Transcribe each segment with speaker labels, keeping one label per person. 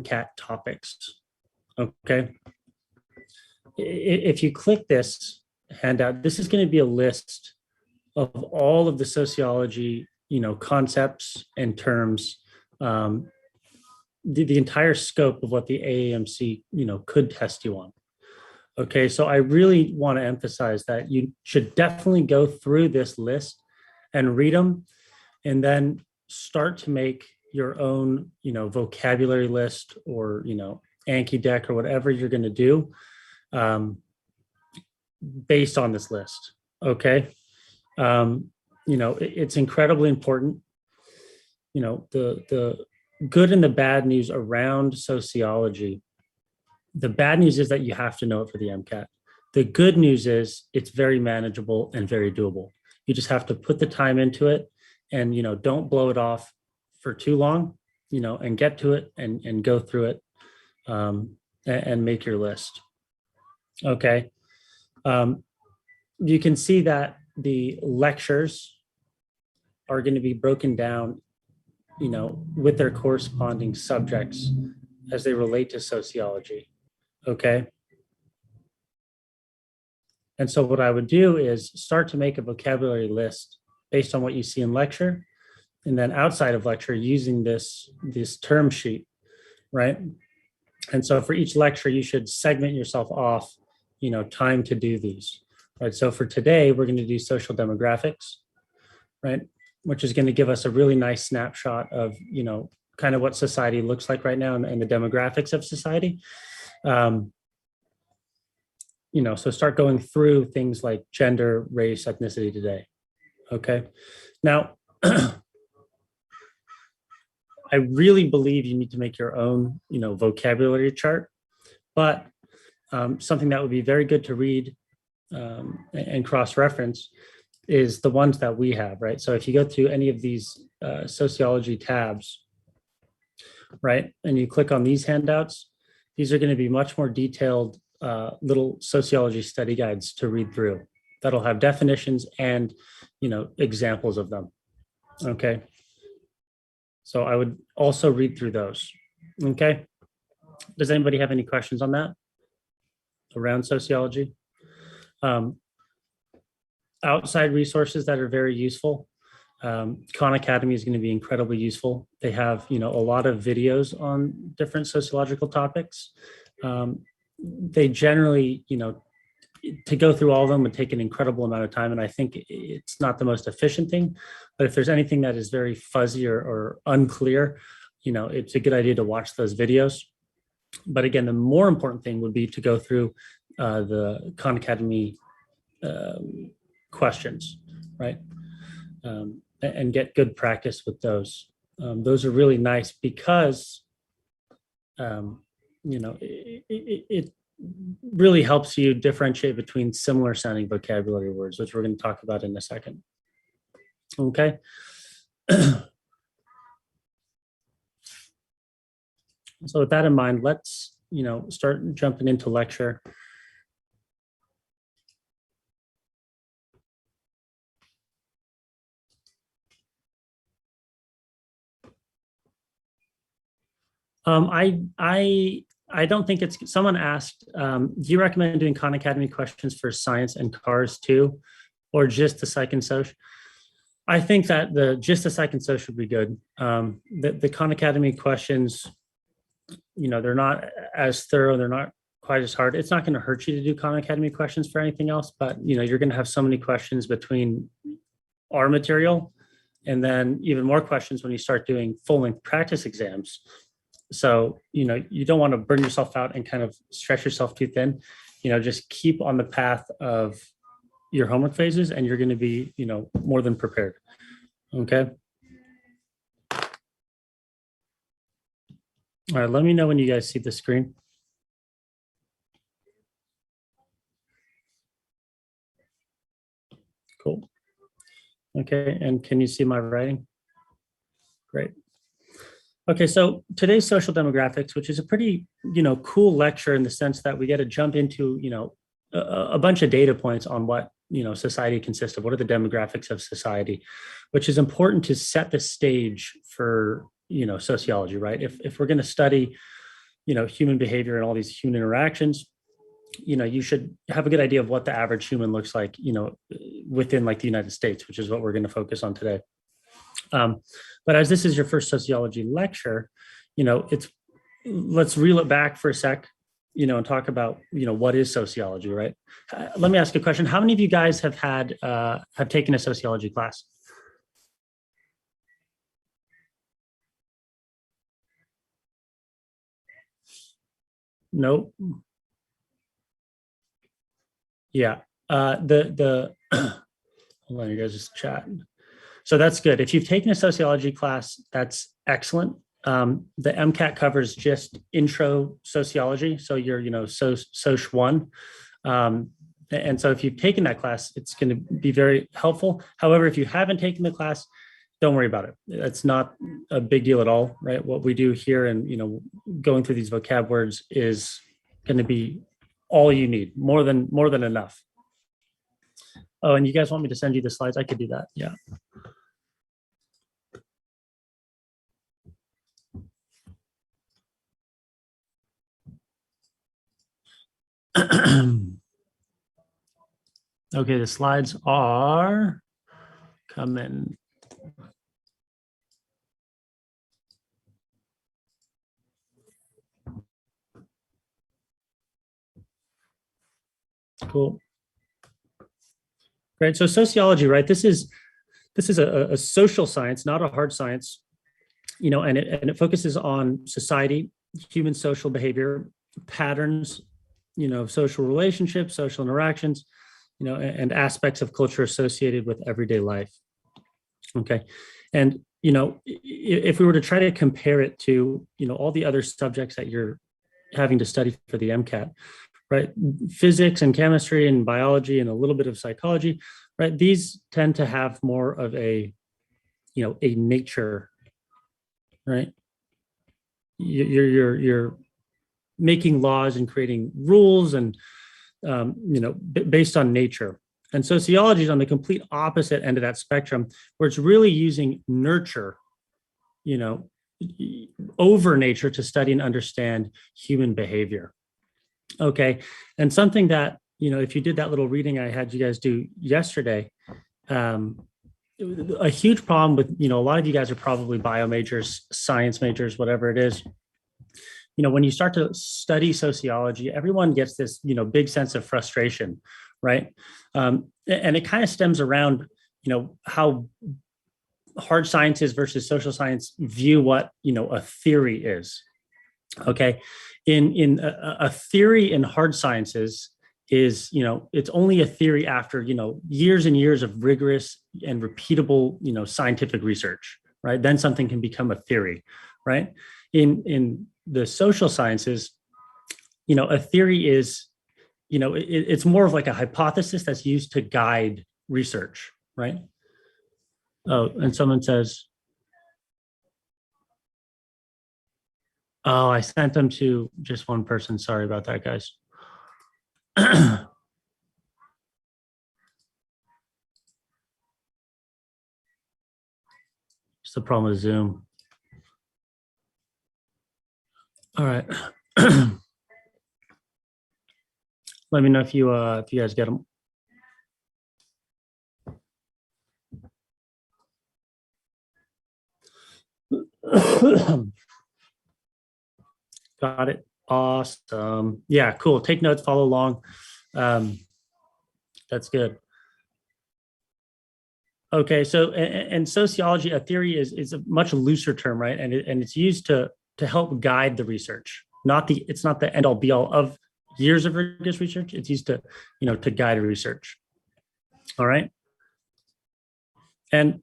Speaker 1: MCAT topics. Okay. If you click this handout, this is going to be a list of all of the sociology, concepts and terms, the entire scope of what the AAMC, could test you on. Okay, so I really want to emphasize that you should definitely go through this list and read them, and then start to make your own, vocabulary list, or, Anki deck, or whatever you're going to do based on this list. Okay. It's incredibly important. The good and the bad news around sociology. The bad news is that you have to know it for the MCAT. The good news is it's very manageable and very doable. You just have to put the time into it, and, don't blow it off for too long, and get to it and go through it, and make your list. Okay. You can see that the lectures are going to be broken down, with their corresponding subjects as they relate to sociology. Okay. And so what I would do is start to make a vocabulary list based on what you see in lecture, and then outside of lecture using this term sheet, right? And so for each lecture, you should segment yourself off, time to do these, right? So for today, we're going to do social demographics, right? Which is going to give us a really nice snapshot of, kind of what society looks like right now, and the demographics of society. So start going through things like gender, race, ethnicity today. Okay. Now, I really believe you need to make your own, vocabulary chart, but something that would be very good to read and cross-reference is the ones that we have, right? So if you go through any of these sociology tabs, right, and you click on these handouts, these are going to be much more detailed little sociology study guides to read through that'll have definitions and, examples of them. Okay. So I would also read through those. Okay. Does anybody have any questions on that around sociology? Outside resources that are very useful. Khan Academy is going to be incredibly useful. They have, a lot of videos on different sociological topics. They generally, to go through all of them would take an incredible amount of time. And I think it's not the most efficient thing, but if there's anything that is very fuzzy or unclear, it's a good idea to watch those videos. But again, the more important thing would be to go through the Khan Academy questions, right? And get good practice with those. Those are really nice because, it really helps you differentiate between similar sounding vocabulary words, which we're going to talk about in a second. Okay. So with that in mind, let's, start jumping into lecture. I don't think it's, someone asked, do you recommend doing Khan Academy questions for science and cars too, or just the psych and soc? I think that just the psych and soc would be good. The Khan Academy questions, they're not as thorough, they're not quite as hard. It's not going to hurt you to do Khan Academy questions for anything else, but you're going to have so many questions between our material and then even more questions when you start doing full-length practice exams. So, you don't want to burn yourself out and kind of stretch yourself too thin. Just keep on the path of your homework phases and you're going to be, more than prepared. Okay. All right. Let me know when you guys see the screen. Cool. Okay. And can you see my writing? Great. Okay, so today's social demographics, which is a pretty, cool lecture in the sense that we get to jump into, a bunch of data points on what, society consists of. What are the demographics of society, which is important to set the stage for, sociology, right? If we're going to study, human behavior and all these human interactions, you should have a good idea of what the average human looks like, within like the United States, which is what we're going to focus on today. But as this is your first sociology lecture, it's let's reel it back for a sec, and talk about, what is sociology, right? Let me ask a question. How many of you guys have taken a sociology class? No. Yeah. The hold on, you guys just chat. So that's good. If you've taken a sociology class, that's excellent. The MCAT covers just intro sociology. So you're, Soc 1. And so if you've taken that class, it's going to be very helpful. However, if you haven't taken the class, don't worry about it. It's not a big deal at all, right? What we do here and, going through these vocab words is going to be all you need, more than enough. Oh, and you guys want me to send you the slides? I could do that. Yeah. Okay, the slides are coming. Cool. Great. So sociology, right? This is a social science, not a hard science, and it focuses on society, human social behavior, patterns, social relationships, social interactions, and aspects of culture associated with everyday life. Okay. And, if we were to try to compare it to, all the other subjects that you're having to study for the MCAT, right? Physics and chemistry and biology and a little bit of psychology, right? These tend to have more of a nature, right? You're making laws and creating rules and, based on nature. And sociology is on the complete opposite end of that spectrum, where it's really using nurture, over nature to study and understand human behavior. Okay. And something that, if you did that little reading I had you guys do yesterday, a huge problem with, a lot of you guys are probably bio majors, science majors, whatever it is. When you start to study sociology, everyone gets this, big sense of frustration, right? And it kind of stems around, how hard sciences versus social science view what, a theory is. Okay. In a theory in hard sciences is, it's only a theory after, years and years of rigorous and repeatable, scientific research, right? Then something can become a theory, right? In the social sciences, a theory is, it's more of like a hypothesis that's used to guide research, right? Oh, and someone says, oh, I sent them to just one person. Sorry about that, guys. It's the problem with Zoom. All right. Let me know if you guys get them. Got it. Awesome. Yeah, cool. Take notes, follow along. That's good. Okay, so and sociology, a theory is a much looser term, right? And it's used to help guide the research. It's not the end all be all of years of rigorous research. It's used to, to guide research. All right. And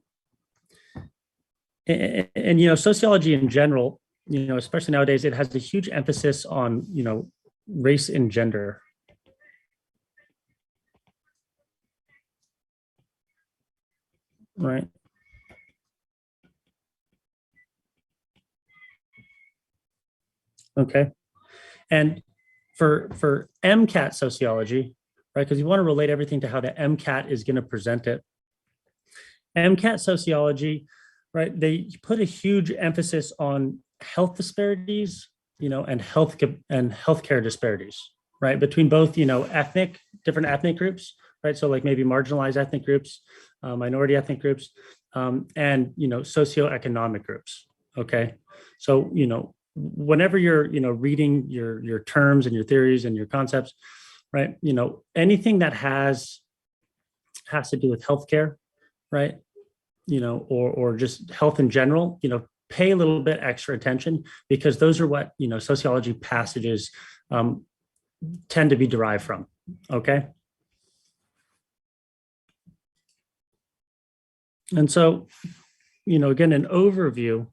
Speaker 1: sociology in general, especially nowadays, it has a huge emphasis on, race and gender. Right. Okay. And for MCAT sociology, right? Because you want to relate everything to how the MCAT is going to present it. MCAT sociology, right? They put a huge emphasis on health disparities, and healthcare disparities, right? Between both, different ethnic groups, right? So like maybe marginalized ethnic groups, minority ethnic groups, and, socioeconomic groups. Okay. So, whenever you're, reading your terms and your theories and your concepts, right? Anything that has to do with healthcare, right? Or just health in general, pay a little bit extra attention, because those are what, sociology passages tend to be derived from. Okay. And so, again, an overview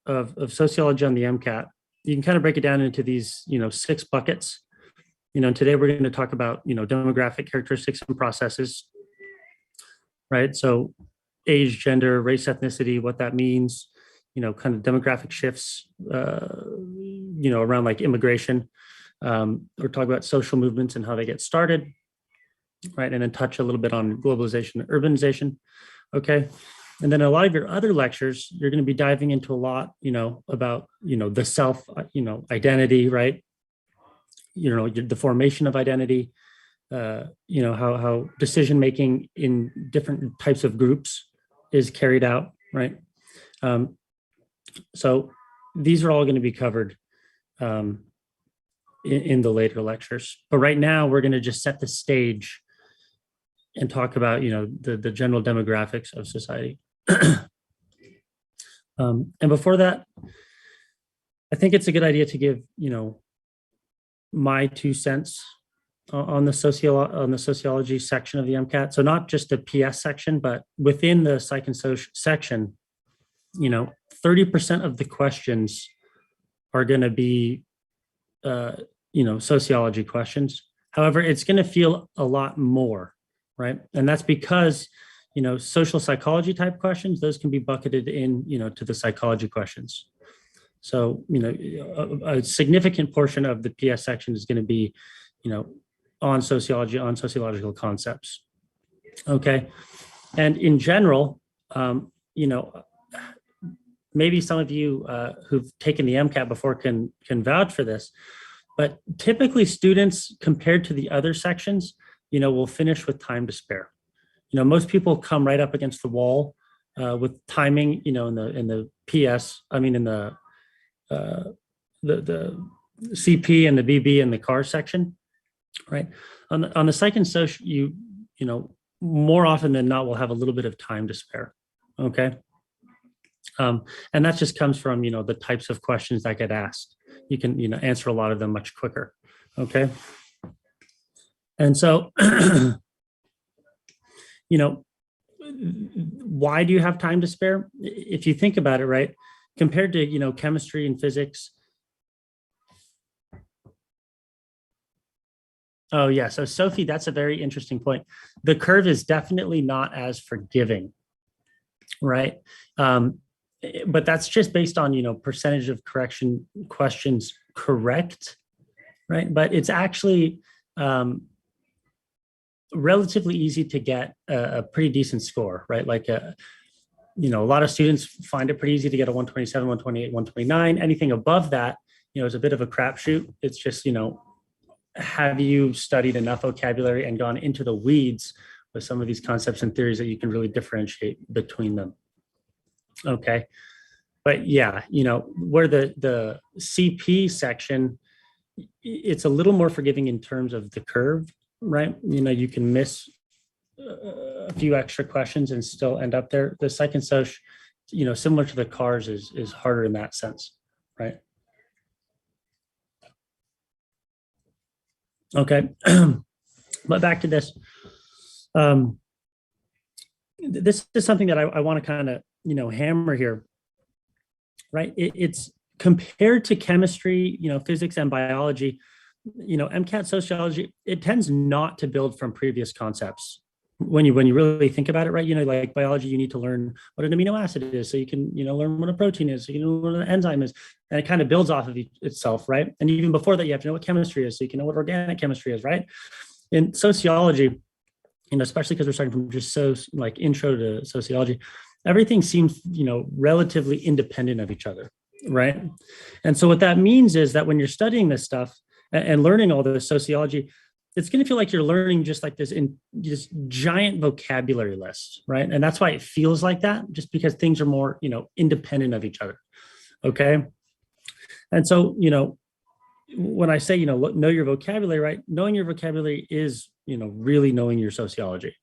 Speaker 1: of sociology on the MCAT, you can kind of break it down into these, 6 buckets. And today we're going to talk about, demographic characteristics and processes, right? So age, gender, race, ethnicity, what that means, kind of demographic shifts, around like immigration. We're talking about social movements and how they get started, right? And then touch a little bit on globalization and urbanization. Okay. And then a lot of your other lectures, you're going to be diving into a lot, about, the self, identity, right? The formation of identity, how decision making in different types of groups is carried out, right? So these are all going to be covered in the later lectures. But right now, we're going to just set the stage and talk about, the general demographics of society. And before that, I think it's a good idea to give, my 2 cents on the sociology section of the MCAT. So not just the PS section, but within the psych and social section, 30% of the questions are going to be, sociology questions. However, it's going to feel a lot more, right? And that's because, social psychology type questions, those can be bucketed in, to the psychology questions. So, a significant portion of the PS section is going to be, on sociology, on sociological concepts. Okay. And in general, maybe some of you who've taken the MCAT before can vouch for this, but typically students, compared to the other sections, will finish with time to spare. Most people come right up against the wall with timing, in the PS, in the CP and the BB and the CAR section, right? On the psych and social, you more often than not will have a little bit of time to spare. Okay. And that just comes from, the types of questions that get asked. You can, answer a lot of them much quicker. Okay. And so, why do you have time to spare? If you think about it, right, compared to, chemistry and physics. Oh yeah, so Sophie, that's a very interesting point. The curve is definitely not as forgiving, right? But that's just based on, percentage of correction questions correct, right? But it's actually relatively easy to get a pretty decent score, right? Like, a lot of students find it pretty easy to get a 127, 128, 129. Anything above that, is a bit of a crapshoot. It's just, have you studied enough vocabulary and gone into the weeds with some of these concepts and theories that you can really differentiate between them? Okay. But yeah, where the CP section, it's a little more forgiving in terms of the curve, right? You can miss a few extra questions and still end up there. The psych and soc, similar to the CARS, is harder in that sense, right? Okay. But back to this. This is something that I want to kind of, hammer here, right? It's compared to chemistry, physics and biology, MCAT sociology, it tends not to build from previous concepts. When you really think about it, right? Like biology, you need to learn what an amino acid is, so you can, learn what a protein is, so you know what an enzyme is, and it kind of builds off of itself, right? And even before that, you have to know what chemistry is, so you can know what organic chemistry is, right? In sociology, especially because we're starting from just intro to sociology, everything seems, relatively independent of each other. right? And so what that means is that when you're studying this stuff and learning all this sociology, it's going to feel like you're learning just like this giant vocabulary list, right? And that's why it feels like that, just because things are more, independent of each other. Okay. And so, when I say, know your vocabulary, right? Knowing your vocabulary is, really knowing your sociology.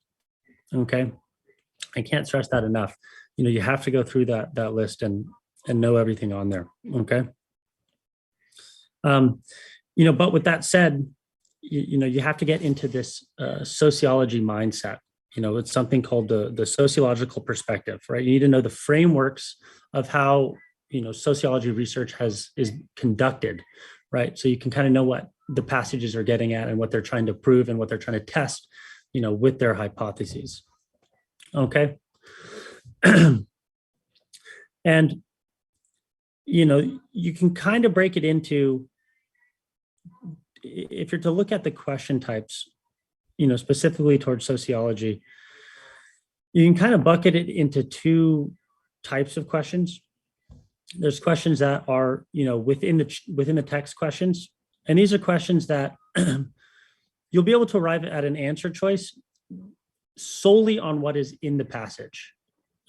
Speaker 1: Okay. I can't stress that enough. You have to go through that list and know everything on there. Okay. But with that said, you have to get into this sociology mindset. It's something called the sociological perspective, right? You need to know the frameworks of how sociology research is conducted, right? So you can kind of know what the passages are getting at and what they're trying to prove and what they're trying to test, with their hypotheses. Okay. And you can kind of break it into, if you're to look at the question types, specifically towards sociology, you can kind of bucket it into two types of questions. There's questions that are, within the text questions, and these are questions that you'll be able to arrive at an answer choice solely on what is in the passage.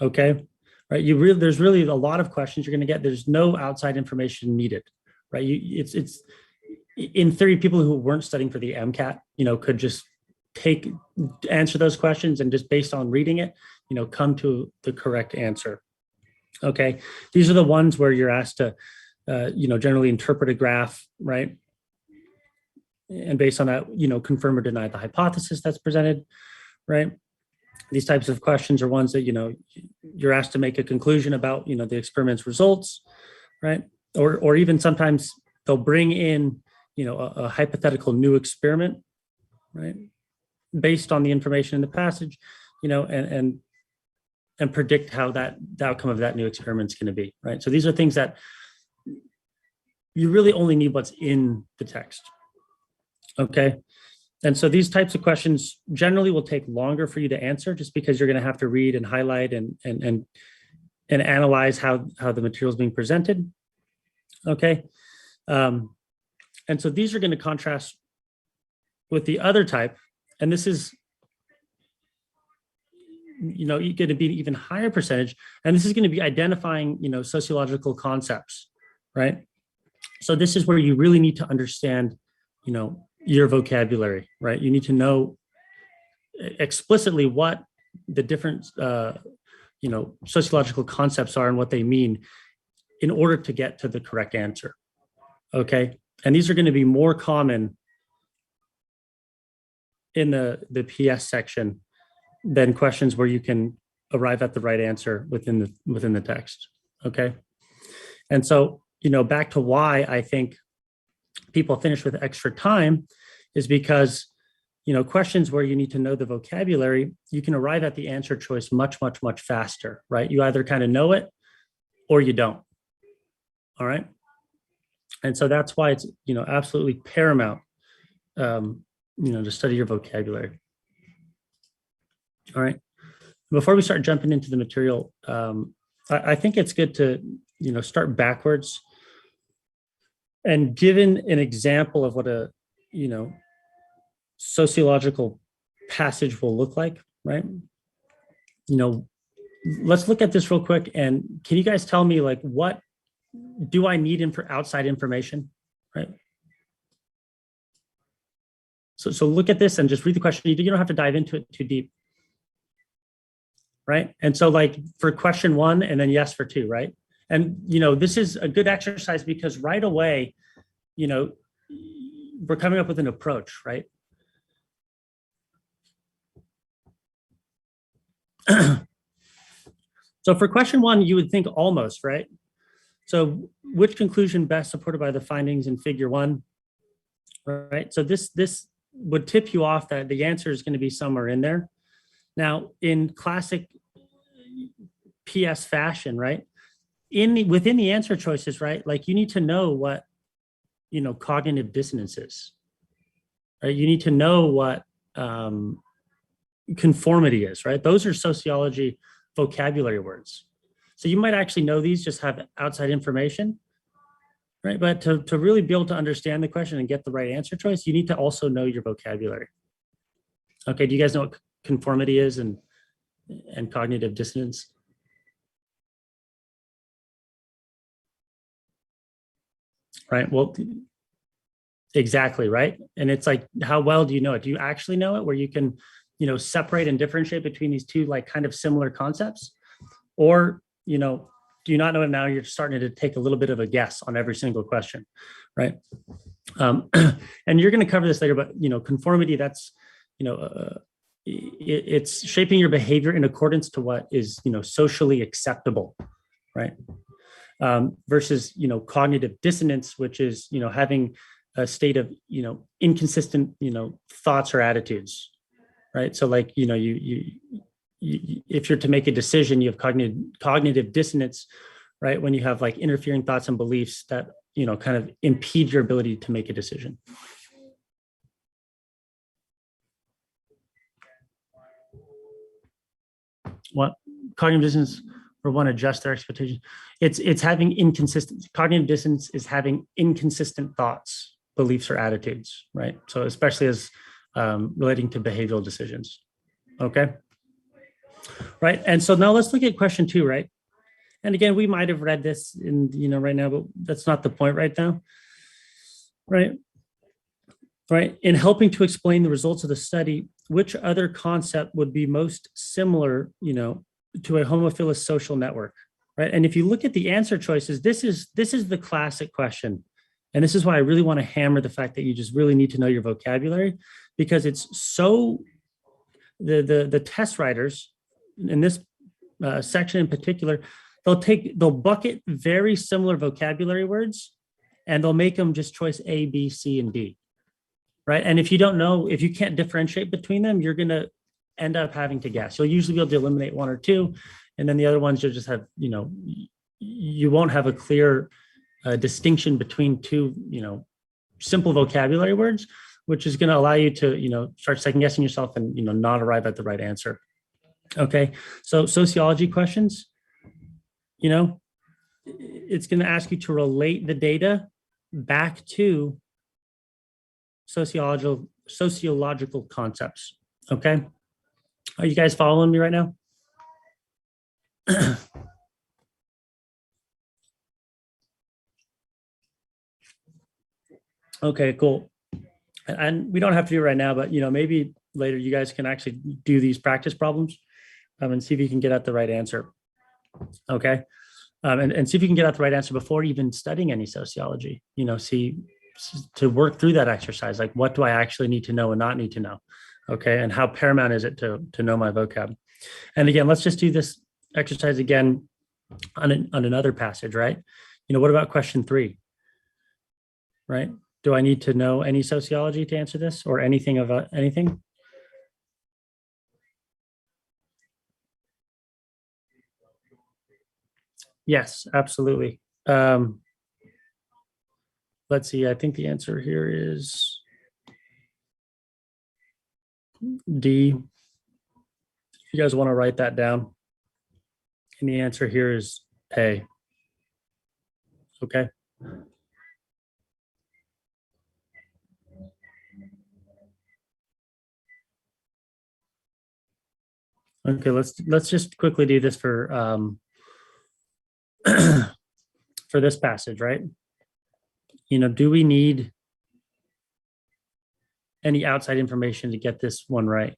Speaker 1: Okay, right? There's really a lot of questions you're going to get. There's no outside information needed, right? It's in theory, people who weren't studying for the MCAT, could just answer those questions and just based on reading it, come to the correct answer. Okay. These are the ones where you're asked to, generally interpret a graph, right? And based on that, confirm or deny the hypothesis that's presented, right? These types of questions are ones that, you're asked to make a conclusion about, the experiment's results, right? Or even sometimes they'll bring in, a hypothetical new experiment, right? Based on the information in the passage, and predict how the outcome of that new experiment is going to be, right? So these are things that you really only need what's in the text. Okay. And so these types of questions generally will take longer for you to answer just because you're going to have to read and highlight and analyze how the material is being presented. Okay. And so these are going to contrast with the other type, and this is, going to be an even higher percentage, and this is going to be identifying, sociological concepts, right? So this is where you really need to understand, your vocabulary, right? You need to know explicitly what the different, sociological concepts are and what they mean in order to get to the correct answer. Okay. And these are going to be more common in the PS section than questions where you can arrive at the right answer within the text. Okay. And so, back to why I think people finish with extra time is because, questions where you need to know the vocabulary, you can arrive at the answer choice much, much, much faster, right? You either kind of know it or you don't. All right. And so that's why it's, absolutely paramount, to study your vocabulary. All right. Before we start jumping into the material, I think it's good to, start backwards and given an example of what a, sociological passage will look like, right? Let's look at this real quick. And can you guys tell me, like, what do I need for outside information, right? So look at this and just read the question. You don't have to dive into it too deep, right? And so, like, for question 1 and then yes for 2, right? And, this is a good exercise because right away, we're coming up with an approach, right? So for question 1, you would think almost, right? So which conclusion best supported by the findings in figure 1, right? So this would tip you off that the answer is going to be somewhere in there. Now, in classic PS fashion, right? Within the answer choices, right? Like, you need to know what, cognitive dissonance is, right? You need to know what conformity is, right? Those are sociology vocabulary words. So you might actually know these, just have outside information, right? But to really be able to understand the question and get the right answer choice, you need to also know your vocabulary. Okay, do you guys know what conformity is and cognitive dissonance? Right, well, exactly, right? And it's like, how well do you know it? Do you actually know it, where you can, separate and differentiate between these two like kind of similar concepts? Or, do you not know it now? You're starting to take a little bit of a guess on every single question, right? And you're going to cover this later, but conformity, that's, it's shaping your behavior in accordance to what is socially acceptable, right? Versus cognitive dissonance, which is having a state of inconsistent thoughts or attitudes, right? So like if you're to make a decision, you have cognitive dissonance, right? When you have like interfering thoughts and beliefs that kind of impede your ability to make a decision. What cognitive dissonance, for one, adjust their expectations. It's having inconsistent cognitive dissonance is having inconsistent thoughts, beliefs, or attitudes, right? So especially as relating to behavioral decisions. Okay. Right. And so now let's look at question 2, right? And again, we might have read this in, right now, but that's not the point right now. Right. Right. In helping to explain the results of the study, which other concept would be most similar, to a homophilous social network? Right. And if you look at the answer choices, this is the classic question. And this is why I really want to hammer the fact that you just really need to know your vocabulary, because it's so the test writers in this section in particular, they'll bucket very similar vocabulary words and they'll make them just choice A, B, C, and D. Right. And if you don't know, if you can't differentiate between them, you're going to end up having to guess. You'll usually be able to eliminate one or two. And then the other ones you'll just have, you won't have a clear distinction between two, simple vocabulary words, which is going to allow you to, start second guessing yourself and, not arrive at the right answer. Okay. So sociology questions, it's going to ask you to relate the data back to sociological concepts. Okay. Are you guys following me right now? Okay, cool. And we don't have to do it right now, but maybe later you guys can actually do these practice problems and see if you can get at the right answer. Okay. And see if you can get at the right answer before even studying any sociology, see to work through that exercise. Like, what do I actually need to know and not need to know? Okay. And how paramount is it to know my vocab? And again, let's just do this exercise again on another passage, right? What about question 3? Right? Do I need to know any sociology to answer this, or anything of anything? Yes, absolutely. Let's see. I think the answer here is D. If you guys want to write that down. And the answer here is A. Okay. Okay, let's just quickly do this for for this passage, right? Do we need any outside information to get this one right?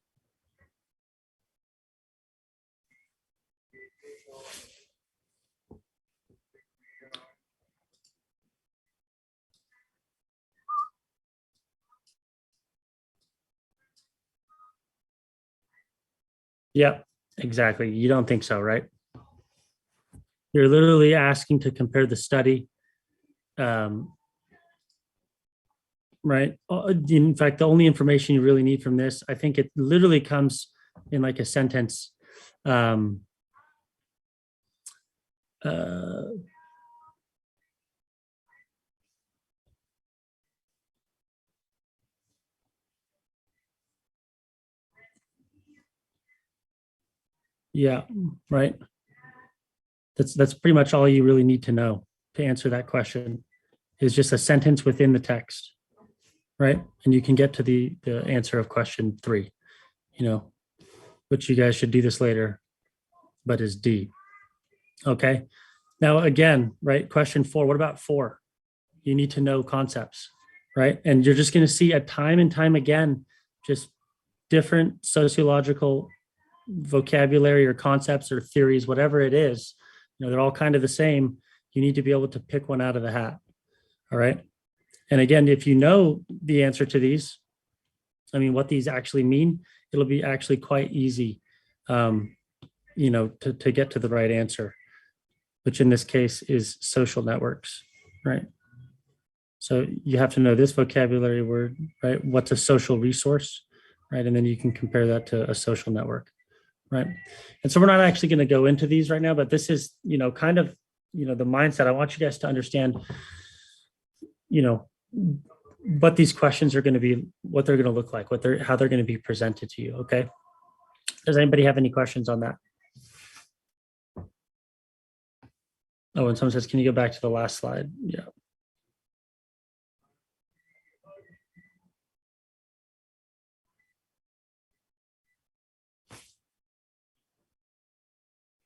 Speaker 1: Yeah, exactly. You don't think so, right? You're literally asking to compare the study, right? In fact, the only information you really need from this, I think it literally comes in like a sentence. Um, uh, yeah, right. That's pretty much all you really need to know to answer that question, is just a sentence within the text, right? And you can get to the answer of question 3, you know, which you guys should do this later, but is D. Okay. Now, again, right, question 4, what about 4? You need to know concepts, right? And you're just going to see time and time again, just different sociological vocabulary or concepts or theories, whatever it is, they're all kind of the same. You need to be able to pick one out of the hat. All right. And again, if you know the answer to these, what these actually mean, it'll be actually quite easy, to get to the right answer, which in this case is social networks, right? So you have to know this vocabulary word, right? What's a social resource, right? And then you can compare that to a social network, right? And so we're not actually going to go into these right now, but this is, kind of, the mindset. I want you guys to understand, what these questions are going to be, what they're going to look like, how they're going to be presented to you. Okay. Does anybody have any questions on that? Oh, and someone says, can you go back to the last slide? Yeah.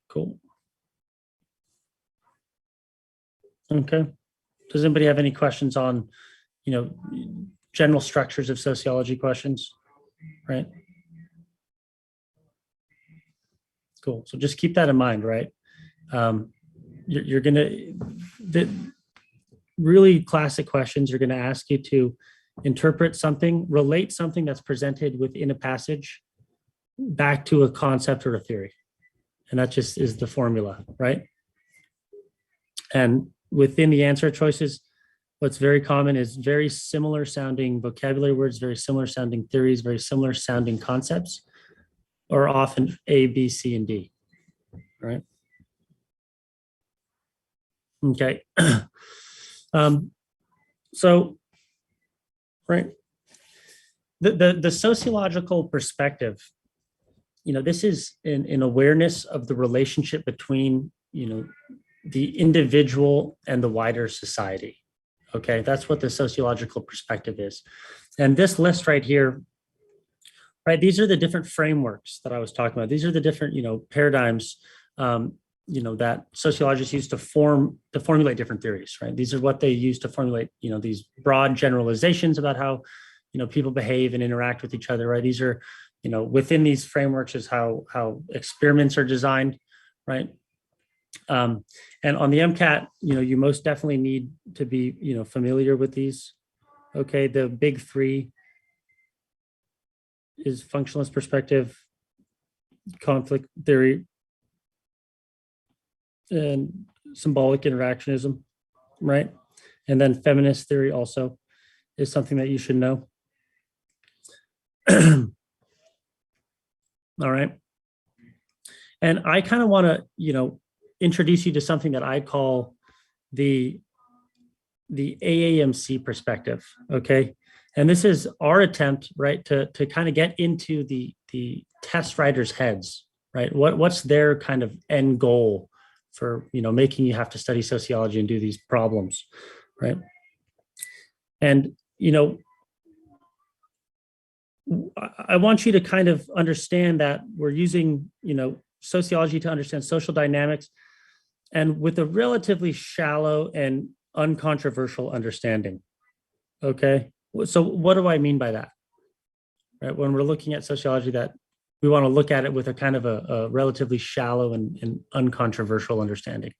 Speaker 1: Cool. Okay. Does anybody have any questions on, general structures of sociology questions? Right. Cool. So just keep that in mind, right? You're going to, the really classic questions are going to ask you to interpret something, relate something that's presented within a passage back to a concept or a theory. And that just is the formula, right? And within the answer choices, what's very common is very similar sounding vocabulary words, very similar sounding theories, very similar sounding concepts, or often A, B, C, and D, right? Okay. So, right, the sociological perspective, this is an awareness of the relationship between, the individual and the wider society. Okay, that's what the sociological perspective is. And this list right here, right, these are the different frameworks that I was talking about. These are the different, paradigms, that sociologists use to formulate different theories, right? These are what they use to formulate, these broad generalizations about how, people behave and interact with each other, right? These are, within these frameworks is how experiments are designed, right? And on the MCAT, you most definitely need to be, familiar with these. Okay, the big 3 is functionalist perspective, conflict theory, and symbolic interactionism, right? And then feminist theory also is something that you should know. All right. And I kind of want to, introduce you to something that I call the AAMC perspective. Okay. And this is our attempt, right, to kind of get into the test writers' heads, right? What's their kind of end goal for, making you have to study sociology and do these problems, right? And, I want you to kind of understand that we're using, sociology to understand social dynamics, and with a relatively shallow and uncontroversial understanding. Okay. So what do I mean by that? Right. When we're looking at sociology, that we want to look at it with a kind of a relatively shallow and uncontroversial understanding.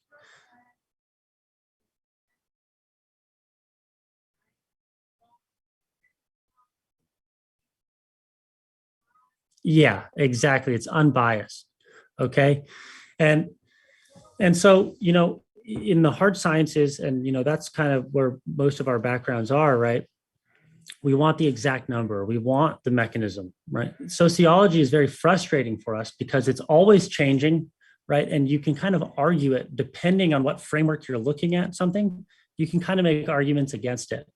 Speaker 1: Yeah, exactly. It's unbiased. Okay. And so, in the hard sciences, and, that's kind of where most of our backgrounds are, right? We want the exact number. We want the mechanism, right? Sociology is very frustrating for us because it's always changing, right? And you can kind of argue it depending on what framework you're looking at something. You can kind of make arguments against it.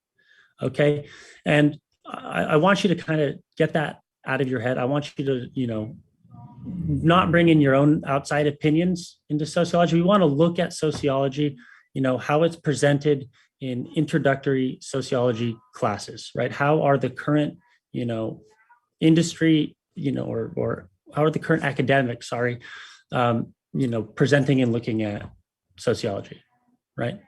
Speaker 1: Okay. And I want you to kind of get that out of your head. I want you to, not bring in your own outside opinions into sociology. We want to look at sociology, how it's presented in introductory sociology classes, right? How are the current, industry, or how are the current academics, presenting and looking at sociology, right?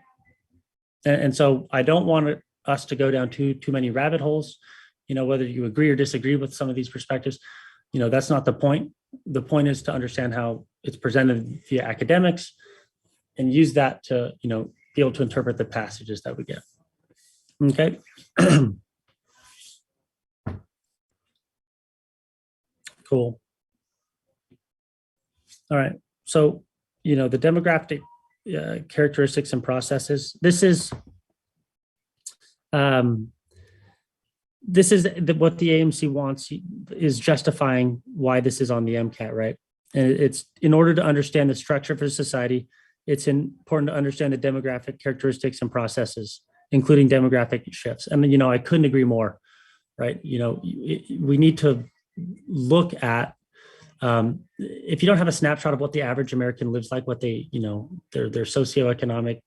Speaker 1: And so I don't want us to go down too many rabbit holes, whether you agree or disagree with some of these perspectives, that's not the point. The point is to understand how it's presented via academics and use that to, be able to interpret the passages that we get. Okay. Cool. All right. So, the demographic characteristics and processes. This is what the AMC wants, is justifying why this is on the MCAT, right? And it's in order to understand the structure of a society, it's important to understand the demographic characteristics and processes, including demographic shifts. And, I couldn't agree more, right? We need to look at, if you don't have a snapshot of what the average American lives like, what they, their socioeconomic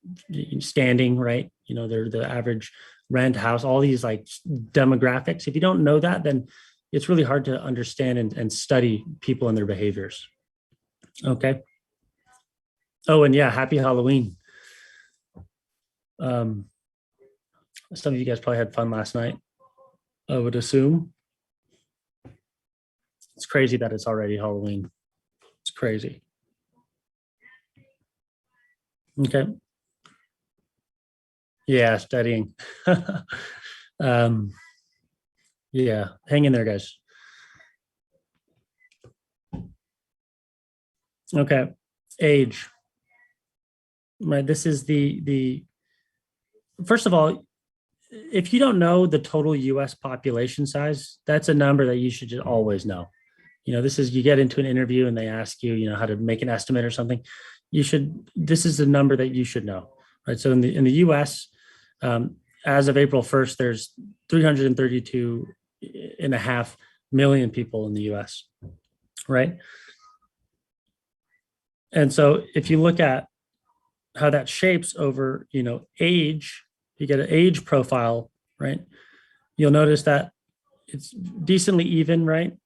Speaker 1: standing, right? They're the average rent, house, all these like demographics. If you don't know that, then it's really hard to understand and study people and their behaviors. Okay. Oh, and yeah, happy Halloween. Some of you guys probably had fun last night, I would assume. It's crazy that it's already Halloween. It's crazy. Okay. Yeah, studying. Yeah, hang in there, guys. Okay, age. Right, this is the first of all, if you don't know the total US population size, that's a number that you should just always know. This is, you get into an interview and they ask you, how to make an estimate or something. This is a number that you should know, right? So in the US, as of April 1st, there's 332.5 million people in the US, right? And so if you look at how that shapes over, age, you get an age profile, right? You'll notice that it's decently even, right?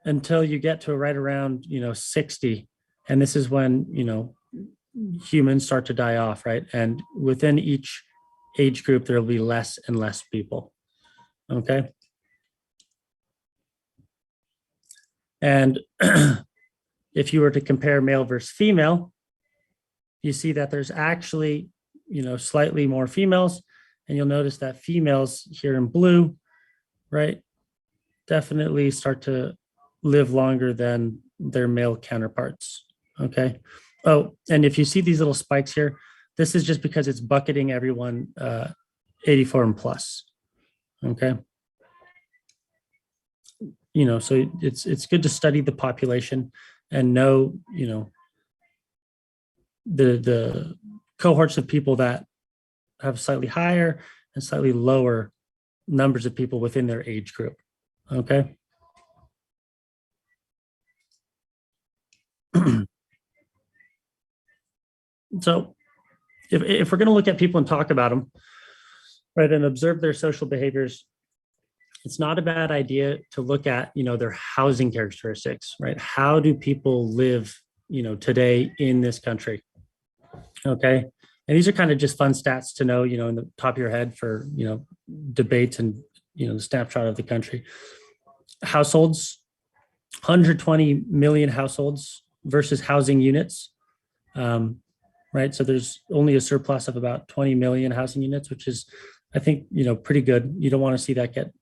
Speaker 1: Until you get to right around, 60. And this is when, humans start to die off, right? And within each age group, there'll be less and less people. Okay. And if you were to compare male versus female, you see that there's actually, slightly more females. And you'll notice that females here in blue, right, definitely start to live longer than their male counterparts. Okay. Oh, and if you see these little spikes here, this is just because it's bucketing everyone 84 and plus. Okay. So it's good to study the population and know, the cohorts of people that have slightly higher and slightly lower numbers of people within their age group. Okay. So if we're going to look at people and talk about them, right, and observe their social behaviors, it's not a bad idea to look at, their housing characteristics, right? How do people live, today in this country? Okay. And these are kind of just fun stats to know, in the top of your head for, debates and, the snapshot of the country. Households, 120 million households versus housing units. Right. So there's only a surplus of about 20 million housing units, which is, I think, pretty good. You don't want to see that get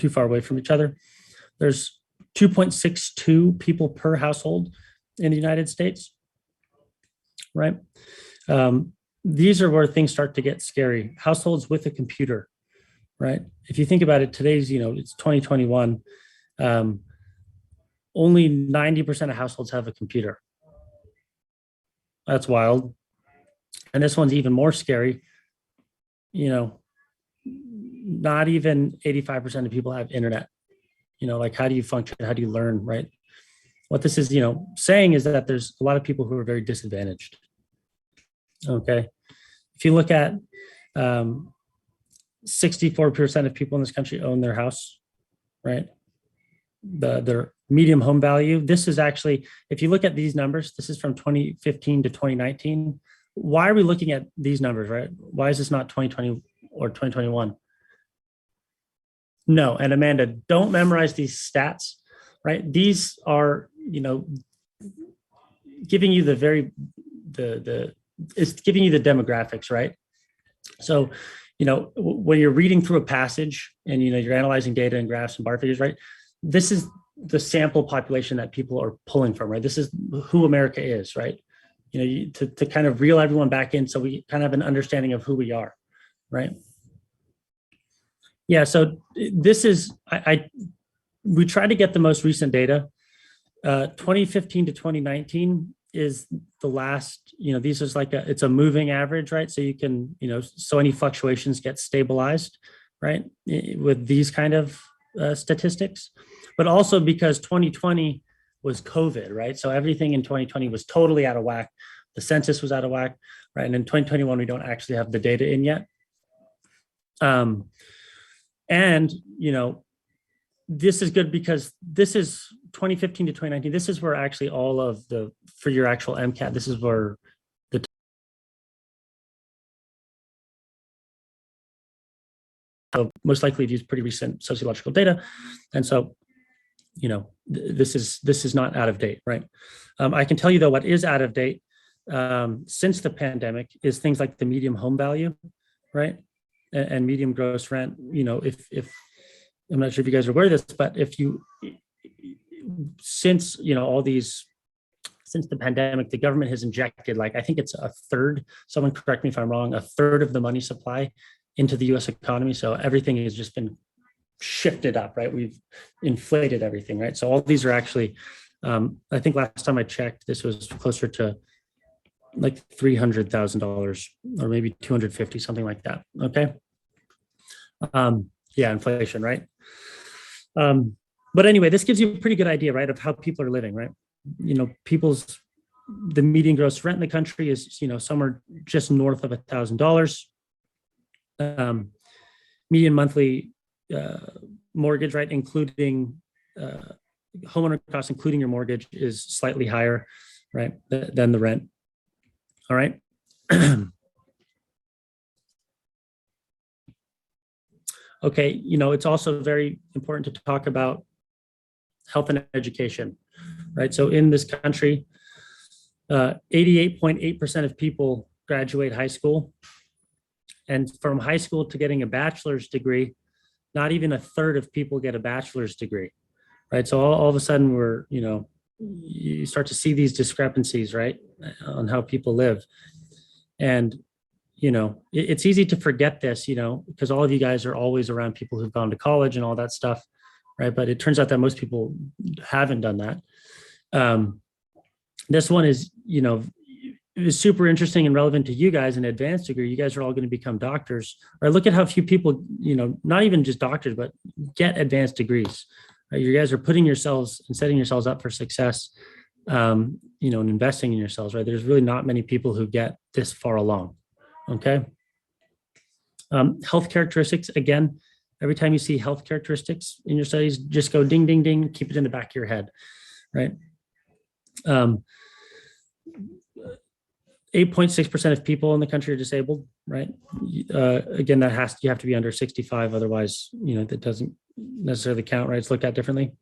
Speaker 1: too far away from each other. There's 2.62 people per household in the United States. Right. These are where things start to get scary. Households with a computer. Right. If you think about it, today's, it's 2021. Only 90% of households have a computer. That's wild. And this one's even more scary. Not even 85% of people have internet. Like, how do you function? How do you learn, right? what this is, saying is that there's a lot of people who are very disadvantaged. Okay. If you look at 64% of people in this country own their house, right? Their medium home value. This is actually, if you look at these numbers, this is from 2015 to 2019. Why are we looking at these numbers, right? Why is this not 2020 or 2021? No, and Amanda, don't memorize these stats, right? These are, giving you it's giving you the demographics, right? So, when you're reading through a passage and, you're analyzing data and graphs and bar figures, right? This is the sample population that people are pulling from, right? This is who America is, right? To kind of reel everyone back in so we kind of have an understanding of who we are, right? Yeah, so this is, we try to get the most recent data. 2015 to 2019 is the last, these is like it's a moving average, right? So you can, so any fluctuations get stabilized, right? With these kind of statistics, but also because 2020 was COVID, right? So everything in 2020 was totally out of whack. The census was out of whack, right? And in 2021, we don't actually have the data in yet. And, this is good because this is 2015 to 2019. This is where actually all of for your actual MCAT, this is where so most likely use pretty recent sociological data. And so, this is not out of date, right? I can tell you though, what is out of date since the pandemic is things like the medium home value, right? And medium gross rent. If I'm not sure if you guys are aware of this, but since the pandemic, the government has injected, I think it's a third, someone correct me if I'm wrong, a third of the money supply into the US economy. So everything has just been shifted up, right? We've inflated everything, right? So all these are actually, I think last time I checked, this was closer to like $300,000 or maybe 250, something like that. Okay. Yeah, inflation, right? But anyway, this gives you a pretty good idea, right, of how people are living, right? The median gross rent in the country is, somewhere just north of $1,000. Median monthly mortgage, right, including homeowner costs, including your mortgage, is slightly higher, right, than the rent. All right. Okay, it's also very important to talk about health and education, right? So in this country, 88.8% of people graduate high school. And from high school to getting a bachelor's degree, not even a third of people get a bachelor's degree, right? So all of a sudden you start to see these discrepancies, right, on how people live. And it's easy to forget this, because all of you guys are always around people who've gone to college and all that stuff, right? But it turns out that most people haven't done that. This one is, is super interesting and relevant to you guys. An advanced degree, you guys are all going to become doctors, right? Look at how few people, not even just doctors, but get advanced degrees. Right? You guys are putting yourselves and setting yourselves up for success, and investing in yourselves, right? There's really not many people who get this far along. Okay. Health characteristics, again, every time you see health characteristics in your studies, just go ding, ding, ding, keep it in the back of your head, right? 8.6% of people in the country are disabled, right? Again, you have to be under 65, otherwise, that doesn't necessarily count, right? It's looked at differently.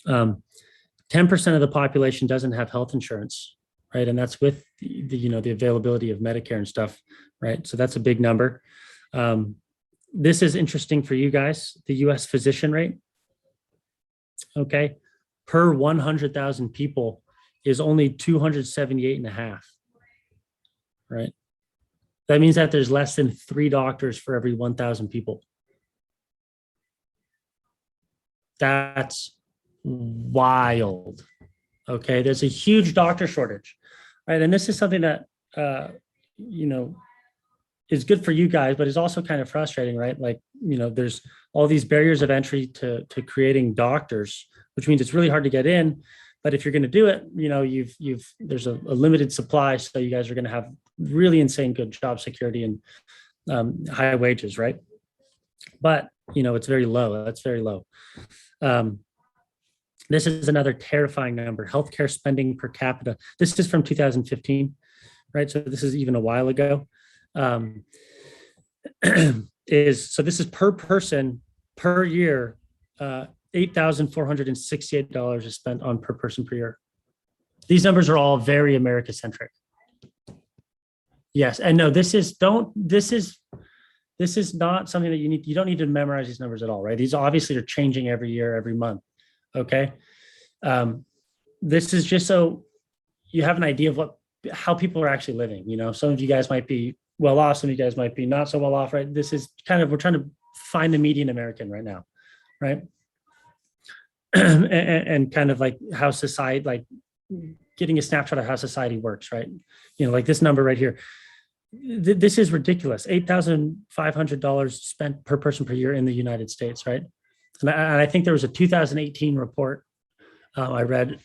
Speaker 1: 10% of the population doesn't have health insurance, right? And that's with the availability of Medicare and stuff, right? So that's a big number. This is interesting for you guys, the US physician rate, okay, per 100,000 people is only 278.5, right? That means that there's less than 3 doctors for every 1,000 people. That's wild. Okay, there's a huge doctor shortage, right? And this is something that is good for you guys, but is also kind of frustrating, right? There's all these barriers of entry to creating doctors, which means it's really hard to get in. But if you're going to do it, there's a limited supply, so you guys are going to have really insane good job security and high wages, right? But it's very low. That's very low. This is another terrifying number. Healthcare spending per capita. This is from 2015, right? So this is even a while ago. This is per person per year. $8,468 is spent on per person per year. These numbers are all very America centric. Yes, and no, this is not something that you don't need to memorize these numbers at all, right? These obviously are changing every year, every month. Okay. This is just so you have an idea of how people are actually living. Some of you guys might be well off, some of you guys might be not so well off, right? This is we're trying to find the median American right now, right? and kind of like how society, like getting a snapshot of how society works, right? Like this number right here. This is ridiculous. $8,500 spent per person per year in the United States, right? And I think there was a 2018 report I read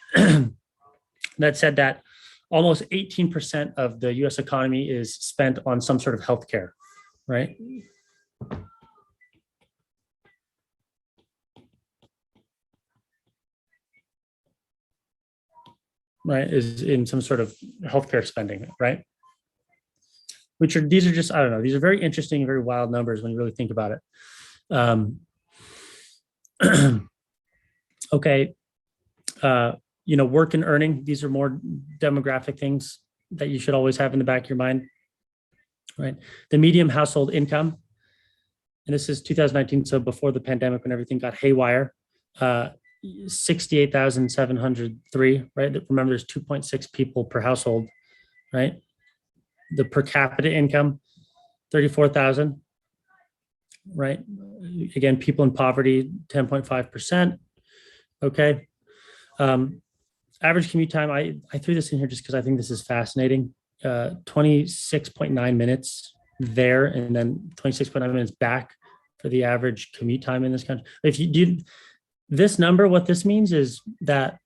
Speaker 1: that said that almost 18% of the US economy is spent on some sort of healthcare, right? Right, is in some sort of healthcare spending, right? These are just, I don't know, these are very interesting, very wild numbers when you really think about it. Okay, work and earning, these are more demographic things that you should always have in the back of your mind, right? The median household income, and this is 2019, so before the pandemic when everything got haywire, 68,703, right? Remember, there's 2.6 people per household, right? The per capita income, 34,000, right? Again, people in poverty, 10.5%. Okay. Average commute time, I threw this in here just because I think this is fascinating. 26.9 minutes there, and then 26.9 minutes back for the average commute time in this country. If you do this number, what this means is that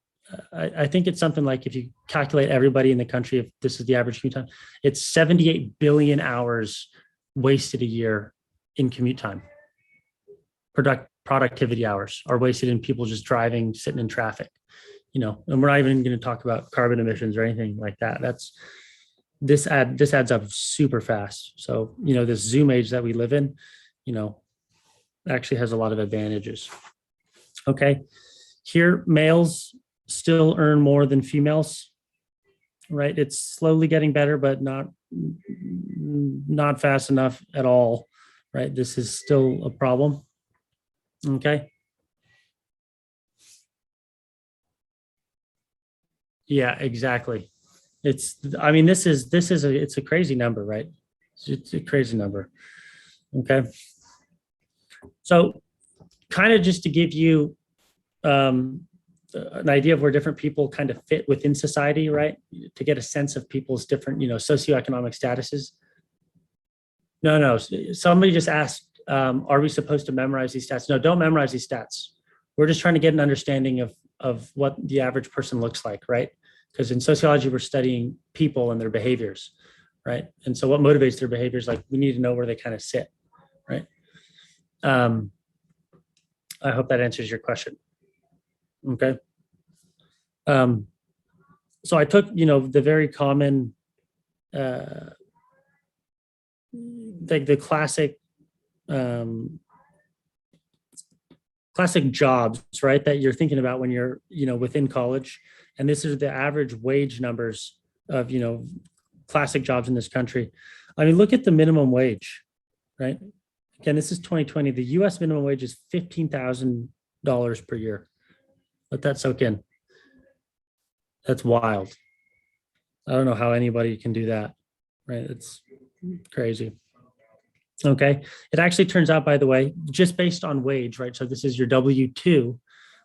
Speaker 1: I think it's something like, if you calculate everybody in the country, if this is the average commute time, it's 78 billion hours wasted a year in commute time. Productivity hours are wasted in people just driving, sitting in traffic, and we're not even going to talk about carbon emissions or anything like that. This adds up super fast. So, this Zoom age that we live in, actually has a lot of advantages. Okay. Here, males still earn more than females, right? It's slowly getting better, but not fast enough at all, right? This is still a problem. Okay. Yeah, exactly. It's a crazy number, right? It's a crazy number. Okay. So kind of just to give you an idea of where different people kind of fit within society, right? To get a sense of people's different, socioeconomic statuses. No. Somebody just asked, are we supposed to memorize these stats? No, don't memorize these stats. We're just trying to get an understanding of what the average person looks like, right? Because in sociology, we're studying people and their behaviors, right? And so what motivates their behaviors, like we need to know where they kind of sit, right? I hope that answers your question. Okay. So I took, the very common, the classic, classic jobs, right? That you're thinking about when you're, within college. And this is the average wage numbers of, classic jobs in this country. I mean, look at the minimum wage, right? Again, this is 2020. The US minimum wage is $15,000 per year. Let that soak in. That's wild. I don't know how anybody can do that, right? It's crazy. Okay. It actually turns out, by the way, just based on wage, right? So this is your W-2,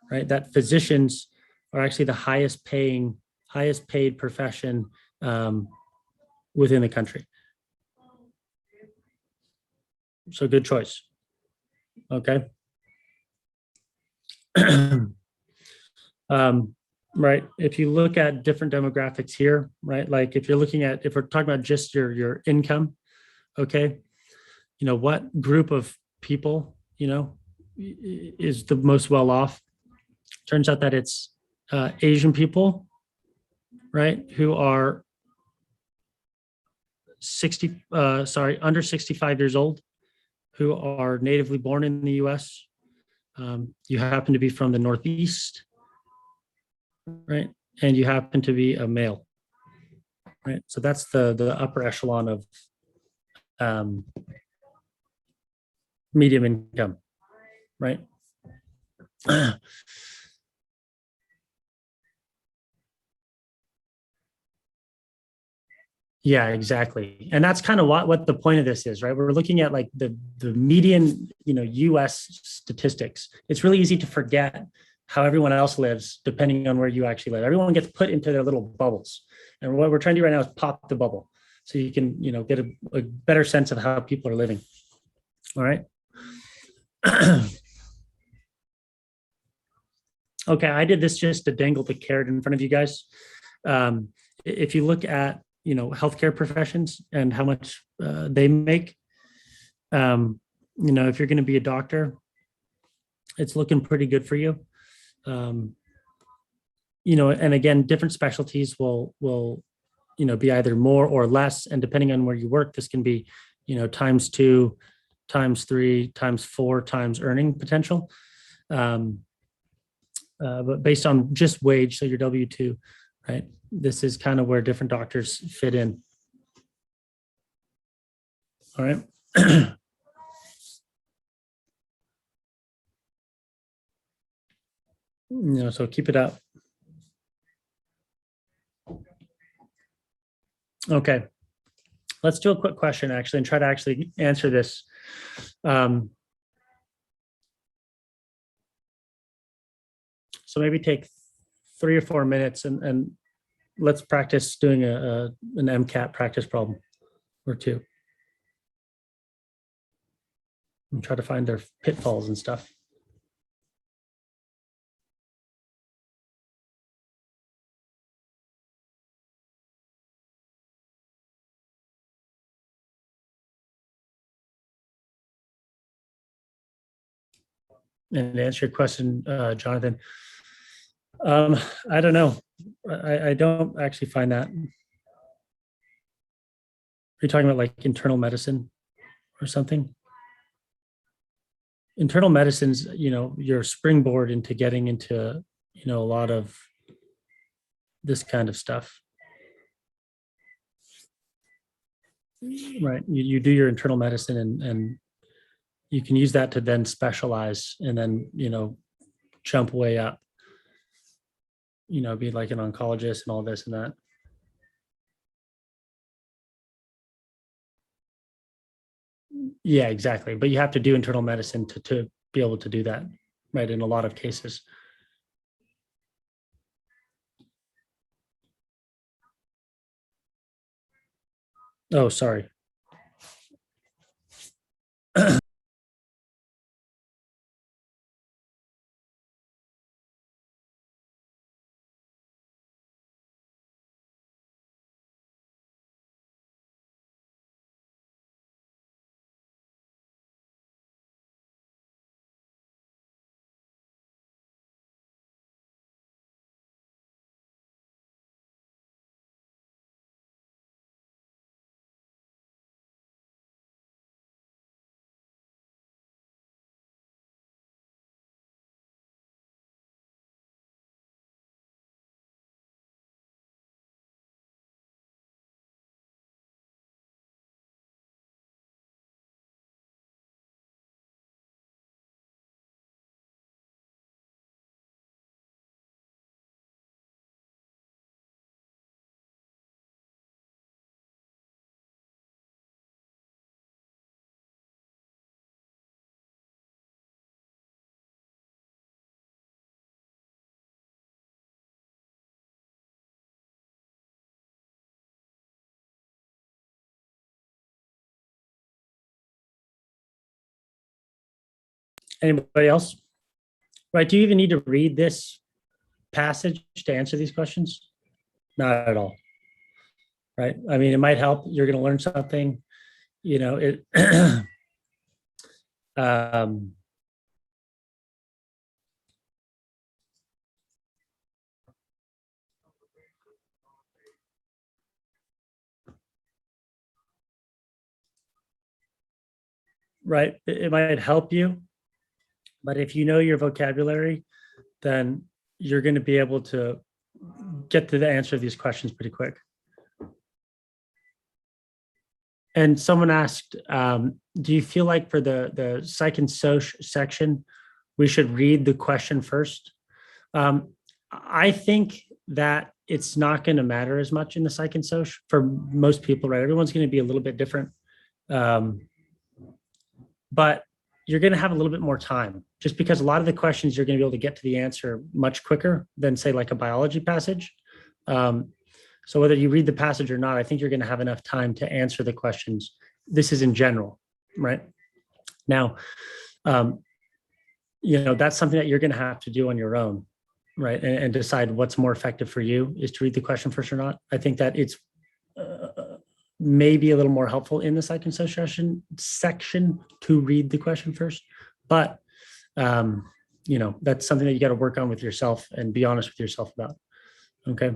Speaker 1: right? That physicians are actually the highest paid profession within the country. So good choice. Okay. right? If you look at different demographics here, right? Like if you're looking at, if we're talking about just your income, okay, what group of people, is the most well off? Turns out that it's Asian people, right, who are under 65 years old, who are natively born in the U.S. You happen to be from the Northeast, right, and you happen to be a male, right. So that's the upper echelon of um, medium income, right. Yeah, exactly. And that's kind of what the point of this is, right? We're looking at like the median, US statistics. It's really easy to forget how everyone else lives depending on where you actually live. Everyone gets put into their little bubbles. And what we're trying to do right now is pop the bubble so you can, get a better sense of how people are living. All right. Okay, I did this just to dangle the carrot in front of you guys. Um, if you look at, healthcare professions and how much they make, if you're going to be a doctor, it's looking pretty good for you. Um, and again, different specialties will be either more or less, and depending on where you work, this can be, times two, times three, times four times earning potential. Um, but based on just wage, so your W-2, right? This is kind of where different doctors fit in. All right. So keep it up. Okay. Let's do a quick question actually and try to actually answer this. So maybe take 3 or 4 minutes and let's practice doing an MCAT practice problem or two and try to find their pitfalls and stuff. And to answer your question, Jonathan, um, I don't know. I don't actually find that. Are you talking about like internal medicine or something? Internal medicine's, your springboard into getting into, a lot of this kind of stuff, right? You do your internal medicine and you can use that to then specialize and then, jump way up, be like an oncologist and all this and that. Yeah, exactly. But you have to do internal medicine to be able to do that, right? In a lot of cases. Oh, sorry. Anybody else? Right. Do you even need to read this? passage to answer these questions? Not at all, right? I mean, it might help. You're going to learn something, it, um, right? It might help you, but if you know your vocabulary, then you're going to be able to get to the answer of these questions pretty quick. And someone asked, do you feel like for the psych and soc section, we should read the question first? I think that it's not going to matter as much in the psych and soc for most people, right? Everyone's going to be a little bit different. But you're going to have a little bit more time just because a lot of the questions you're going to be able to get to the answer much quicker than say like a biology passage. So whether you read the passage or not, I think you're going to have enough time to answer the questions. This is in general, right? Now, that's something that you're going to have to do on your own, right? And decide what's more effective for you is to read the question first or not. I think that it's maybe a little more helpful in the psych and social section to read the question first, but that's something that you got to work on with yourself and be honest with yourself about. Okay.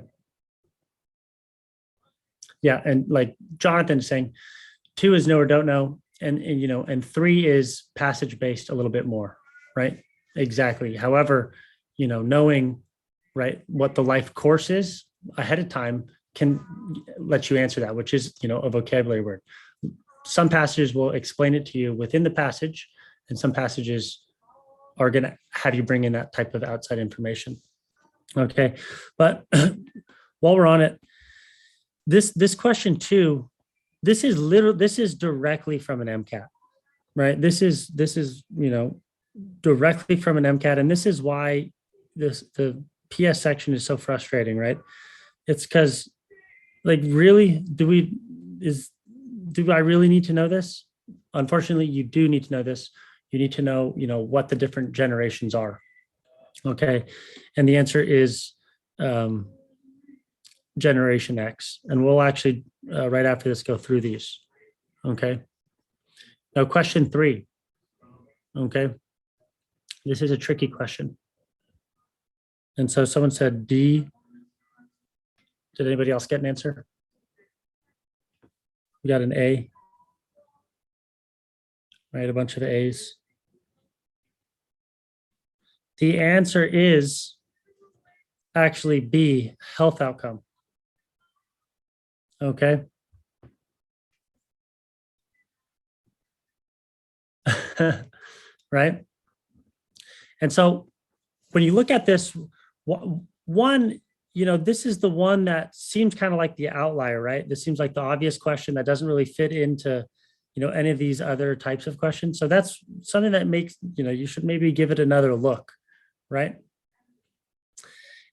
Speaker 1: Yeah, and like Jonathan is saying, 2 is know or don't know, and 3 is passage based a little bit more, right? Exactly. However, knowing right what the life course is ahead of time can let you answer that, which is a vocabulary word. Some passages will explain it to you within the passage, and some passages are going to have you bring in that type of outside information. Okay, but while we're on it, this question 2, this is directly from an MCAT, right? This is directly from an MCAT, and this is why the PS section is so frustrating, right? It's because like really do I really need to know this? Unfortunately, you do need to know this. You need to know what the different generations are. Okay, and the answer is Generation X, and we'll actually right after this go through these. Okay, now question 3. Okay, this is a tricky question, and so someone said D. Did anybody else get an answer? We got an A, right? A bunch of A's. The answer is actually B, health outcome. Okay. Right. And so when you look at this, one, this is the one that seems kind of like the outlier, right? This seems like the obvious question that doesn't really fit into, any of these other types of questions. So that's something that makes, you should maybe give it another look, right?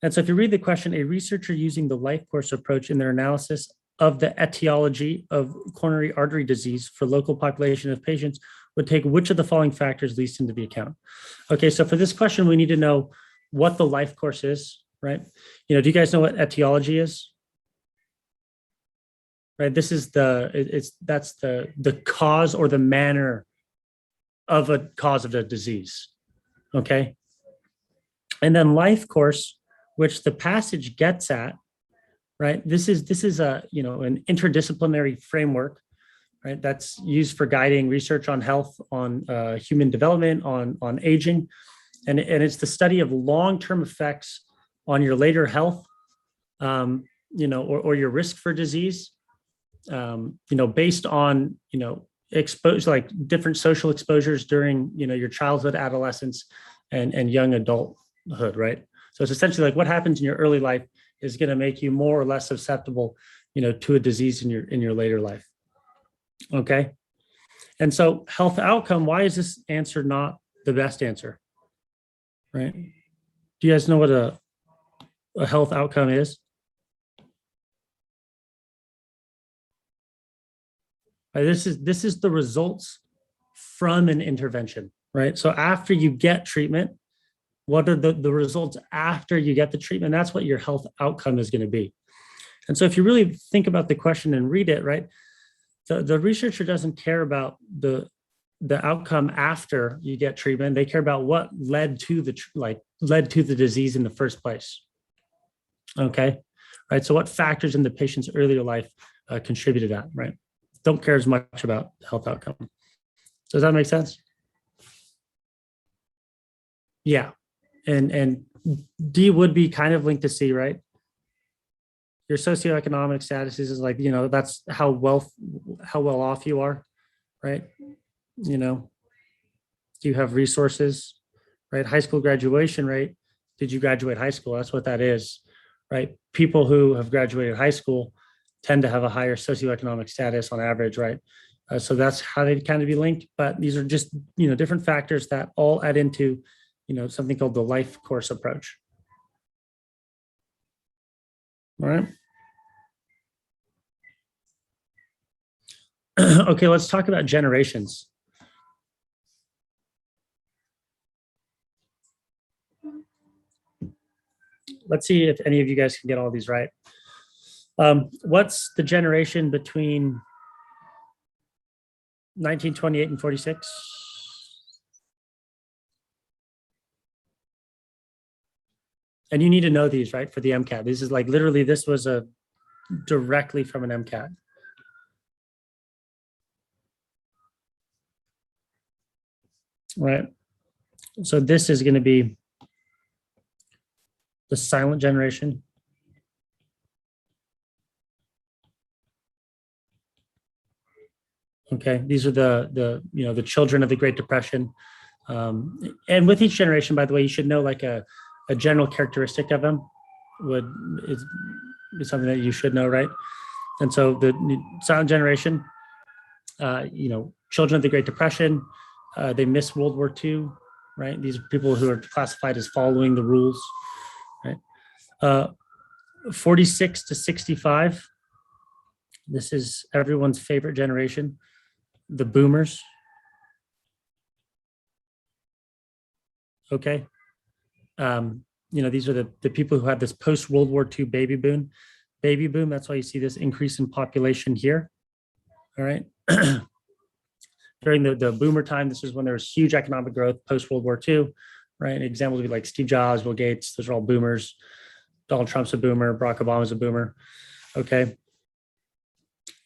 Speaker 1: And so if you read the question, a researcher using the life course approach in their analysis of the etiology of coronary artery disease for local population of patients would take which of the following factors least into the account? Okay, so for this question, we need to know what the life course is, right? Do you guys know what etiology is? Right, this is that's the cause or the manner of a cause of the disease, okay? And then life course, which the passage gets at, right? This is a an interdisciplinary framework, right? That's used for guiding research on health, on human development, on aging, and it's the study of long-term effects on your later health, or your risk for disease, based on exposure, like different social exposures during your childhood, adolescence, and young adulthood, right? So it's essentially like what happens in your early life is going to make you more or less susceptible, to a disease in your later life. Okay. And so health outcome, why is this answer not the best answer? Right? Do you guys know what a health outcome is? Right, this is the results from an intervention, right? So after you get treatment, What are the results after you get the treatment? That's what your health outcome is going to be. And so if you really think about the question and read it, right, the researcher doesn't care about the outcome after you get treatment. They care about what led to the disease in the first place. Okay, right. So what factors in the patient's earlier life contributed to that, right? Don't care as much about health outcome. Does that make sense? Yeah, and D would be kind of linked to C, right? Your socioeconomic status is like, that's how well off you are, right? You know, do you have resources, right? High school graduation rate. Did you graduate high school? That's what that is, right? People who have graduated high school tend to have a higher socioeconomic status on average, right? So that's how they kind of be linked. But these are just, different factors that all add into, something called the life course approach. All right. Okay, let's talk about generations. Let's see if any of you guys can get all these right. What's the generation between 1928 and 46? And you need to know these, right, for the MCAT. This is like literally, this was directly from an MCAT. Right. So this is going to be the silent generation. Okay, these are the children of the Great Depression. And with each generation, by the way, you should know like a general characteristic of them is something that you should know, right? And so the silent generation, children of the Great Depression, they missed World War II, right? These are people who are classified as following the rules, right? 46 to 65. This is everyone's favorite generation, the boomers. Okay. These are the people who had this post-World War II baby boom. That's why you see this increase in population here. All right. During the boomer time, this is when there was huge economic growth post-World War II, right? Examples would be like Steve Jobs, Bill Gates, those are all boomers. Donald Trump's a boomer, Barack Obama's a boomer. Okay.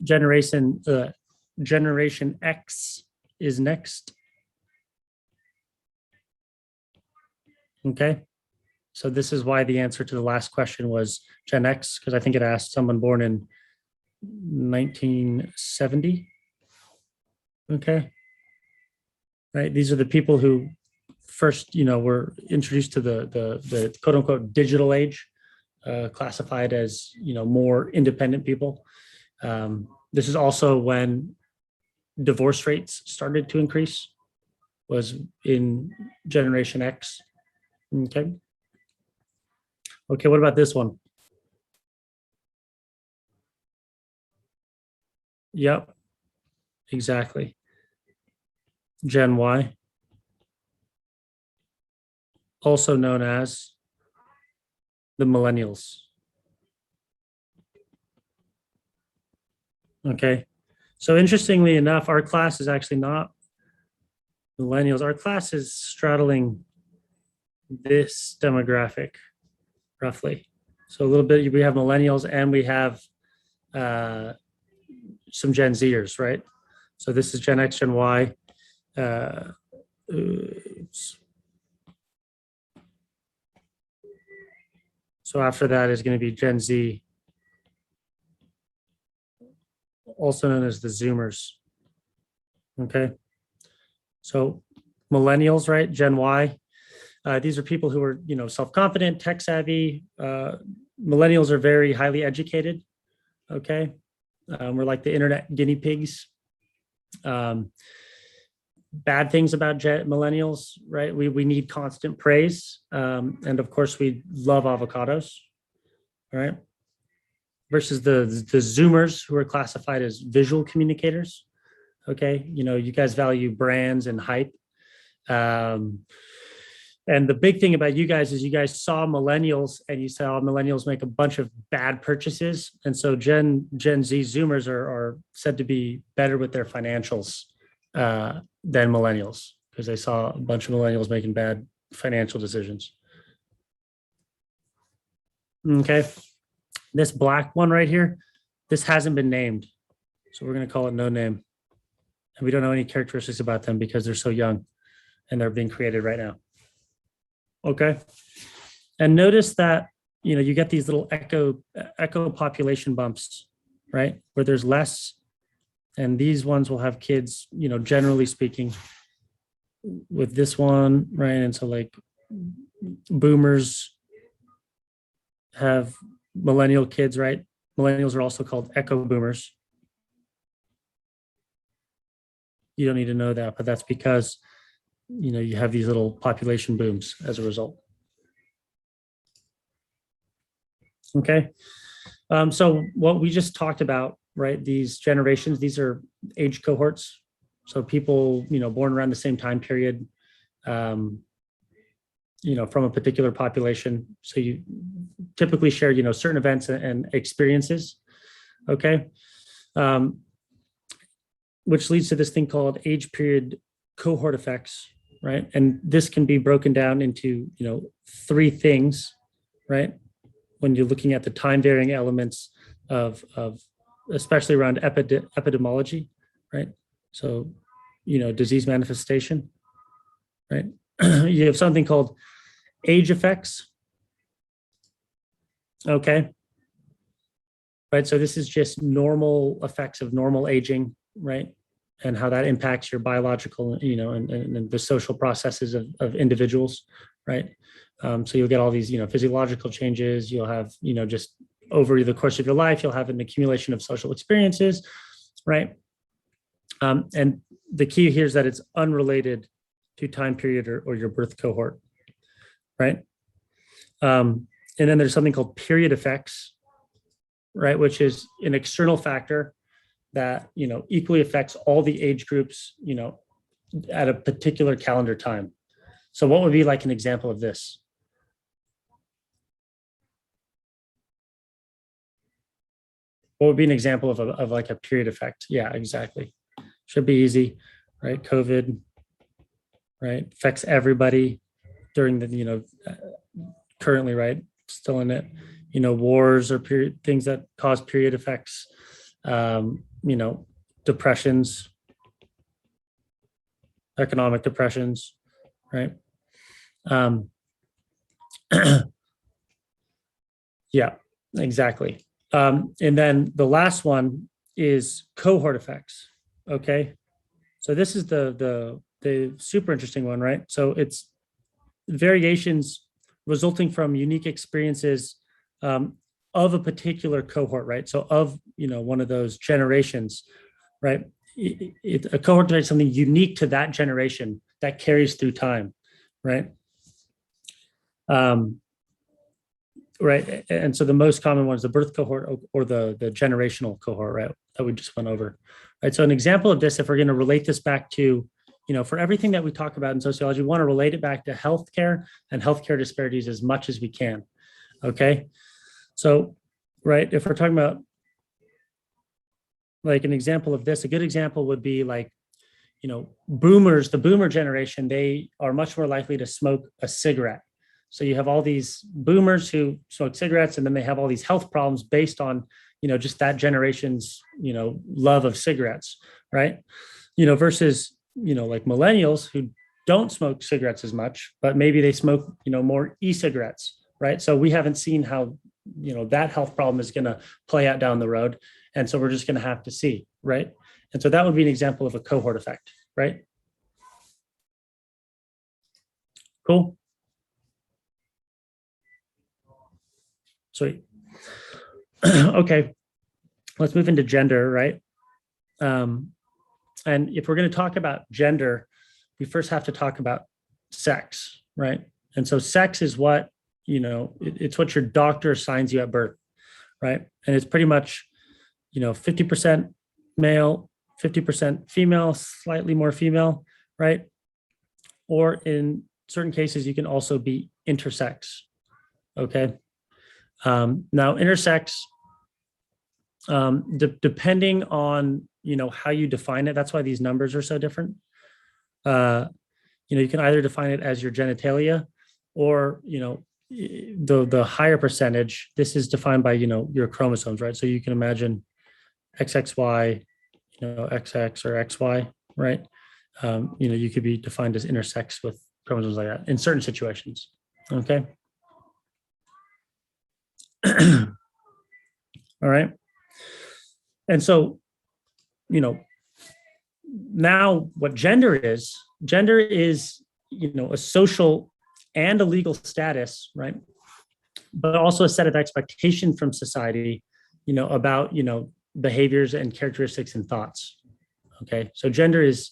Speaker 1: Generation X is next. Okay. So this is why the answer to the last question was Gen X, because I think it asked someone born in 1970. Okay. Right. These are the people who first, were introduced to the quote unquote digital age, classified as, more independent people. This is also when divorce rates started to increase, was in Generation X. Okay. Okay, what about this one? Yep, exactly. Gen Y, also known as the millennials. Okay, so interestingly enough, our class is actually not millennials. Our class is straddling this demographic, roughly. So a little bit, we have millennials and we have some Gen Zers, right? So this is Gen X, Gen Y. So after that is going to be Gen Z, also known as the Zoomers. Okay. So millennials, right? Gen Y. These are people who are, self-confident, tech savvy. Millennials are very highly educated. Okay. We're like the internet guinea pigs. Bad things about millennials, right? We need constant praise. And of course, we love avocados, all right? Versus the Zoomers, who are classified as visual communicators. Okay, you guys value brands and hype. And the big thing about you guys is you guys saw millennials and you saw millennials make a bunch of bad purchases. And so Gen Z Zoomers are said to be better with their financials than millennials because they saw a bunch of millennials making bad financial decisions. Okay. This black one right here, this hasn't been named. So we're going to call it no name. And we don't know any characteristics about them because they're so young and they're being created right now. Okay. And notice that, you get these little echo population bumps, right? Where there's less, and these ones will have kids, generally speaking, with this one, right? And so like boomers have millennial kids, right? Millennials are also called echo boomers. You don't need to know that, but that's because you have these little population booms as a result. Okay. So what we just talked about, right? These generations, these are age cohorts. So people, born around the same time period, from a particular population. So you typically share, certain events and experiences. Okay. Which leads to this thing called age period cohort effects, right? And this can be broken down into, three things, right? When you're looking at the time varying elements of especially around epidemiology, right? So, disease manifestation, right? You have something called age effects. Okay. Right. So this is just normal effects of normal aging, right? And how that impacts your biological, and the social processes of individuals, right? So you'll get all these, physiological changes. You'll have, just over the course of your life, you'll have an accumulation of social experiences, right? And the key here is that it's unrelated to time period or your birth cohort, right? And then there's something called period effects, right? Which is an external factor that, equally affects all the age groups, at a particular calendar time. So what would be like an example of this? What would be an example of like a period effect? Yeah, exactly. Should be easy, right? COVID, right? Affects everybody during the, currently, right? Still in it, wars or period things that cause period effects, depressions, economic depressions, right? Yeah, exactly. And then the last one is cohort effects. Okay. So this is the super interesting one, right? So it's variations resulting from unique experiences of a particular cohort, right? So of, one of those generations, right? A cohort is something unique to that generation that carries through time, right? Right. And so the most common one is the birth cohort or the generational cohort, right? That we just went over, right? So an example of this, if we're going to relate this back to, for everything that we talk about in sociology, we want to relate it back to healthcare and healthcare disparities as much as we can. Okay. So, right, if we're talking about like an example of this, a good example would be like, boomers, the boomer generation, they are much more likely to smoke a cigarette. So you have all these boomers who smoke cigarettes, and then they have all these health problems based on, just that generation's, love of cigarettes, right? Versus, like millennials who don't smoke cigarettes as much, but maybe they smoke, more e-cigarettes, right? So we haven't seen how, that health problem is going to play out down the road. And so we're just going to have to see, right? And so that would be an example of a cohort effect, right? Cool. Sweet. Okay, let's move into gender, right? And if we're going to talk about gender, we first have to talk about sex, right? And so sex is what, it's what your doctor assigns you at birth, right? And it's pretty much, 50% male, 50% female, slightly more female, right? Or in certain cases, you can also be intersex. Okay. Now, intersex, depending on, how you define it, that's why these numbers are so different. You can either define it as your genitalia, or, the higher percentage, this is defined by, your chromosomes, right? So you can imagine XXY, XX or XY, right? You could be defined as intersex with chromosomes like that in certain situations. Okay. All right. And so, now what gender is, a social and a legal status, right? But also a set of expectations from society, about, behaviors and characteristics and thoughts. Okay. So gender is,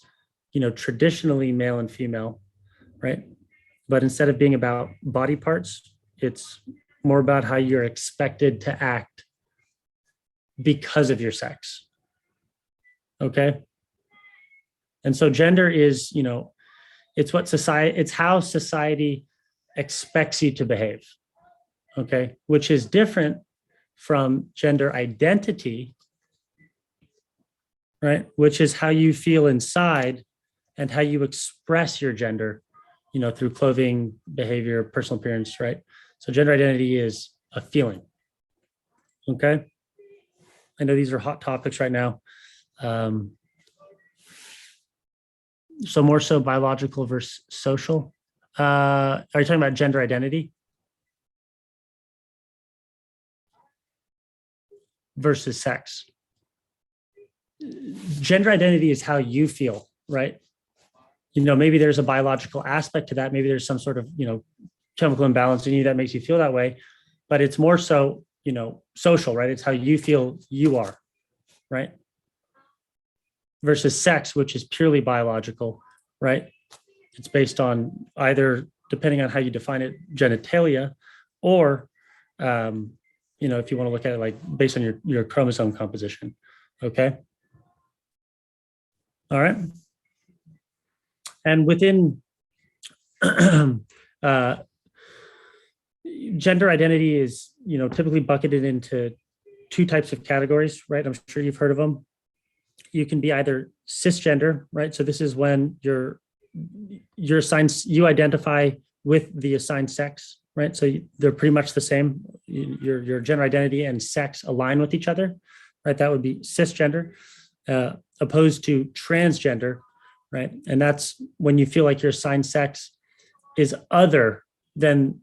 Speaker 1: traditionally male and female, right? But instead of being about body parts, it's more about how you're expected to act because of your sex. Okay. And so gender is, it's how society expects you to behave. Okay. Which is different from gender identity, right? Which is how you feel inside and how you express your gender, through clothing, behavior, personal appearance, right? So gender identity is a feeling. Okay. I know these are hot topics right now. So more so biological versus social. Are you talking about gender identity versus sex? Gender identity is how you feel, right? Maybe there's a biological aspect to that. Maybe there's some sort of, chemical imbalance in you that makes you feel that way, but it's more so, social, right? It's how you feel you are, right? Versus sex, which is purely biological, right? It's based on either, depending on how you define it, genitalia, or, if you want to look at it like based on your chromosome composition. Okay. All right. And within gender identity is, typically bucketed into two types of categories, right? I'm sure you've heard of them. You can be either cisgender, right? So this is when you're assigned, you identify with the assigned sex, right? So they're pretty much the same. Your gender identity and sex align with each other, right? That would be cisgender, opposed to transgender, right? And that's when you feel like your assigned sex is other than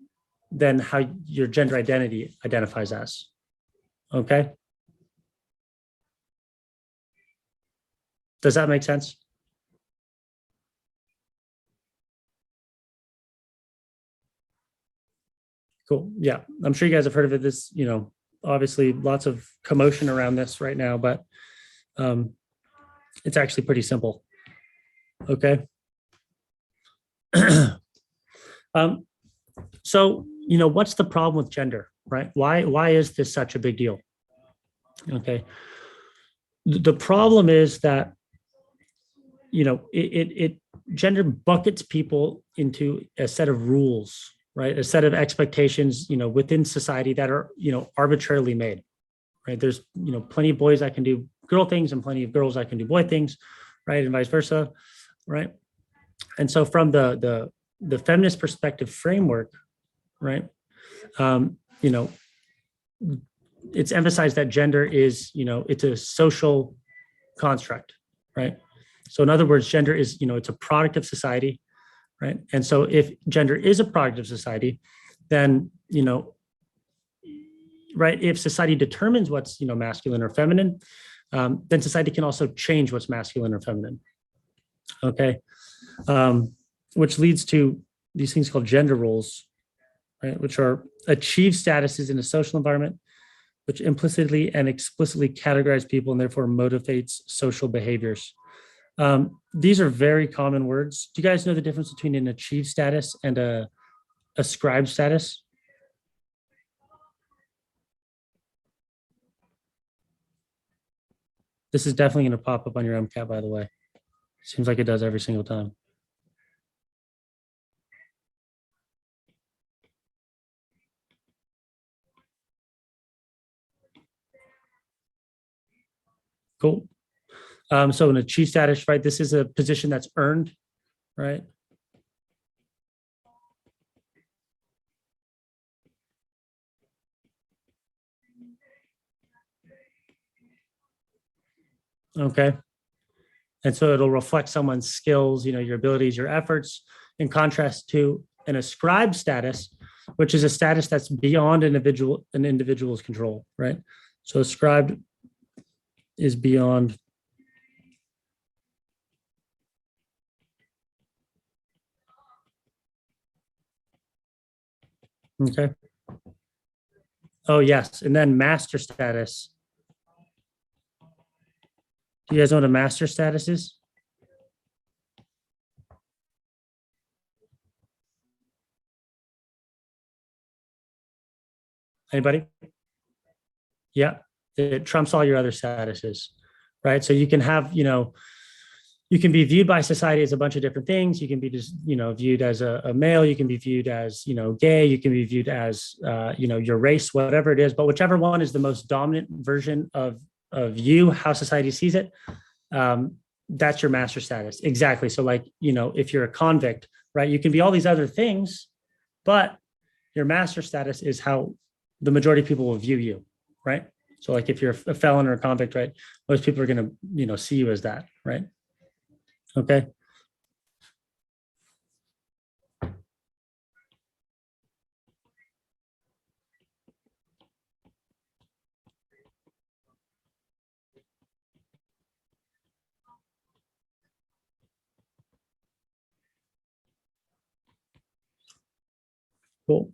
Speaker 1: how your gender identity identifies as. Okay. Does that make sense? Cool. Yeah. I'm sure you guys have heard of it. This, obviously lots of commotion around this right now, but it's actually pretty simple. Okay. So, what's the problem with gender, right? Why is this such a big deal? Okay. The problem is that, it gender buckets people into a set of rules, right? A set of expectations, within society that are, arbitrarily made, right? There's, plenty of boys that can do girl things and plenty of girls that can do boy things, right? And vice versa, right? And so from the feminist perspective framework, right? It's emphasized that gender is, it's a social construct, right? So in other words, gender is, it's a product of society, right? And so if gender is a product of society, then, right, if society determines what's, masculine or feminine, then society can also change what's masculine or feminine. Okay. Which leads to these things called gender roles, right? Which are achieved statuses in a social environment, which implicitly and explicitly categorize people and therefore motivates social behaviors. These are very common words. Do you guys know the difference between an achieved status and a ascribed status? This is definitely going to pop up on your MCAT, by the way. Seems like it does every single time. Cool. So in a chief status, right, this is a position that's earned, right? Okay. And so it'll reflect someone's skills, your abilities, your efforts, in contrast to an ascribed status, which is a status that's beyond an individual's control, right? So ascribed is beyond. Okay. Oh, yes. And then master status. Do you guys know what a master status is? Anybody? Yeah. It trumps all your other statuses, right? So you can have, you can be viewed by society as a bunch of different things. You can be just, viewed as a male. You can be viewed as, gay. You can be viewed as, your race, whatever it is. But whichever one is the most dominant version of you, how society sees it, that's your master status. Exactly. So like, if you're a convict, right, you can be all these other things, but your master status is how the majority of people will view you, right? So like if you're a felon or a convict, right, most people are going to, see you as that, right? Okay. Cool.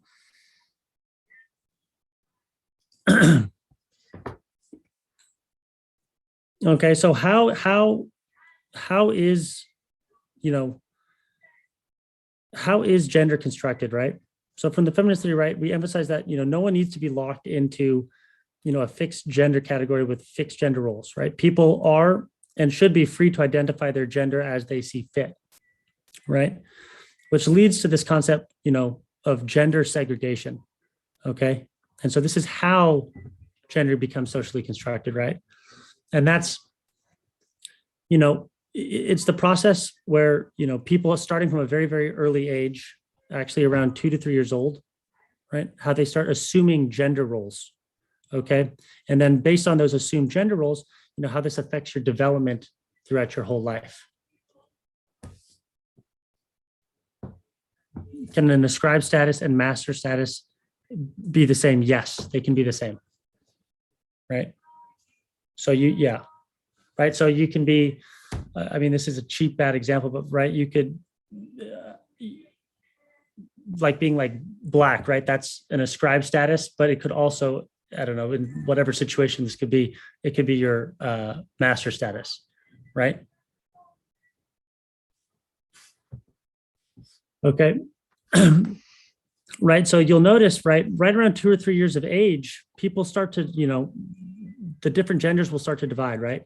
Speaker 1: Okay, so how is, you know how is gender constructed, right? So from the feminist theory, right, we emphasize that no one needs to be locked into a fixed gender category with fixed gender roles, right? People are and should be free to identify their gender as they see fit, right? Which leads to this concept, of gender segregation. Okay, and so this is how gender becomes socially constructed, right? And that's, it's the process where people are starting from a very, very early age, actually around 2 to 3 years old, right, how they start assuming gender roles. Okay, and then based on those assumed gender roles, how this affects your development throughout your whole life. Can an ascribed status and master status be the same? Yes, they can be the same, right? So yeah, right, so you can be, I mean, this is a cheap, bad example, but right, you could, like being like black, right? That's an ascribed status, but it could also, I don't know, in whatever situation this could be, it could be your master status, right? Okay. Right. So you'll notice, right around 2 or 3 years of age, people start to, the different genders will start to divide, right?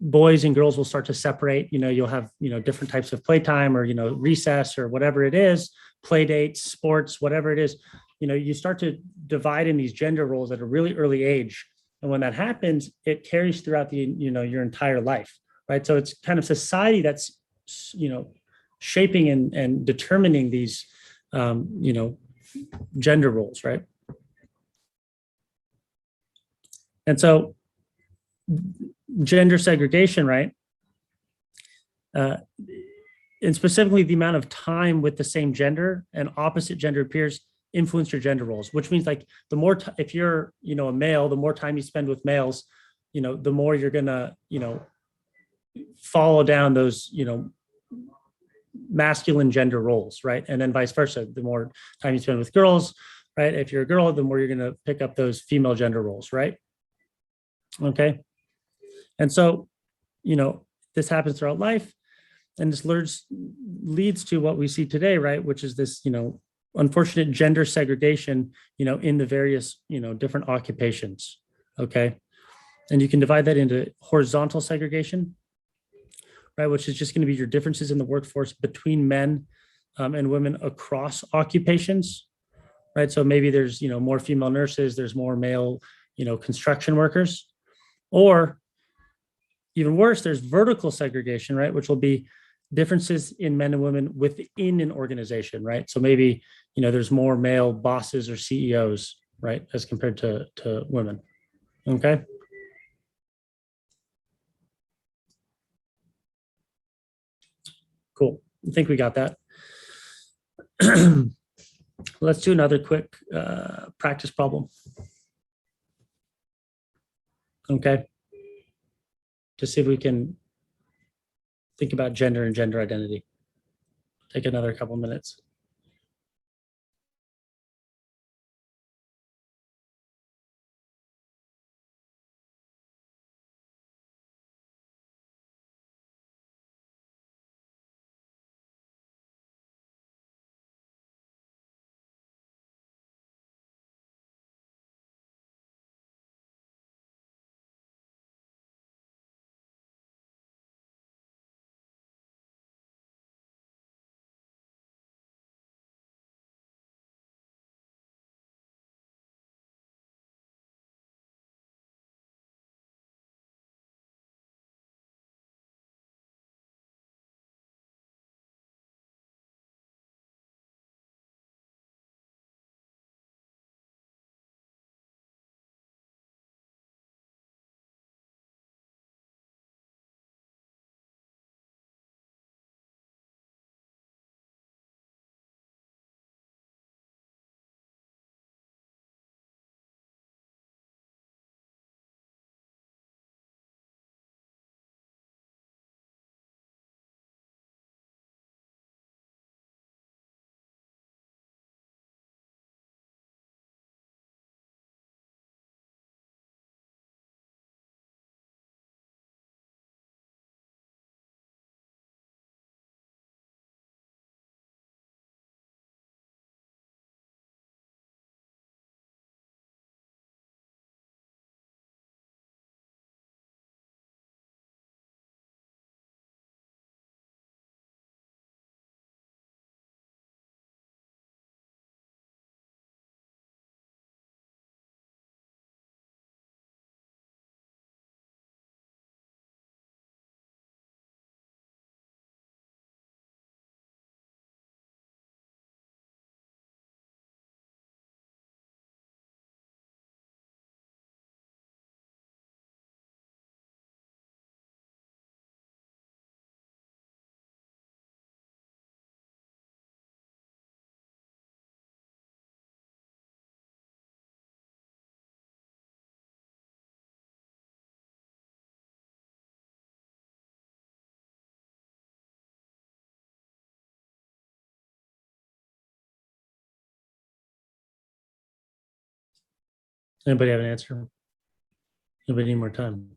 Speaker 1: Boys and girls will start to separate. You'll have, different types of playtime or, recess or whatever it is, play dates, sports, whatever it is. You start to divide in these gender roles at a really early age. And when that happens, it carries throughout your entire life, right? So it's kind of society that's, shaping and determining these, gender roles, right? And so gender segregation, right? And specifically the amount of time with the same gender and opposite gender peers influence your gender roles, which means like the more, if you're, a male, the more time you spend with males, the more you're gonna, follow down those, masculine gender roles, right? And then vice versa, the more time you spend with girls, right? If you're a girl, the more you're gonna pick up those female gender roles, right? Okay. And so, this happens throughout life, and this leads to what we see today, right? Which is this, unfortunate gender segregation, in the various, different occupations. Okay. And you can divide that into horizontal segregation, right? Which is just going to be your differences in the workforce between men and women across occupations, right? So maybe there's, more female nurses, there's more male, construction workers, or even worse, there's vertical segregation, right? Which will be differences in men and women within an organization, right? So maybe, there's more male bosses or CEOs, right, as compared to women. Okay. Cool. I think we got that. Let's do another quick practice problem. Okay. To see if we can think about gender and gender identity. Take another couple minutes. Anybody have an answer? Anybody need more time?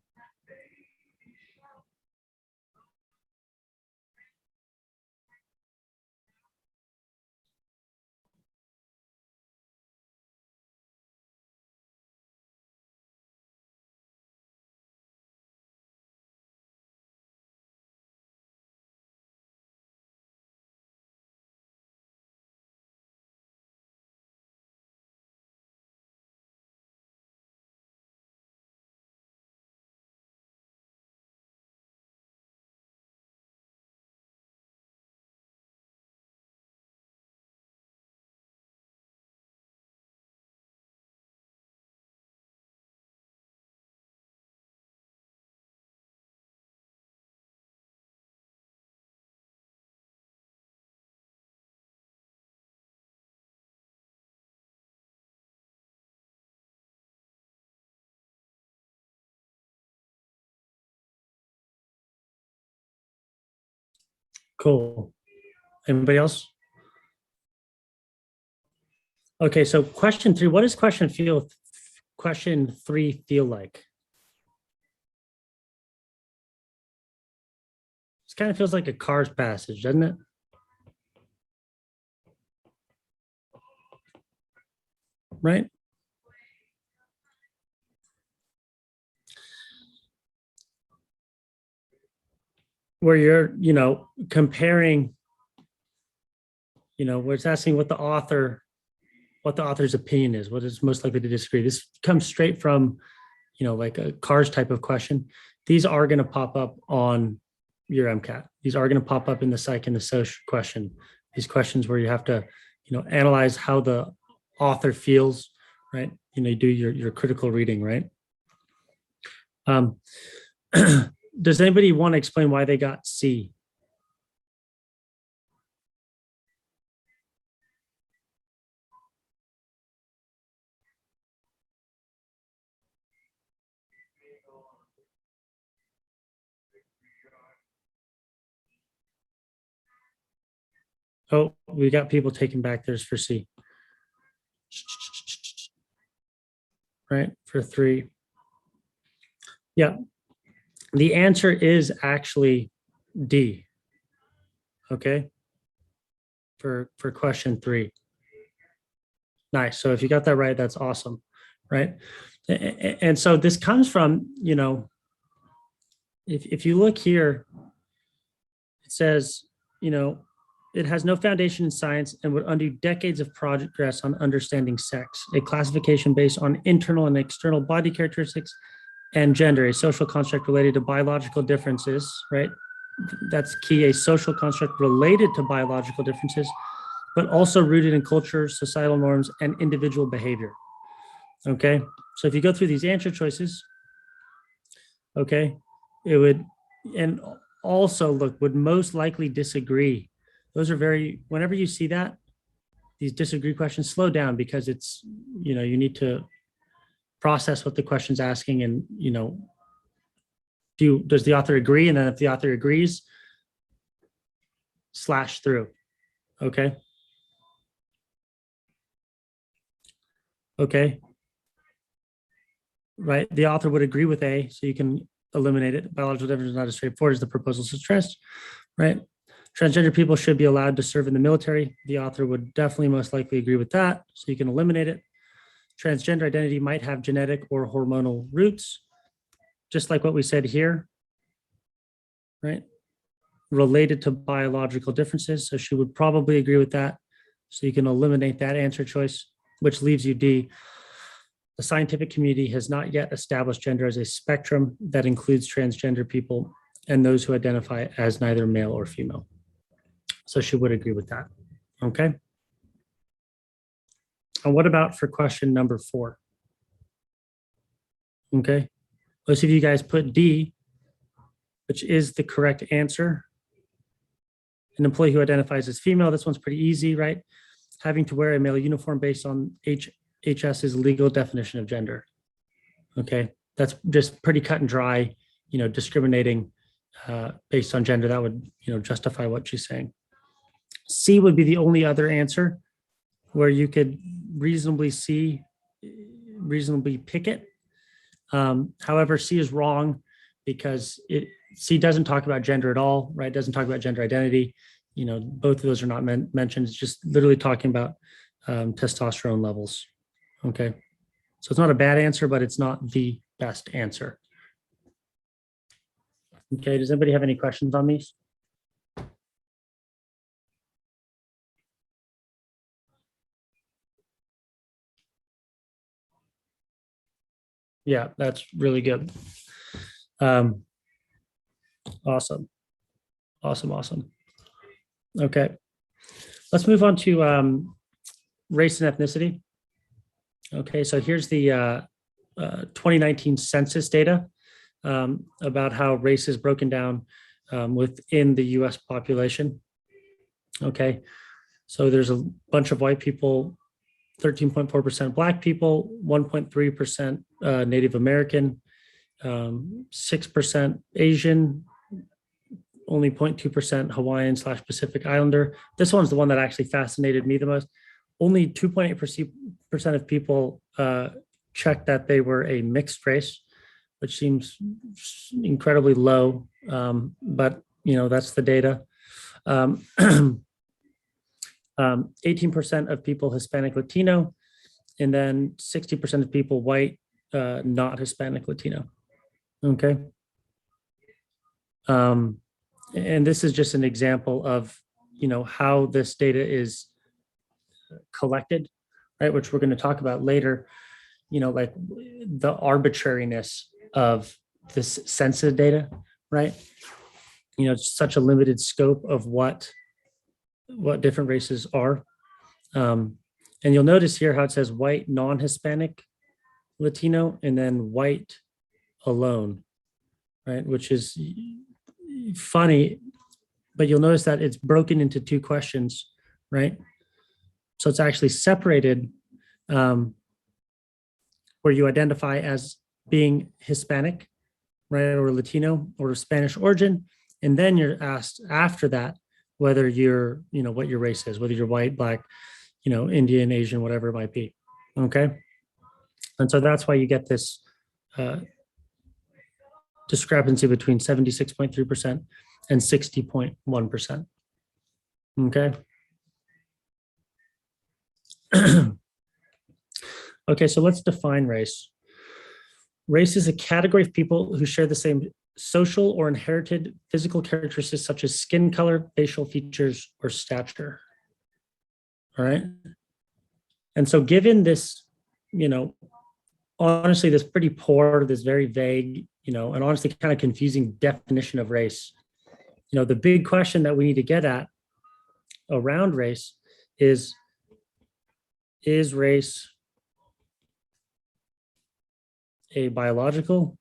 Speaker 1: Cool. Anybody else? Okay, so question 3, what does question 3 feel like? This kind of feels like a Cars passage, doesn't it? Right? Where you're, comparing, where it's asking what the author's opinion is, what is most likely to disagree. This comes straight from, like a Cars type of question. these are going to pop up on your MCAT. These are going to pop up in the psych and the social question. These questions where you have to, analyze how the author feels, right? You do your critical reading, right? Does anybody want to explain why they got C? Oh, we got people taking back theirs for C. Right, for 3. Yeah, the answer is actually D. Okay, for question 3. Nice. So if you got that right, that's awesome, right? And so this comes from, if you look here, it says, it has no foundation in science and would undo decades of progress on understanding sex, a classification based on internal and external body characteristics and gender, a social construct related to biological differences, right? That's key, a social construct related to biological differences, but also rooted in culture, societal norms, and individual behavior. Okay, so if you go through these answer choices, okay, it would, and also look, would most likely disagree. Those are whenever you see that, these disagree questions, slow down, because it's, you need to process what the question's asking, and, does the author agree? And then if the author agrees, slash through, okay? Okay. Right, the author would agree with A, so you can eliminate it. Biological difference is not as straightforward as the proposal suggests, right? Transgender people should be allowed to serve in the military. The author would definitely most likely agree with that, so you can eliminate it. Transgender identity might have genetic or hormonal roots, just like what we said here, right? Related to biological differences, so she would probably agree with that, so you can eliminate that answer choice, which leaves you D. The scientific community has not yet established gender as a spectrum that includes transgender people and those who identify as neither male or female. So she would agree with that. Okay. And what about for question number 4? Okay. Most of you guys put D, which is the correct answer. An employee who identifies as female. This one's pretty easy, right? Having to wear a male uniform based on HS's legal definition of gender. Okay, that's just pretty cut and dry, discriminating based on gender. That would, justify what she's saying. C would be the only other answer where you could reasonably pick it. However, C is wrong because C doesn't talk about gender at all, right? It doesn't talk about gender identity. Both of those are not mentioned. It's just literally talking about testosterone levels. Okay, so it's not a bad answer, but it's not the best answer. Okay, does anybody have any questions on these? Yeah, that's really good. Awesome. Okay, let's move on to race and ethnicity. Okay, so here's the 2019 census data about how race is broken down within the US population. Okay, so there's a bunch of white people, 13.4% Black people, 1.3% Native American, 6% Asian, only 0.2% Hawaiian / Pacific Islander. This one's the one that actually fascinated me the most. Only 2.8% of people checked that they were a mixed race, which seems incredibly low, but that's the data. 18% of people Hispanic Latino, and then 60% of people white, not Hispanic Latino. Okay. And this is just an example of how this data is collected, right? Which we're going to talk about later. Like the arbitrariness of this census data, right? It's such a limited scope of what different races are. And you'll notice here how it says white, non-Hispanic, Latino, and then white alone, right? Which is funny, but you'll notice that it's broken into two questions, right? So it's actually separated where you identify as being Hispanic, right, or Latino or Spanish origin. And then you're asked after that whether you're, what your race is, whether you're white, black, Indian, Asian, whatever it might be. Okay. And so that's why you get this discrepancy between 76.3% and 60.1%. Okay. Okay, so let's define race. Race is a category of people who share the same social or inherited physical characteristics such as skin color, facial features, or stature. All right. And so given this, honestly, this pretty poor, this very vague, and honestly kind of confusing definition of race, the big question that we need to get at around race is race a biological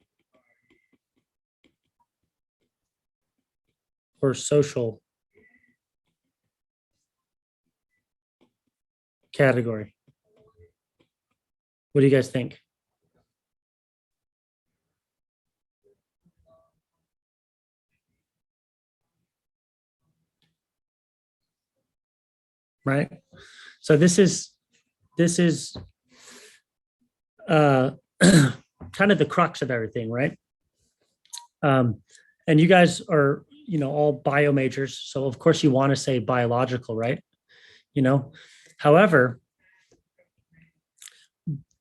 Speaker 1: or social category? What do you guys think? Right. So this is kind of the crux of everything, right? And you guys are, all bio majors, so of course you want to say biological, right? However,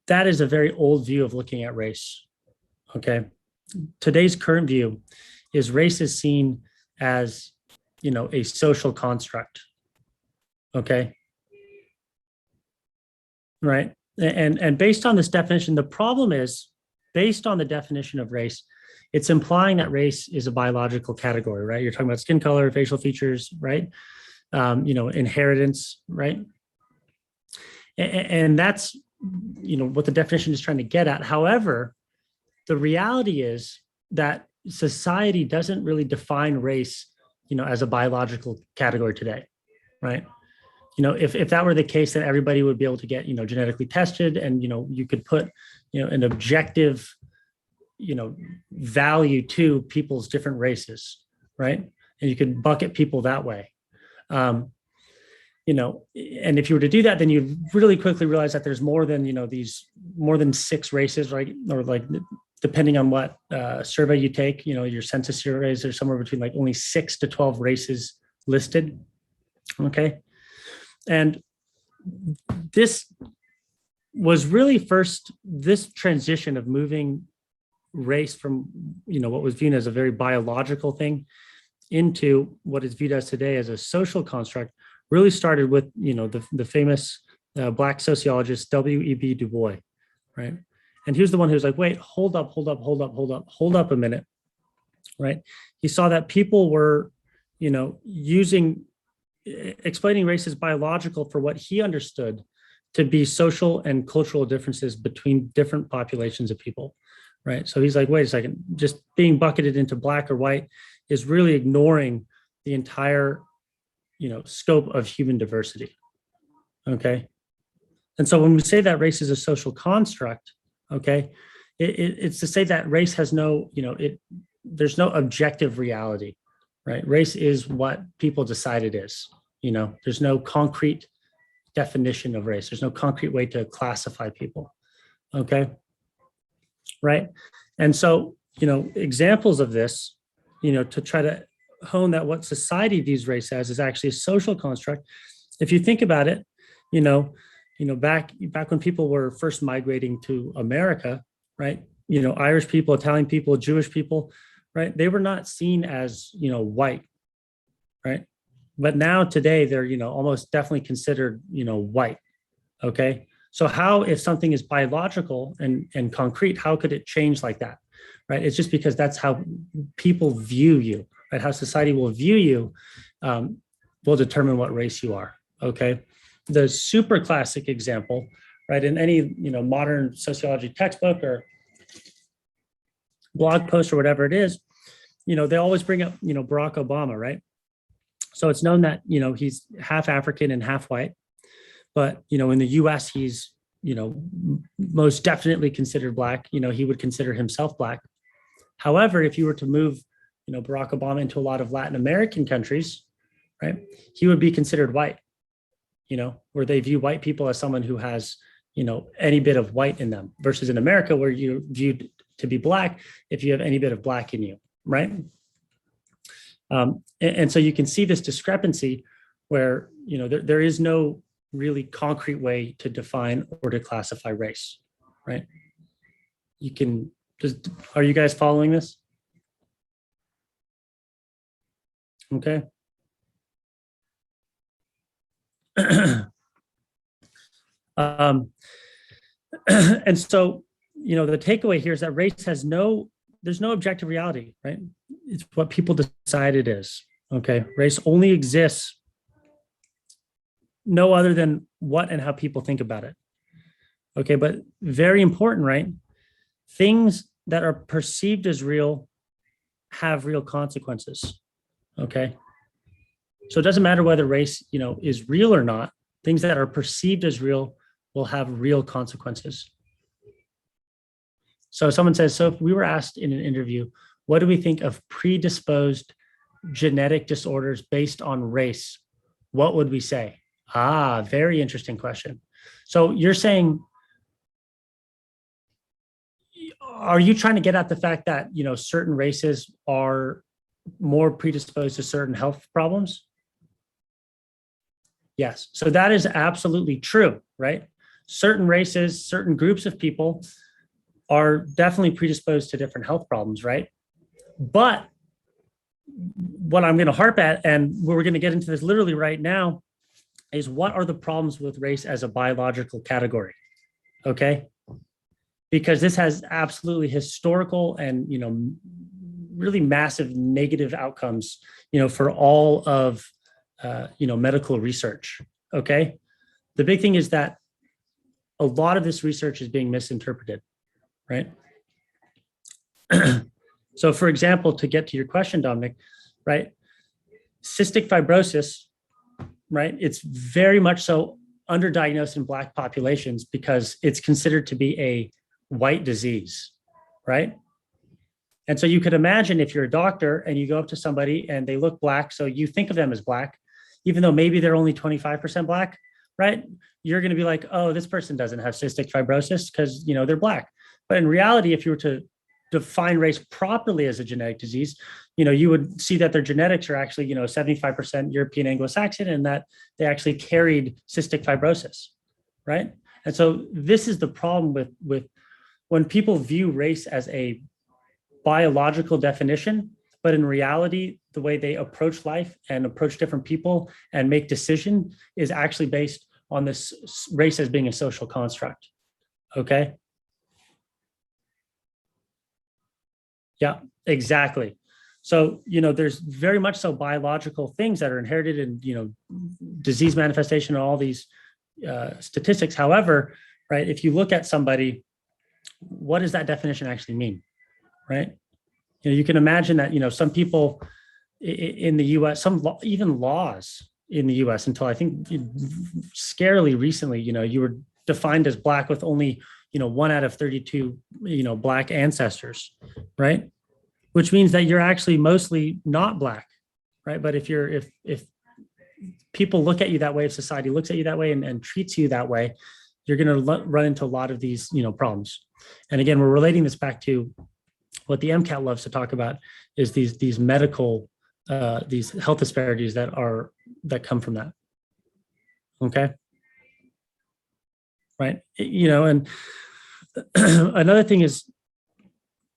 Speaker 1: that is a very old view of looking at race. Okay. Today's current view is race is seen as, a social construct. Okay. Right. And based on this definition, the problem is based on the definition of race, it's implying that race is a biological category, right? You're talking about skin color, facial features, right? Inheritance, right? And that's, what the definition is trying to get at. However, the reality is that society doesn't really define race, as a biological category today, right? If that were the case, then everybody would be able to get, genetically tested and, you could put, an objective, value to people's different races, right? And you could bucket people that way. And if you were to do that, then you really quickly realize that there's more than, these more than 6 races, right? Or like, depending on what survey you take, your census surveys are somewhere between like only 6 to 12 races listed. Okay. And this was really first, this transition of moving race from, what was viewed as a very biological thing into what is viewed as today as a social construct really started with, the famous Black sociologist, W.E.B. Du Bois, right? And he was the one who was like, wait, hold up a minute, right? He saw that people were, explaining race as biological for what he understood to be social and cultural differences between different populations of people, right? So he's like, wait a second, just being bucketed into black or white is really ignoring the entire, scope of human diversity, okay? And so when we say that race is a social construct, okay, it's to say that race has no, there's no objective reality, right? Race is what people decide it is. There's no concrete definition of race. There's no concrete way to classify people. Okay. Right. And so, examples of this, to try to hone that what society views race as is actually a social construct. If you think about it, back when people were first migrating to America, right? Irish people, Italian people, Jewish people, right? They were not seen as, white, right? But now today they're, almost definitely considered, white. Okay. So how, if something is biological and concrete, how could it change like that, right? It's just because that's how people view you, right? How society will view you will determine what race you are, okay? The super classic example, right, in any modern sociology textbook or blog post or whatever it is, they always bring up Barack Obama, right? So it's known that he's half African and half white, but in the U.S. he's most definitely considered black. He would consider himself black. However, if you were to move Barack Obama into a lot of Latin American countries, right, he would be considered white. Where they view white people as someone who has any bit of white in them, versus in America where you're viewed to be black if you have any bit of black in you, right? And so you can see this discrepancy where there is no really concrete way to define or to classify race, right? Are you guys following this? Okay. And so the takeaway here is that race there's no objective reality, right? It's what people decide it is. Okay, race only exists no other than what and how people think about it. Okay, but very important, right? Things that are perceived as real have real consequences. Okay, so it doesn't matter whether race is real or not. Things that are perceived as real will have real consequences. So someone says, so if we were asked in an interview, what do we think of predisposed genetic disorders based on race? What would we say? Very interesting question. So you're saying, are you trying to get at the fact that, certain races are more predisposed to certain health problems? Yes. So that is absolutely true, right? Certain races, certain groups of people are definitely predisposed to different health problems, right? But what I'm going to harp at, and we're going to get into this literally right now, is what are the problems with race as a biological category? Okay? Because this has absolutely historical and, really massive negative outcomes, for all of, medical research. Okay? The big thing is that a lot of this research is being misinterpreted, right? So for example, to get to your question, Dominic, right? Cystic fibrosis, right? It's very much so underdiagnosed in Black populations because it's considered to be a white disease, right? And so you could imagine if you're a doctor and you go up to somebody and they look Black, so you think of them as Black, even though maybe they're only 25% Black, right? You're going to be like, oh, this person doesn't have cystic fibrosis because, they're Black. But in reality, if you were to define race properly as a genetic disease, you would see that their genetics are actually, 75% European Anglo-Saxon, and that they actually carried cystic fibrosis, right? And so this is the problem with when people view race as a biological definition, but in reality, the way they approach life and approach different people and make decision is actually based on this race as being a social construct, okay? Yeah, exactly. So, there's very much so biological things that are inherited in, disease manifestation and all these statistics. However, right, if you look at somebody, what does that definition actually mean, right? You can imagine that, some people in the U.S., even laws in the U.S. until I think scarily recently, you were defined as Black with only 1 out of 32, Black ancestors, right? Which means that you're actually mostly not Black, right? But if people look at you that way, if society looks at you that way and treats you that way, you're going to run into a lot of these, problems. And again, we're relating this back to what the MCAT loves to talk about is these medical, these health disparities that come from that. Okay. Right. And another thing is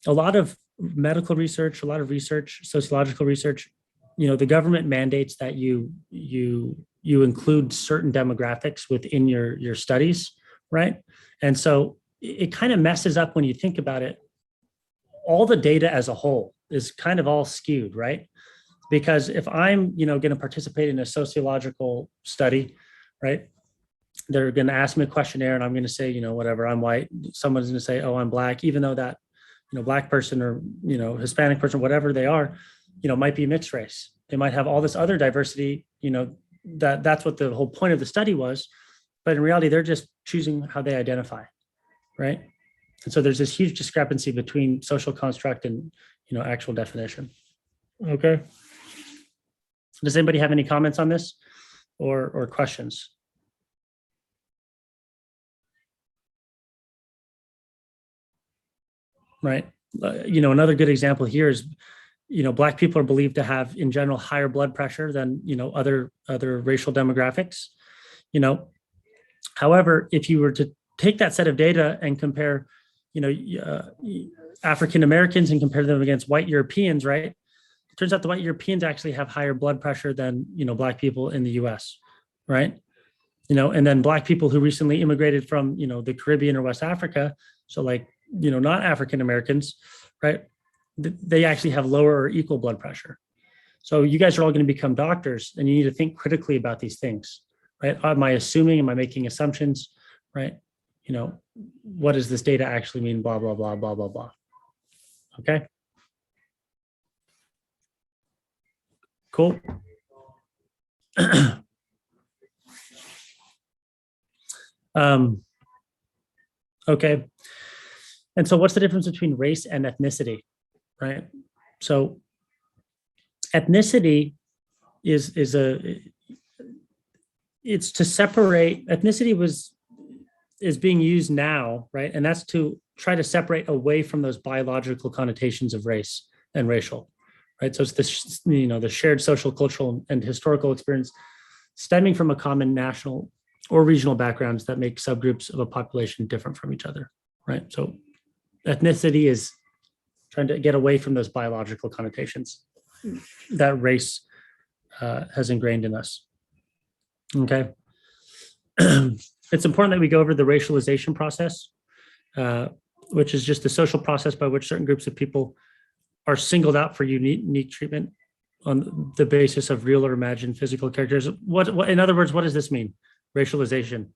Speaker 1: a lot of medical research, a lot of research, sociological research, the government mandates that you include certain demographics within your studies, right? And so it kind of messes up when you think about it. All the data as a whole is kind of all skewed, right? Because if I'm, going to participate in a sociological study, right? They're going to ask me a questionnaire and I'm going to say, whatever, I'm white. Someone's going to say, oh, I'm black, even though that, black person or, Hispanic person, whatever they are, might be mixed race. They might have all this other diversity, that's what the whole point of the study was. But in reality, they're just choosing how they identify, right? And so there's this huge discrepancy between social construct and, actual definition. Okay. Does anybody have any comments on this or questions? Right. Another good example here is, Black people are believed to have in general higher blood pressure than, other racial demographics. However, if you were to take that set of data and compare, African Americans and compare them against white Europeans, right? It turns out the white Europeans actually have higher blood pressure than, Black people in the US, right? And then Black people who recently immigrated from, the Caribbean or West Africa, so like, not African Americans, right? They actually have lower or equal blood pressure. So you guys are all going to become doctors and you need to think critically about these things, right? Am I assuming, am I making assumptions, right? What does this data actually mean? Blah, blah, blah, blah, blah, blah. Okay. Cool. Okay. And so what's the difference between race and ethnicity, right? So ethnicity is it's to separate. Ethnicity is being used now, right? And that's to try to separate away from those biological connotations of race and racial, right? So it's this, the shared social, cultural, and historical experience stemming from a common national or regional backgrounds that make subgroups of a population different from each other, right? So ethnicity is trying to get away from those biological connotations that race has ingrained in us. Okay. It's important that we go over the racialization process, which is just the social process by which certain groups of people are singled out for unique treatment on the basis of real or imagined physical characters. What, in other words, what does this mean? Racialization.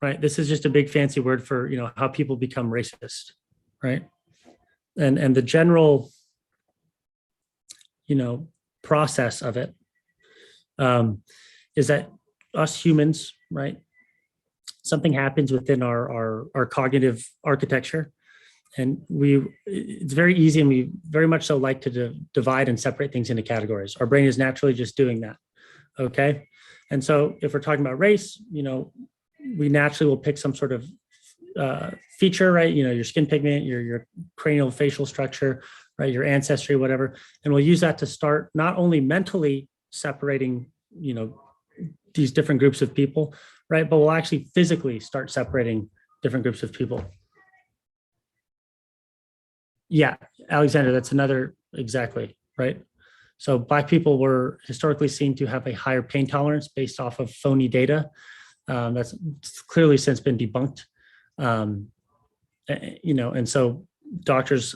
Speaker 1: Right. This is just a big fancy word for, how people become racist, right? And the general, process of it is that us humans, right? Something happens within our cognitive architecture, and it's very easy, and we very much so like to divide and separate things into categories. Our brain is naturally just doing that. Okay. And so if we're talking about race, we naturally will pick some sort of feature, right? Your skin pigment, your cranial facial structure, right? Your ancestry, whatever. And we'll use that to start not only mentally separating, these different groups of people, right? But we'll actually physically start separating different groups of people. Yeah, Alexander, that's another, exactly, right? So Black people were historically seen to have a higher pain tolerance based off of phony data. That's clearly since been debunked. And so doctors,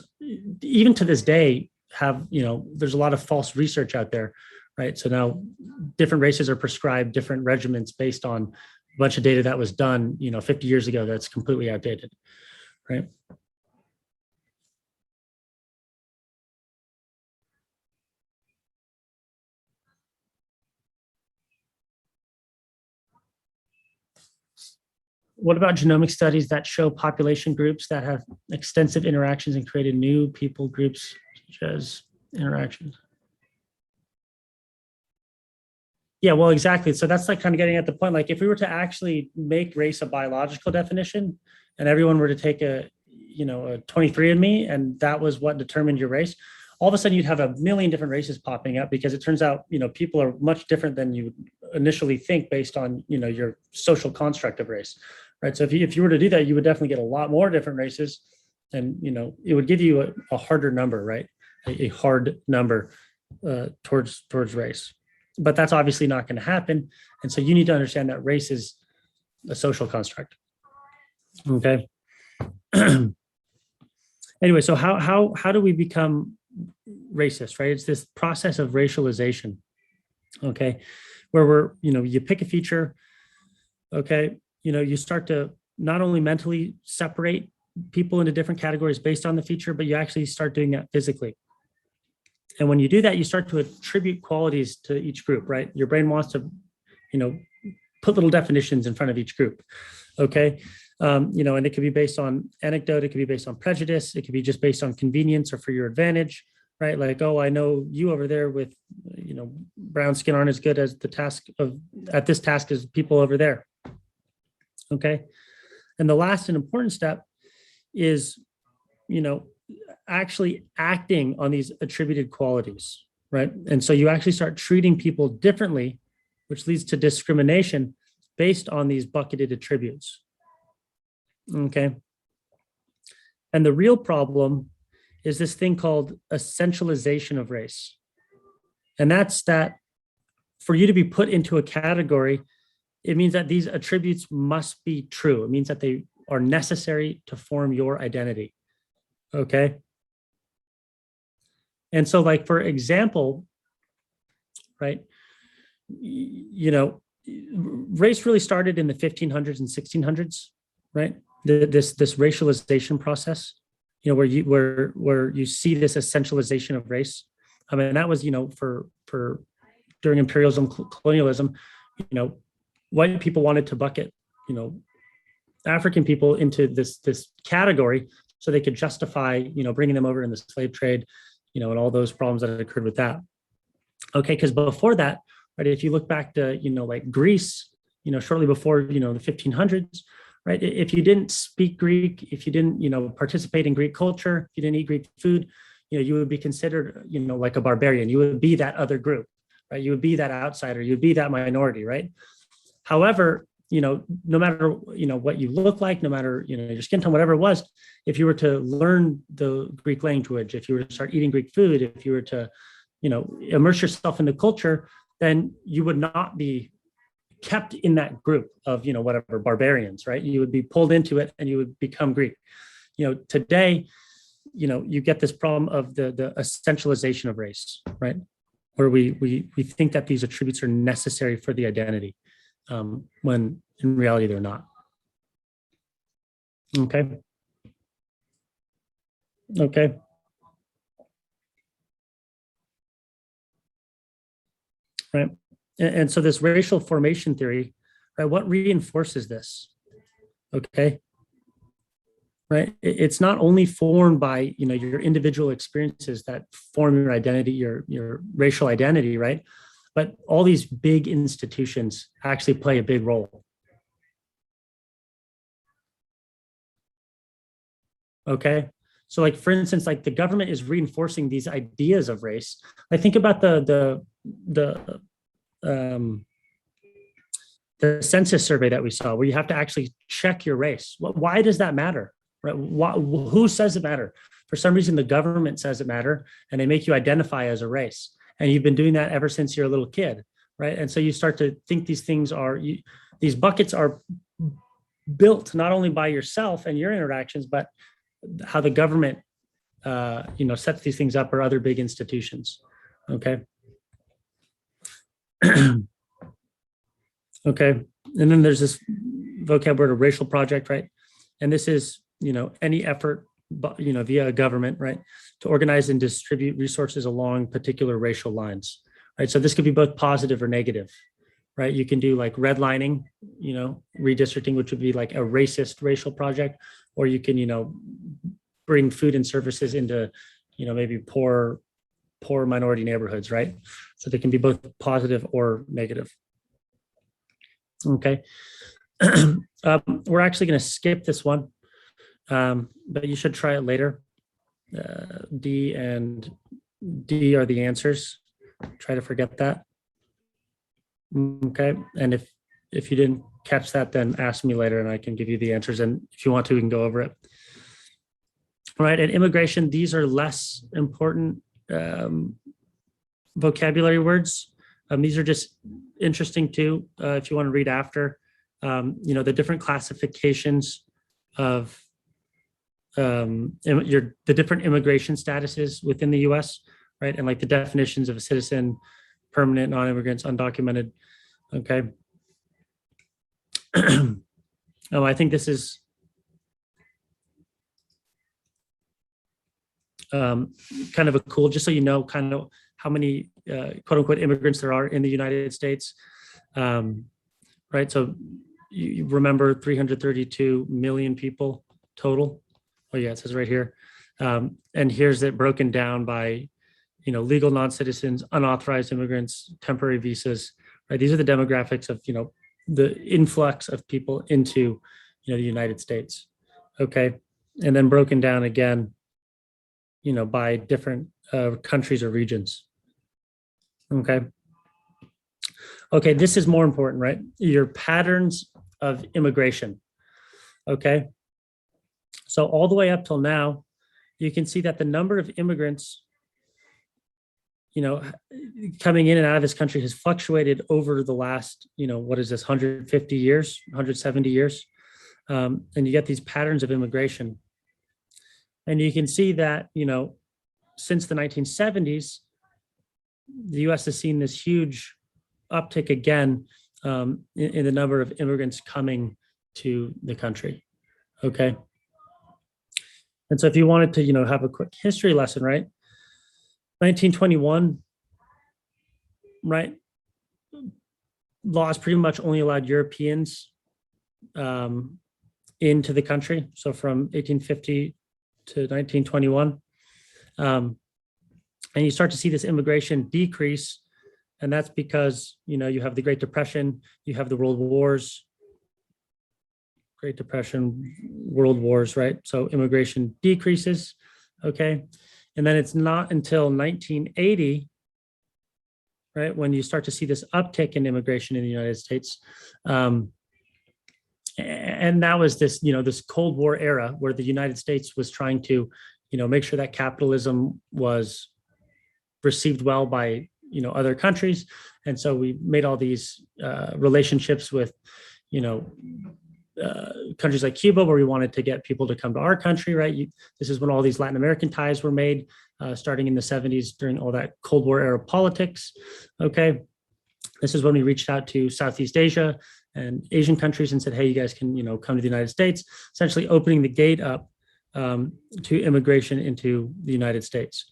Speaker 1: even to this day, have, there's a lot of false research out there, right? So now different races are prescribed different regimens based on a bunch of data that was done, 50 years ago that's completely outdated, right? What about genomic studies that show population groups that have extensive interactions and created new people groups, such as interactions? Yeah, well, exactly. So that's like kind of getting at the point, like if we were to actually make race a biological definition and everyone were to take a 23andMe and that was what determined your race, all of a sudden you'd have a million different races popping up because it turns out, people are much different than you initially think based on, your social construct of race, right? So if you were to do that, you would definitely get a lot more different races and, it would give you a harder number, right? A hard number towards race. But that's obviously not going to happen. And so you need to understand that race is a social construct. Okay. Anyway, so how do we become racist, right? It's this process of racialization. Okay. Where you pick a feature. Okay. You start to not only mentally separate people into different categories based on the feature, but you actually start doing that physically. And when you do that, you start to attribute qualities to each group, right? Your brain wants to, put little definitions in front of each group. Okay. And it could be based on anecdote, it could be based on prejudice, it could be just based on convenience or for your advantage, right? Like, oh, I know you over there with, brown skin aren't as good as at this task as people over there. Okay. And the last and important step is, actually acting on these attributed qualities, right? And so you actually start treating people differently, which leads to discrimination based on these bucketed attributes. Okay. And the real problem is this thing called essentialization of race. And that's that for you to be put into a category, it means that these attributes must be true. It means that they are necessary to form your identity. Okay. And so, like, for example, right, race really started in the 1500s and 1600s, right? This racialization process, where you see this essentialization of race. I mean, that was, for during imperialism, colonialism, white people wanted to bucket, African people into this category so they could justify, bringing them over in the slave trade, and all those problems that occurred with that. Okay, because before that, right, if you look back to, like Greece, shortly before, the 1500s, right, if you didn't speak Greek, if you didn't, participate in Greek culture, if you didn't eat Greek food, you would be considered, like a barbarian. You would be that other group, right? You would be that outsider. You would be that minority, right? However, no matter, what you look like, no matter, your skin tone, whatever it was, if you were to learn the Greek language, if you were to start eating Greek food, if you were to, immerse yourself in the culture, then you would not be kept in that group of, whatever barbarians, right? You would be pulled into it and you would become Greek. Today, you get this problem of the essentialization of race, right? Where we think that these attributes are necessary for the identity. When in reality they're not. Okay. Right. And so this racial formation theory, right, what reinforces this? Okay. Right. It's not only formed by, your individual experiences that form your identity, your racial identity, right? But all these big institutions actually play a big role. Okay. So, like, for instance, like the government is reinforcing these ideas of race. I think about the census survey that we saw, where you have to actually check your race. Why does that matter? Right? Who says it matter? For some reason, the government says it matter, and they make you identify as a race. And you've been doing that ever since you're a little kid, right? And so you start to think these things these buckets are built not only by yourself and your interactions, but how the government, sets these things up, or other big institutions. Okay. Okay. And then there's this vocabulary of racial project, right? And this is, any effort, via a government, right, to organize and distribute resources along particular racial lines, right? So this could be both positive or negative, right? You can do like redlining, redistricting, which would be like a racist racial project, or you can, bring food and services into, maybe poor minority neighborhoods, right? So they can be both positive or negative. Okay. We're actually going to skip this one, but you should try it later. D and D are the answers. Try to forget that. Okay. And if you didn't catch that, then ask me later and I can give you the answers. And if you want to, we can go over it. All right. And immigration, these are less important. vocabulary words. These are just interesting too, if you want to read after. The different classifications of the different immigration statuses within the U.S., right? And like the definitions of a citizen, permanent, non-immigrants, undocumented. Okay. I think this is kind of a cool, just so you know, kind of how many quote unquote immigrants there are in the United States. Right. So you remember 332 million people total. Oh yeah, it says right here. And here's it broken down by, legal non-citizens, unauthorized immigrants, temporary visas, right? These are the demographics of, the influx of people into, the United States. Okay. And then broken down again, by different countries or regions. Okay. Okay, this is more important, right? Your patterns of immigration. Okay. So all the way up till now, you can see that the number of immigrants, coming in and out of this country has fluctuated over the last, what is this, 150 years, 170 years. And you get these patterns of immigration. And you can see that, since the 1970s, the US has seen this huge uptick again in the number of immigrants coming to the country. Okay. And so if you wanted to, have a quick history lesson, right? 1921, right? Laws pretty much only allowed Europeans into the country. So from 1850 to 1921. And you start to see this immigration decrease. And that's because, you have the Great Depression, you have the World Wars, Great Depression, World Wars, right? So immigration decreases, okay? And then it's not until 1980, right, when you start to see this uptick in immigration in the United States. And that was this, this Cold War era where the United States was trying to, make sure that capitalism was received well by, other countries. And so we made all these relationships with, countries like Cuba, where we wanted to get people to come to our country, right? This is when all these Latin American ties were made, starting in the 70s during all that Cold War era politics. Okay. This is when we reached out to Southeast Asia and Asian countries and said, hey, you guys can, come to the United States, essentially opening the gate up to immigration into the United States.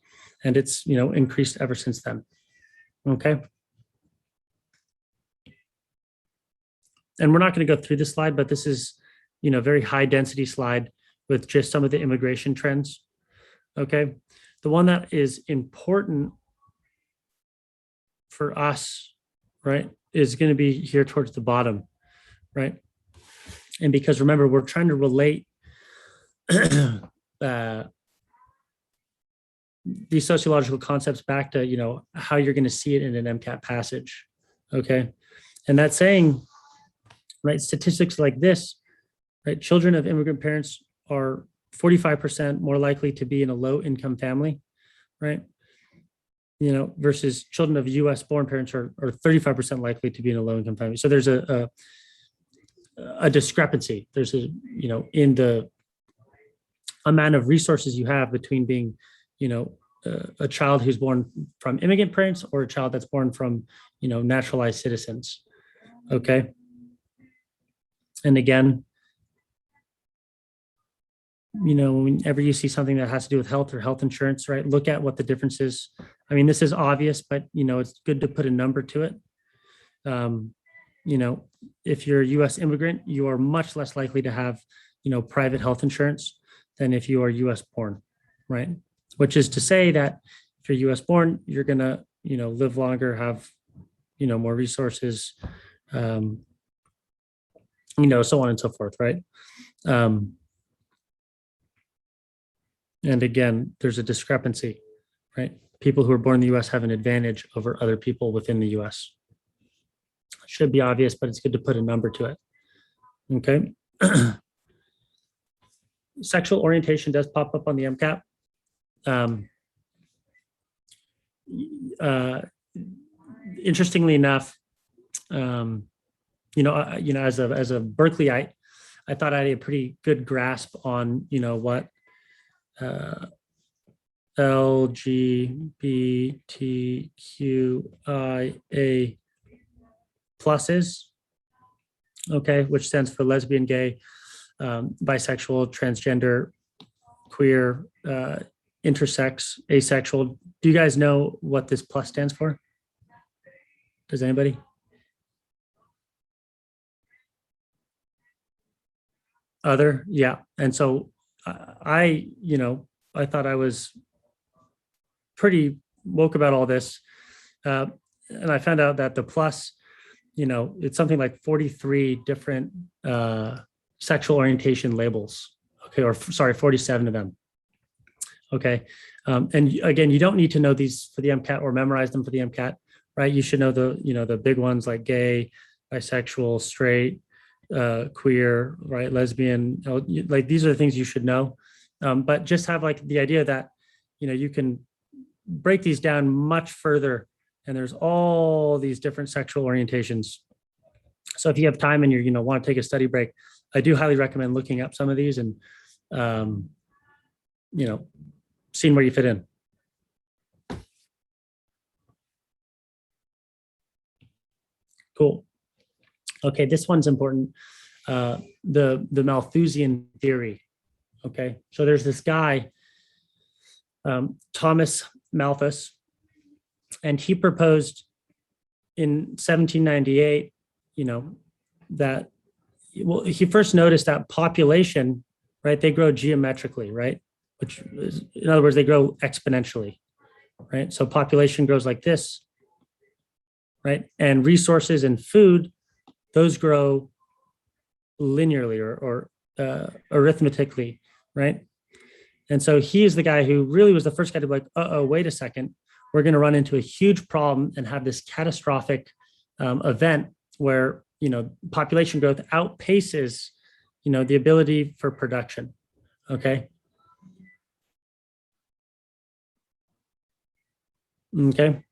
Speaker 1: And it's, increased ever since then. Okay. And we're not going to go through this slide, but this is, very high density slide with just some of the immigration trends. Okay. The one that is important for us, right, is going to be here towards the bottom, right? And because remember, we're trying to relate these sociological concepts back to, how you're going to see it in an MCAT passage. Okay. And that's saying, right, statistics like this, right, children of immigrant parents are 45% more likely to be in a low income family, right? Versus children of US born parents are 35% likely to be in a low income family. So there's a discrepancy. There's in the amount of resources you have between being, a child who's born from immigrant parents or a child that's born from, naturalized citizens. Okay. And again, whenever you see something that has to do with health or health insurance, right, look at what the difference is. I mean, this is obvious, but, it's good to put a number to it. If you're a US immigrant, you are much less likely to have, private health insurance than if you are US born, right? Which is to say that if you're US born, you're going to, live longer, have, more resources, so on and so forth, right? And again, there's a discrepancy, right? People who are born in the US have an advantage over other people within the US. It should be obvious, but it's good to put a number to it. Okay. Sexual orientation does pop up on the MCAT. uh, interestingly enough, as a Berkeleyite, I thought I had a pretty good grasp on, what LGBTQIA plus is, okay, which stands for lesbian, gay, bisexual, transgender, queer, intersex, asexual. Do you guys know what this plus stands for? Does anybody? Other, yeah. And so I thought I was pretty woke about all this. And I found out that the plus, it's something like 43 different sexual orientation labels. Okay, or sorry, 47 of them. Okay. And again, you don't need to know these for the MCAT or memorize them for the MCAT, right? You should know the big ones like gay, bisexual, straight, queer, right? Lesbian, like these are the things you should know. But just have like the idea that, you can break these down much further, and there's all these different sexual orientations. So if you have time and you want to take a study break, I do highly recommend looking up some of these and, seeing where you fit in. Cool. Okay, this one's important. The Malthusian theory. Okay, so there's this guy, Thomas Malthus, and he proposed in 1798, that, well, he first noticed that population, right, they grow geometrically, right? Which is, in other words, they grow exponentially, right? So population grows like this, right? And resources and food, those grow linearly or arithmetically, right? And so he is the guy who really was the first guy to be like, wait a second, we're going to run into a huge problem and have this catastrophic event where, population growth outpaces, the ability for production. Okay. Okay.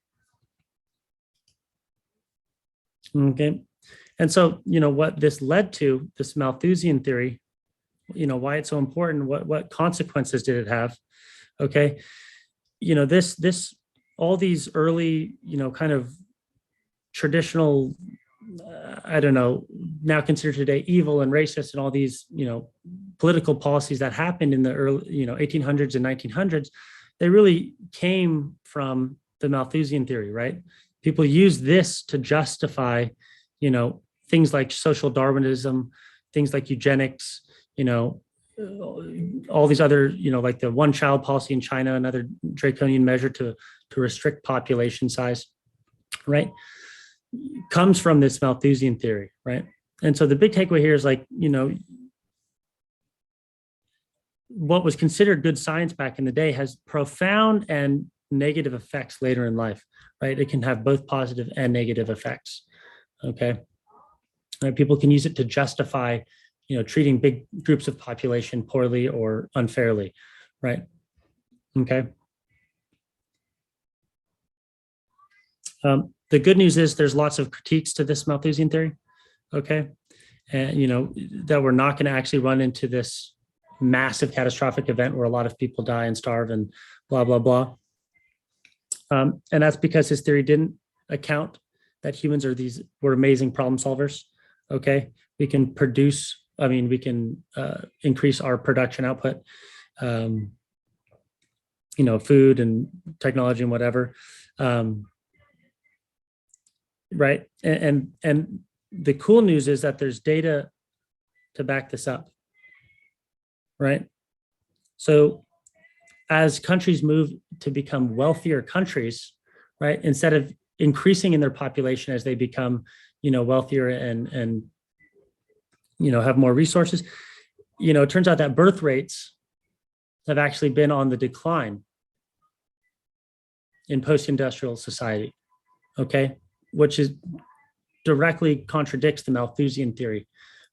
Speaker 1: Okay. And so, what this led to, this Malthusian theory, why it's so important, what consequences did it have? Okay. This all these early, kind of traditional, I don't know, now considered today evil and racist, and all these, political policies that happened in the early, 1800s and 1900s, they really came from the Malthusian theory, right? People use this to justify, things like social Darwinism, things like eugenics, all these other, like the one child policy in China, another draconian measure to restrict population size, right? Comes from this Malthusian theory, right? And so the big takeaway here is like, what was considered good science back in the day has profound and negative effects later in life, right? It can have both positive and negative effects. Okay. Right? People can use it to justify, treating big groups of population poorly or unfairly, right? Okay. The good news is there's lots of critiques to this Malthusian theory, okay? And, that we're not going to actually run into this massive catastrophic event where a lot of people die and starve and blah, blah, blah. And that's because his theory didn't account that humans were amazing problem solvers, okay? We can increase our production output, food and technology and whatever. Right. And the cool news is that there's data to back this up. Right. So as countries move to become wealthier countries, right, instead of increasing in their population as they become, wealthier and have more resources, it turns out that birth rates have actually been on the decline in post-industrial society. Okay. Which directly contradicts the Malthusian theory,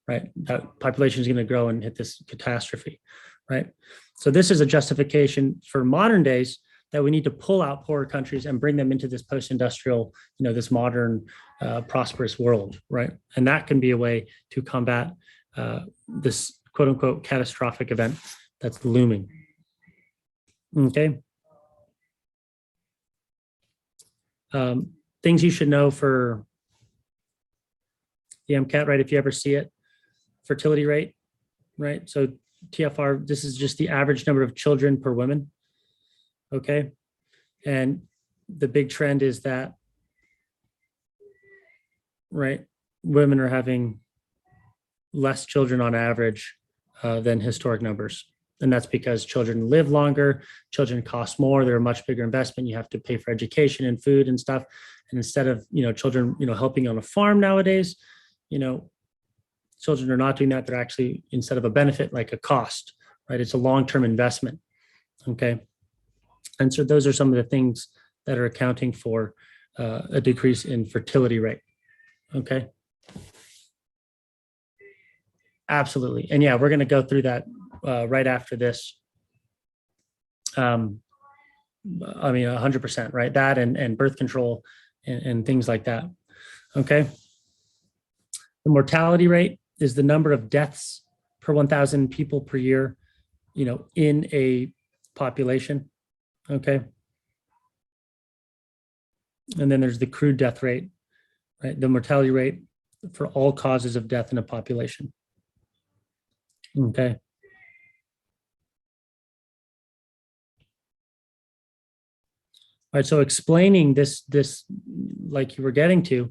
Speaker 1: right? That population is going to grow and hit this catastrophe, right? So this is a justification for modern days that we need to pull out poorer countries and bring them into this post-industrial, this modern, prosperous world, right? And that can be a way to combat this quote unquote catastrophic event that's looming. Okay. Things you should know for the MCAT, right? If you ever see it, fertility rate, right? So TFR, this is just the average number of children per woman. Okay. And the big trend is that, right, women are having less children on average than historic numbers. And that's because children live longer, children cost more, they're a much bigger investment. You have to pay for education and food and stuff. And instead of, children, helping on a farm nowadays, children are not doing that. They're actually, instead of a benefit, like a cost, right? It's a long-term investment. Okay. And so those are some of the things that are accounting for a decrease in fertility rate. Okay. Absolutely. And yeah, we're going to go through that right after this. 100%, right? That and birth control and things like that. Okay. The mortality rate is the number of deaths per 1,000 people per year, in a population. Okay. And then there's the crude death rate, right? The mortality rate for all causes of death in a population. Okay. All right. So explaining this, like you were getting to,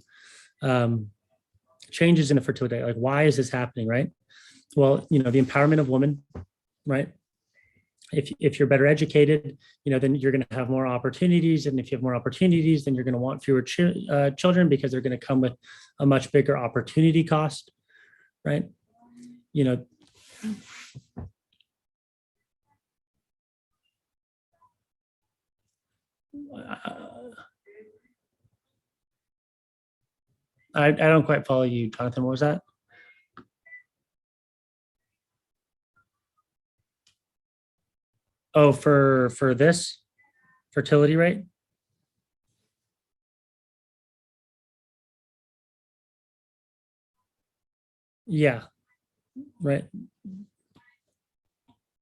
Speaker 1: changes in the fertility, like why is this happening, right? Well, the empowerment of women, right? If you're better educated, then you're going to have more opportunities. And if you have more opportunities, then you're going to want fewer children because they're going to come with a much bigger opportunity cost, right? I don't quite follow you, Jonathan. What was that? Oh, for this fertility rate? Yeah, right.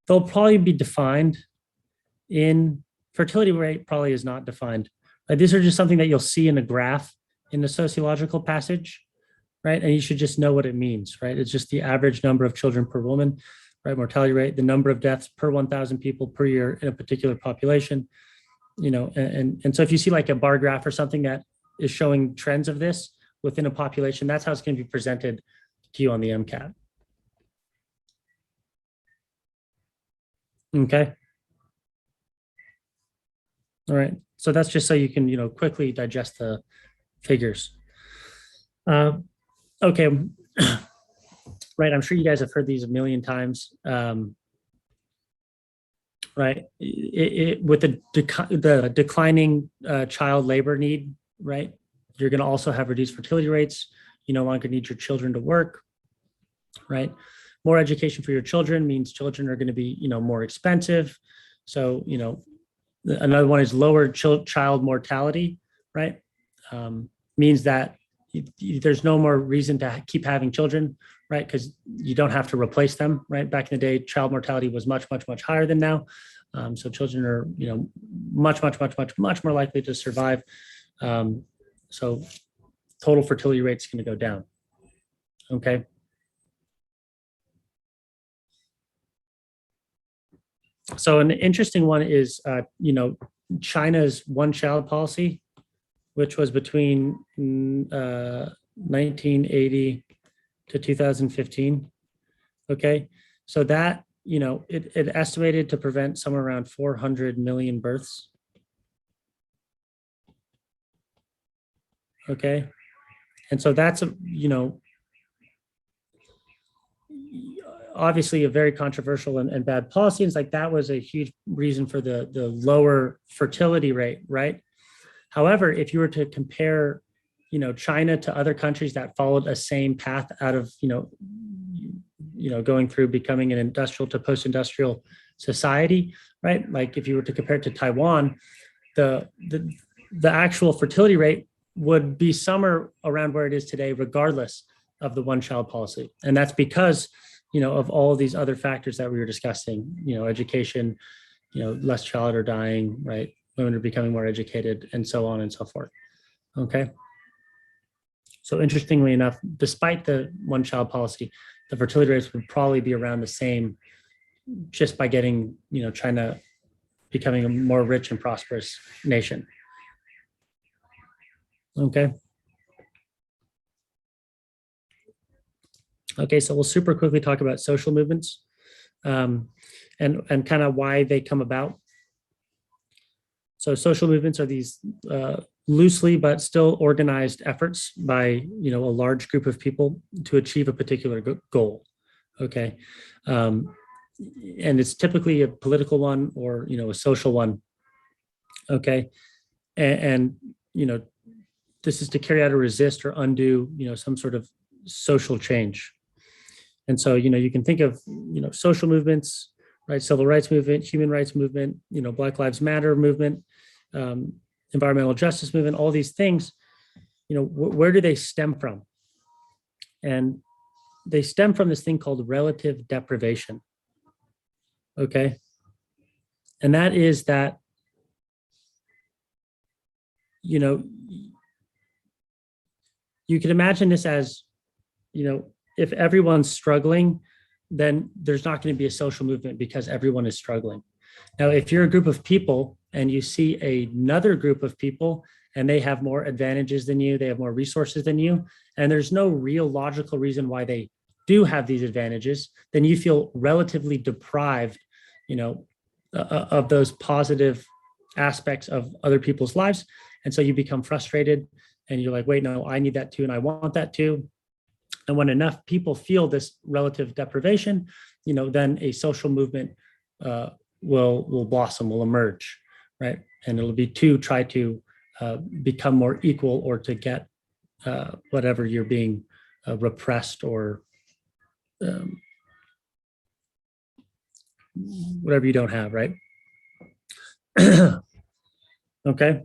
Speaker 1: They'll probably be defined in fertility rate probably is not defined. Like these are just something that you'll see in a graph in the sociological passage, right? And you should just know what it means, right? It's just the average number of children per woman, right? Mortality rate, the number of deaths per 1,000 people per year in a particular population, and so if you see like a bar graph or something that is showing trends of this within a population, that's how it's going to be presented to you on the MCAT. Okay. All right. So that's just so you can, quickly digest the figures. Okay. Right. I'm sure you guys have heard these a million times. Right. With the declining child labor need, right? You're going to also have reduced fertility rates. You no longer need your children to work, right? More education for your children means children are going to be, more expensive. So, another one is lower child mortality, right? Means that there's no more reason to keep having children, right? Because you don't have to replace them, right? Back in the day, child mortality was much, much, much higher than now. So children are, much, much, much, much, much more likely to survive. So total fertility rate is going to go down. Okay. So an interesting one is, China's one-child policy, which was between 1980 to 2015. Okay, so that, it estimated to prevent somewhere around 400 million births. Okay, and so that's obviously a very controversial and bad policy. It's like that was a huge reason for the lower fertility rate, right? However, if you were to compare, China to other countries that followed a same path out of, going through becoming an industrial to post-industrial society, right? Like if you were to compare it to Taiwan, the actual fertility rate would be somewhere around where it is today, regardless of the one-child policy. And that's because, of all of these other factors that we were discussing, education, less child are dying, right? Women are becoming more educated, and so on and so forth. Okay. So interestingly enough, despite the one-child policy, the fertility rates would probably be around the same, just by getting, China becoming a more rich and prosperous nation. Okay. Okay, so we'll super quickly talk about social movements, and kind of why they come about. So social movements are these loosely but still organized efforts by a large group of people to achieve a particular goal. Okay, and it's typically a political one or a social one. Okay, and this is to carry out or resist or undo some sort of social change. And so you can think of social movements, right? Civil rights movement, human rights movement, Black Lives Matter movement, environmental justice movement, all these things, where do they stem from? And they stem from this thing called relative deprivation. Okay. And that is that, you can imagine this as, if everyone's struggling, then there's not going to be a social movement because everyone is struggling. Now, if you're a group of people and you see another group of people and they have more advantages than you, they have more resources than you, and there's no real logical reason why they do have these advantages, then you feel relatively deprived, of those positive aspects of other people's lives. And so you become frustrated and you're like, wait, no, I need that too. And I want that too. And when enough people feel this relative deprivation, then a social movement will blossom, will emerge, right? And it'll be to try to become more equal or to get whatever you're being repressed or whatever you don't have, right? Okay.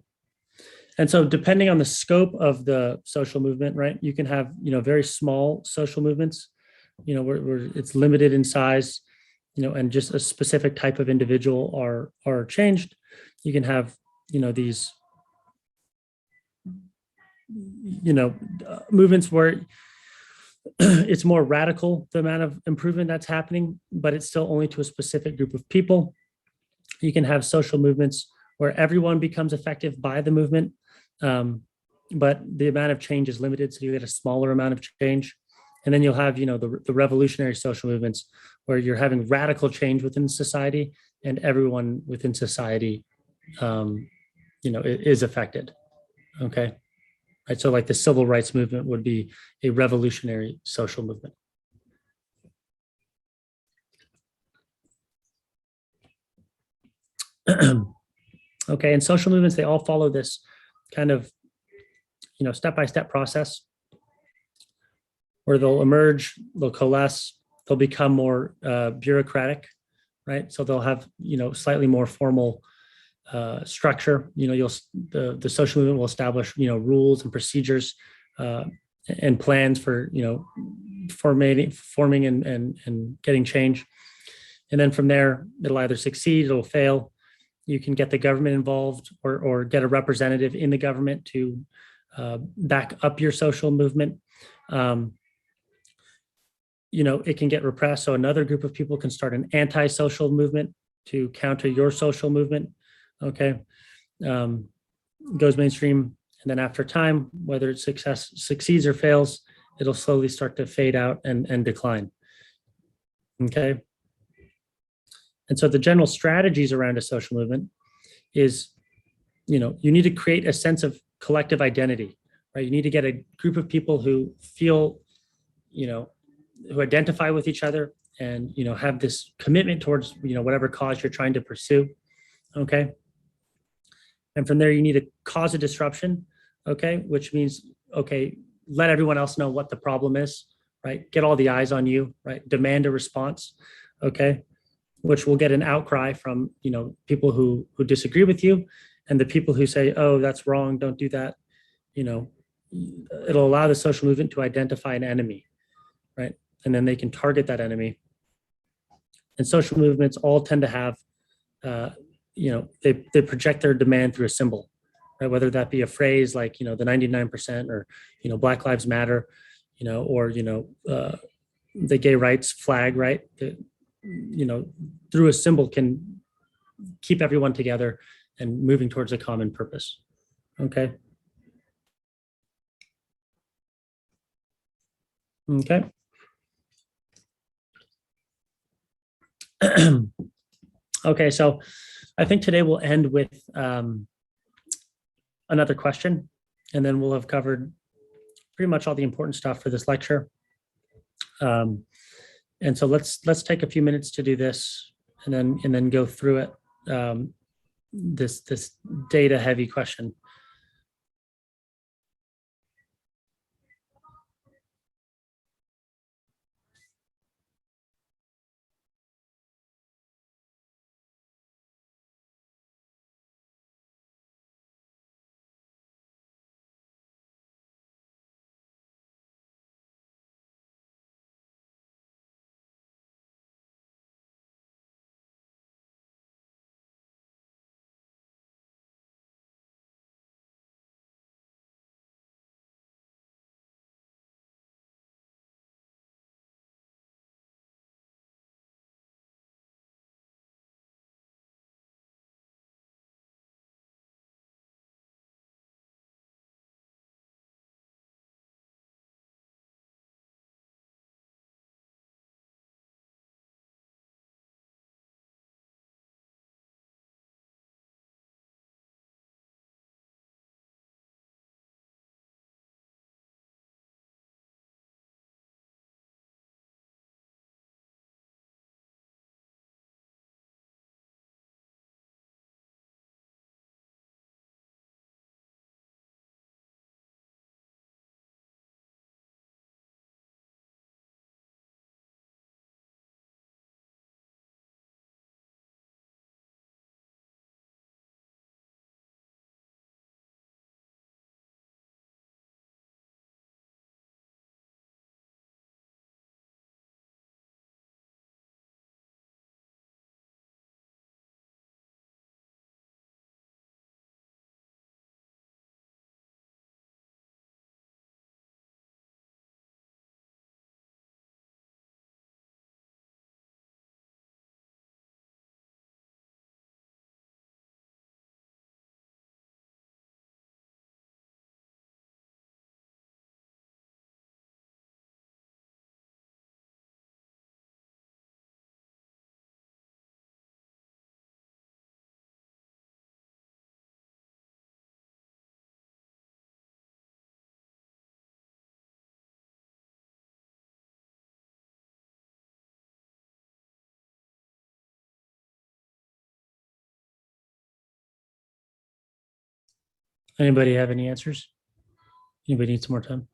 Speaker 1: And so depending on the scope of the social movement, right, you can have, very small social movements, where it's limited in size, and just a specific type of individual are changed. You can have, these, movements where it's more radical, the amount of improvement that's happening, but it's still only to a specific group of people. You can have social movements where everyone becomes effective by the movement, but the amount of change is limited, so you get a smaller amount of change. And then you'll have, the revolutionary social movements where you're having radical change within society, and everyone within society, is affected. Okay, right. So, like the civil rights movement would be a revolutionary social movement. Okay, and social movements, they all follow this kind of, step-by-step process where they'll emerge, they'll coalesce, they'll become more bureaucratic, right? So they'll have, slightly more formal structure. The social movement will establish, rules and procedures and plans for, forming and getting change. And then from there, it'll either succeed, it'll fail. You can get the government involved or get a representative in the government to back up your social movement. It can get repressed. So another group of people can start an anti-social movement to counter your social movement. Okay. Goes mainstream. And then after time, whether it succeeds or fails, it'll slowly start to fade out and decline. Okay. And so the general strategies around a social movement is, you need to create a sense of collective identity, right? You need to get a group of people who feel, who identify with each other and, have this commitment towards, whatever cause you're trying to pursue. Okay. And from there, you need to cause a disruption. Okay. Which means, okay, let everyone else know what the problem is, right? Get all the eyes on you, right? Demand a response. Okay. which will get an outcry from people who disagree with you, and the people who say, oh, that's wrong, don't do that. you know it'll allow the social movement to identify an enemy, right? And then they can target that enemy. And social movements all tend to have uh, they project their demand through a symbol, right? Whether that be a phrase like the 99%, or Black Lives Matter, or the gay rights flag, right? Through a symbol can keep everyone together and moving towards a common purpose. Okay. Okay. Okay, so I think today we'll end with another question, and then we'll have covered pretty much all the important stuff for this lecture. And so let's take a few minutes to do this, and then go through it. This data heavy question. Anybody have any answers? Anybody need some more time?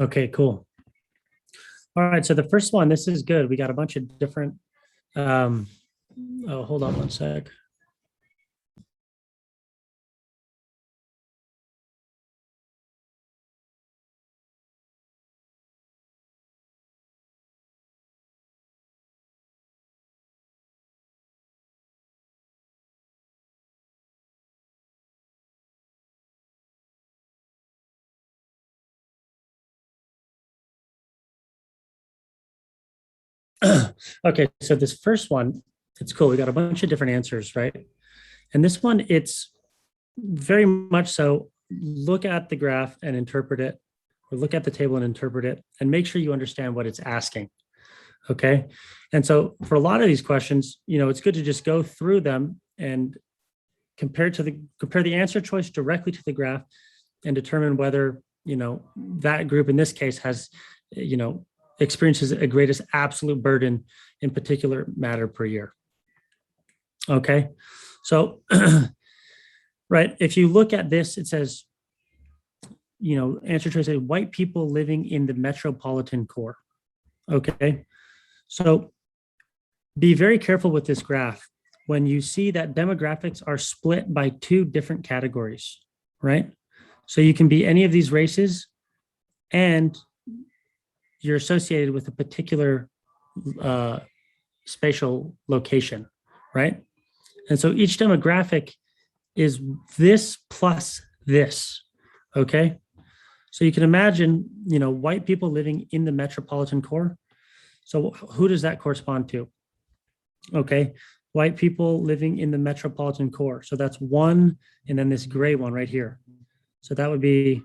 Speaker 1: Okay, cool. All right, so the first one, this is good. We got a bunch of different, um, oh, hold on one sec. Okay, so this first one, it's cool. We got a bunch of different answers, right? And this one, it's very much so look at the graph and interpret it, or look at the table and interpret it, and make sure you understand what it's asking. Okay. And so for a lot of these questions, it's good to just go through them and compare the answer choice directly to the graph and determine whether, that group in this case has, experiences a greatest absolute burden in particular matter per year. Okay. So, right, if you look at this, it says, answer choice is white people living in the metropolitan core. Okay. So be very careful with this graph when you see that demographics are split by two different categories, right? So you can be any of these races and you're associated with a particular spatial location, right? And so each demographic is this plus this, okay? So you can imagine, white people living in the metropolitan core. So who does that correspond to? Okay, white people living in the metropolitan core. So that's one, and then this gray one right here. So that would be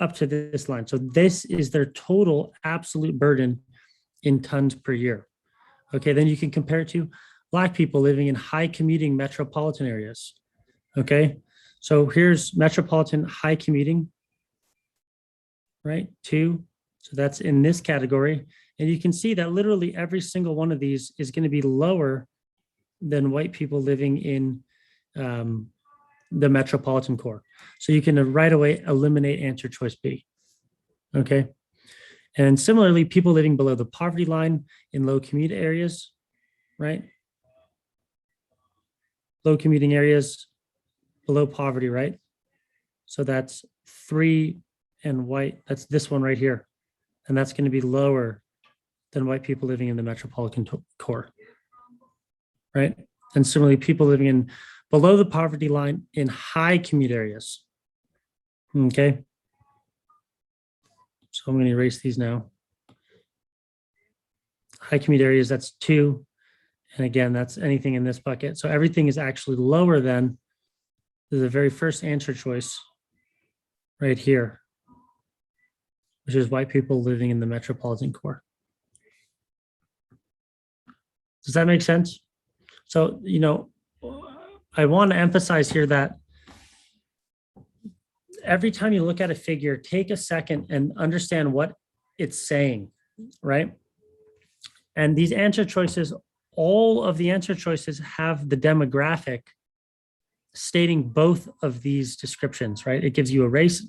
Speaker 1: up to this line. So this is their total absolute burden in tons per year. Okay, then you can compare it to Black people living in high commuting metropolitan areas. Okay, so here's metropolitan high commuting, right? 2. So that's in this category. And you can see that literally every single one of these is going to be lower than white people living in the metropolitan core. So you can right away eliminate answer choice B. Okay. And similarly, people living below the poverty line in low commute areas, right? Low commuting areas below poverty, right? So that's 3 and white. That's this one right here. And that's going to be lower than white people living in the metropolitan core, right? And similarly, people living in below the poverty line in high commute areas. Okay. So I'm going to erase these now. High commute areas, that's 2. And again, that's anything in this bucket. So everything is actually lower than the very first answer choice right here, which is white people living in the metropolitan core. Does that make sense? So, I want to emphasize here that every time you look at a figure, take a second and understand what it's saying, right? And these answer choices, all of the answer choices have the demographic stating both of these descriptions, right? It gives you a race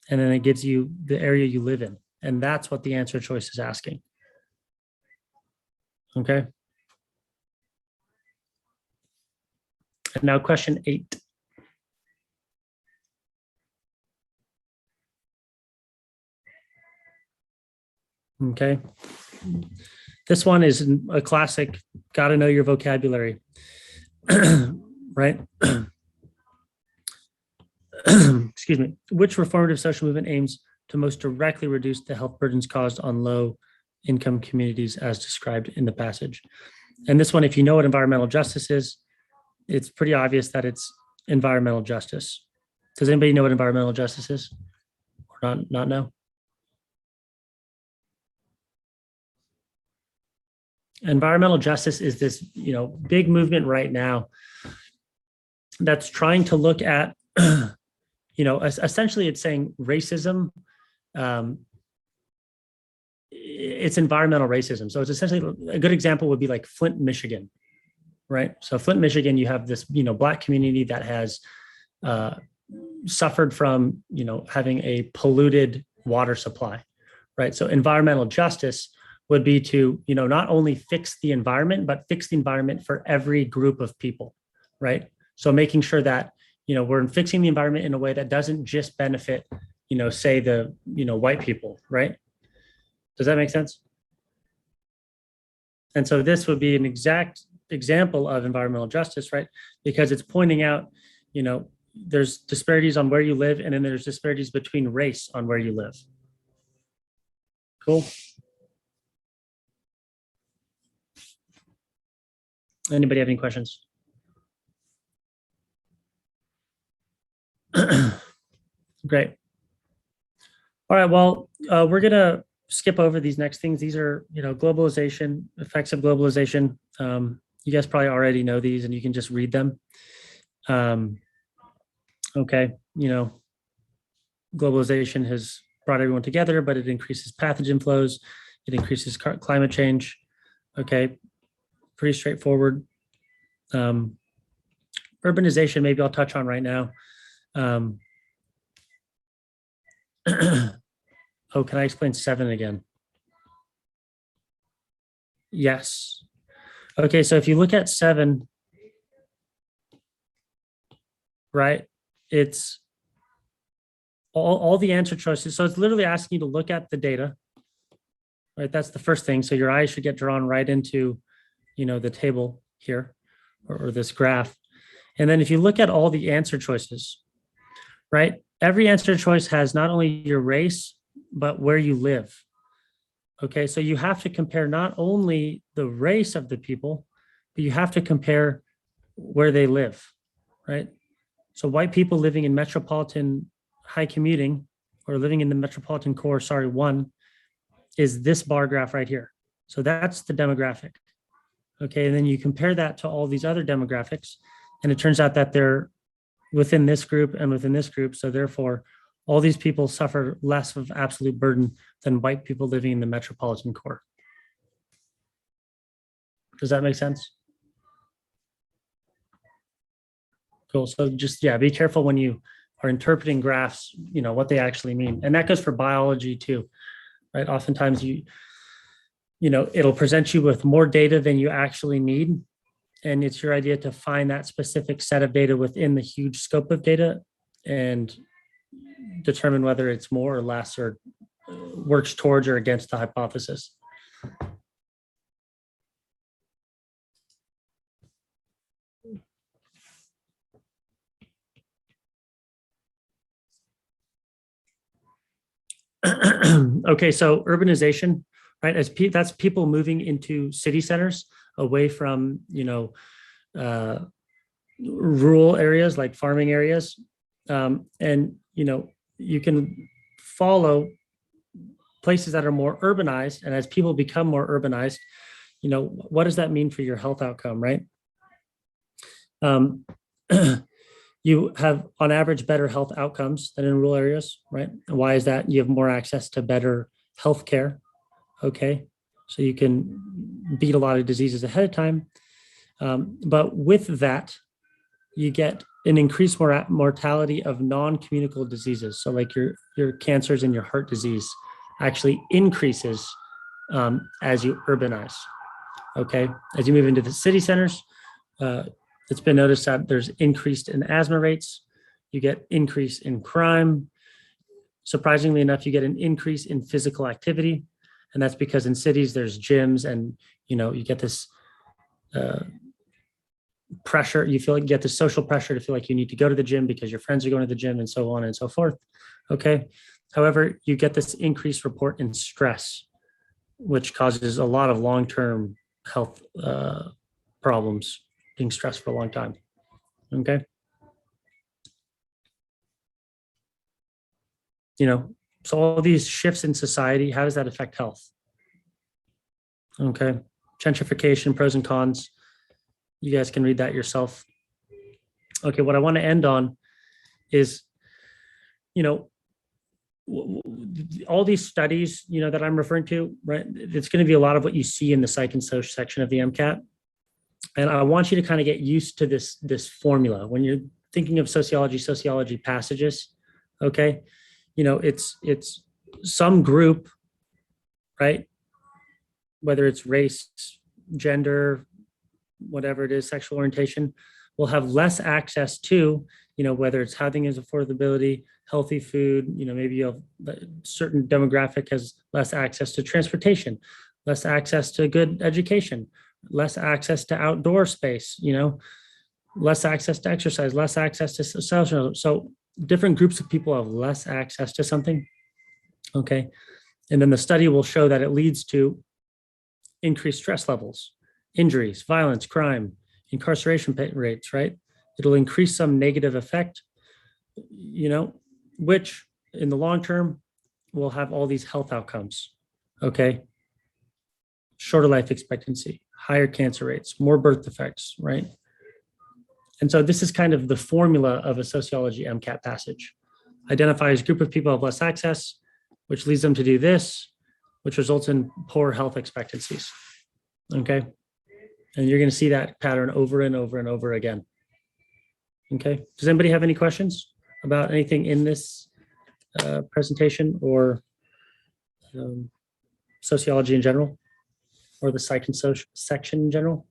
Speaker 1: and then it gives you the area you live in. And that's what the answer choice is asking. Okay. And now question 8. Okay. This one is a classic, got to know your vocabulary, right? Excuse me. Which reformative social movement aims to most directly reduce the health burdens caused on low income communities as described in the passage? And this one, if you know what environmental justice is, it's pretty obvious that it's environmental justice. Does anybody know what environmental justice is? Or not know? Environmental justice is this, big movement right now that's trying to look at, essentially it's saying racism, it's environmental racism. So it's essentially a good example would be like Flint, Michigan, right? So Flint, Michigan, you have this, Black community that has suffered from, having a polluted water supply, right? So environmental justice would be to, not only fix the environment, but fix the environment for every group of people, right? So making sure that, we're fixing the environment in a way that doesn't just benefit, say the, white people, right? Does that make sense? And so this would be an exact example of environmental justice, right? Because it's pointing out, there's disparities on where you live, and then there's disparities between race on where you live. Cool. Anybody have any questions? Great. All right, well, we're gonna skip over these next things. These are, globalization, effects of globalization. You guys probably already know these and you can just read them. Okay, globalization has brought everyone together, but it increases pathogen flows. It increases climate change. Okay, pretty straightforward. Urbanization, maybe I'll touch on right now. Oh, can I explain 7 again? Yes. Okay, so if you look at 7, right, it's all the answer choices. So it's literally asking you to look at the data, right? That's the first thing. So your eyes should get drawn right into, the table here or this graph. And then if you look at all the answer choices, right, every answer choice has not only your race, but where you live. Okay, so you have to compare not only the race of the people, but you have to compare where they live, right? So white people living in metropolitan high commuting or living in the metropolitan core, 1, is this bar graph right here. So that's the demographic. Okay, and then you compare that to all these other demographics, and it turns out that they're within this group and within this group. So therefore, all these people suffer less of absolute burden than white people living in the metropolitan core. Does that make sense? Cool. So just, be careful when you are interpreting graphs, what they actually mean. And that goes for biology too, right? Oftentimes it'll present you with more data than you actually need. And it's your idea to find that specific set of data within the huge scope of data and determine whether it's more or less or works towards or against the hypothesis. Okay, so urbanization, right? That's people moving into city centers away from, rural areas like farming areas. And, you can follow places that are more urbanized. And as people become more urbanized, what does that mean for your health outcome, right? You have on average better health outcomes than in rural areas, right? And why is that? You have more access to better healthcare. Okay, so you can beat a lot of diseases ahead of time. But with that, you get an increased mortality of non-communicable diseases. So like your cancers and your heart disease actually increases as you urbanize. Okay, as you move into the city centers, it's been noticed that there's increased in asthma rates. You get increase in crime. Surprisingly enough, you get an increase in physical activity. And that's because in cities, there's gyms and, you get this pressure. You get the social pressure to feel like you need to go to the gym because your friends are going to the gym and so on and so forth. Okay. However, you get this increased report in stress, which causes a lot of long-term health problems, being stressed for a long time. Okay. So all these shifts in society, how does that affect health? Okay. Gentrification, pros and cons. You guys can read that yourself. Okay, what I want to end on is, all these studies, that I'm referring to, right? It's going to be a lot of what you see in the psych and social section of the MCAT. And I want you to kind of get used to this formula. When you're thinking of sociology passages, okay, it's some group, right? Whether it's race, gender, whatever it is, sexual orientation, will have less access to, whether it's housing is affordability, healthy food, maybe a certain demographic has less access to transportation, less access to good education, less access to outdoor space, less access to exercise, less access to social. So different groups of people have less access to something. Okay. And then the study will show that it leads to increased stress levels, injuries, violence, crime, incarceration rates, right? It'll increase some negative effect, which in the long term will have all these health outcomes. Okay. Shorter life expectancy, higher cancer rates, more birth defects, right? And so this is kind of the formula of a sociology MCAT passage. Identifies a group of people have less access, which leads them to do this, which results in poor health expectancies. Okay. And you're going to see that pattern over and over and over again. Okay. Does anybody have any questions about anything in this presentation or sociology in general, or the psych and social section in general?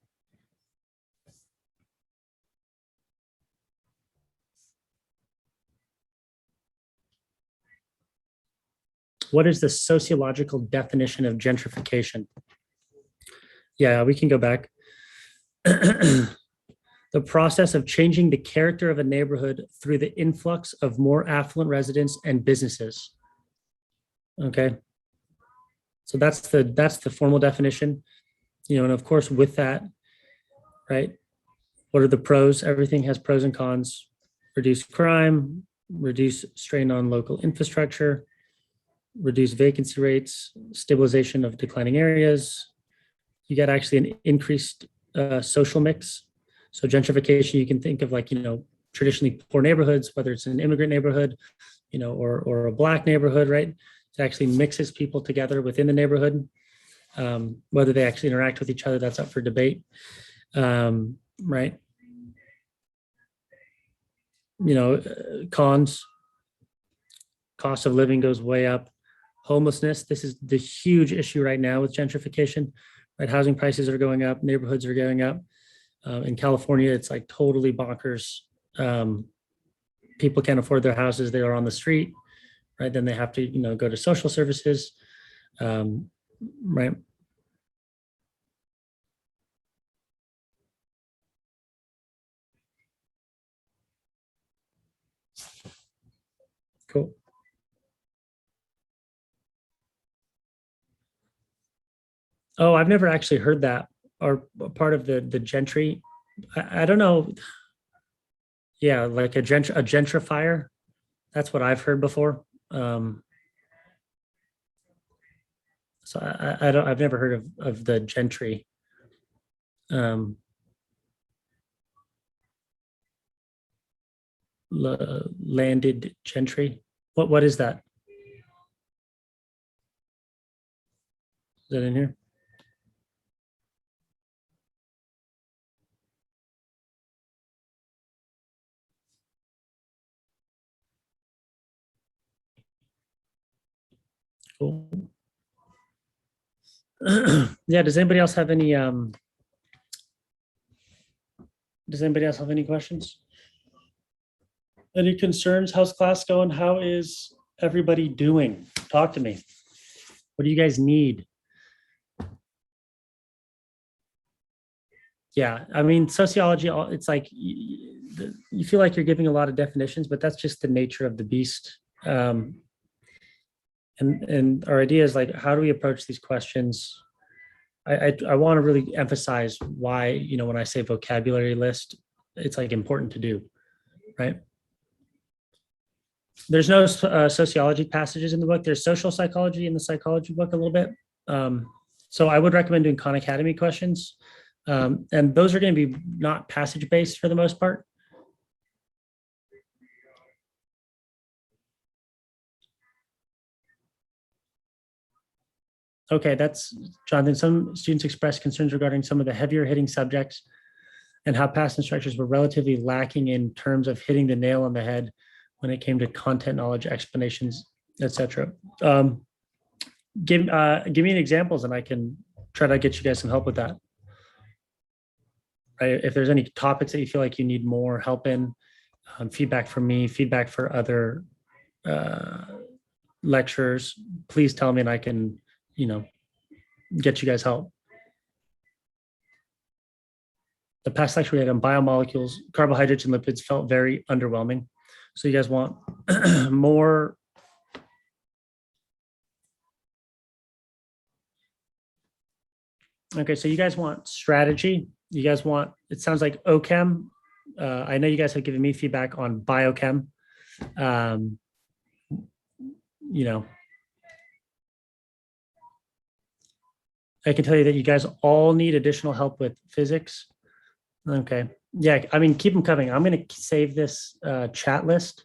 Speaker 1: What is the sociological definition of gentrification? Yeah, we can go back. The process of changing the character of a neighborhood through the influx of more affluent residents and businesses. Okay. So that's the formal definition, and of course with that, right? What are the pros? Everything has pros and cons. Reduce crime, reduce strain on local infrastructure, reduce vacancy rates, stabilization of declining areas. You get actually an increased social mix. So gentrification, you can think of like, traditionally poor neighborhoods, whether it's an immigrant neighborhood, or a Black neighborhood, right? It actually mixes people together within the neighborhood. Whether they actually interact with each other, that's up for debate, right? Cons, cost of living goes way up. Homelessness, this is the huge issue right now with gentrification, right? Housing prices are going up, neighborhoods are going up. In California, it's like totally bonkers. People can't afford their houses, they are on the street, right? Then they have to, go to social services, right? Cool. Oh, I've never actually heard that, or part of the gentry. I don't know. Yeah, like a gentrifier. That's what I've heard before. So I've never heard of the gentry. Landed gentry. What is that? Is that in here? Cool. Yeah, does anybody else have any questions? Any concerns? How's class going? How is everybody doing? Talk to me. What do you guys need? Yeah, I mean, sociology, it's like you feel like you're giving a lot of definitions, but that's just the nature of the beast. And our idea is like, how do we approach these questions? I want to really emphasize why, when I say vocabulary list, it's like important to do, right? There's no sociology passages in the book. There's social psychology in the psychology book a little bit. So I would recommend doing Khan Academy questions. And those are going to be not passage based for the most part. Okay, that's Jonathan. Some students expressed concerns regarding some of the heavier hitting subjects and how past instructors were relatively lacking in terms of hitting the nail on the head when it came to content knowledge, explanations, etc. Give me an examples, and I can try to get you guys some help with that. Right? If there's any topics that you feel like you need more help in, feedback from me, feedback for other lecturers, please tell me, and I can, get you guys help. The past lecture we had on biomolecules, carbohydrates, and lipids felt very underwhelming. So you guys want more. Okay, so you guys want strategy. You guys want, it sounds like OChem. I know you guys have given me feedback on biochem. I can tell you that you guys all need additional help with physics. Okay. Yeah, I mean, keep them coming. I'm going to save this chat list.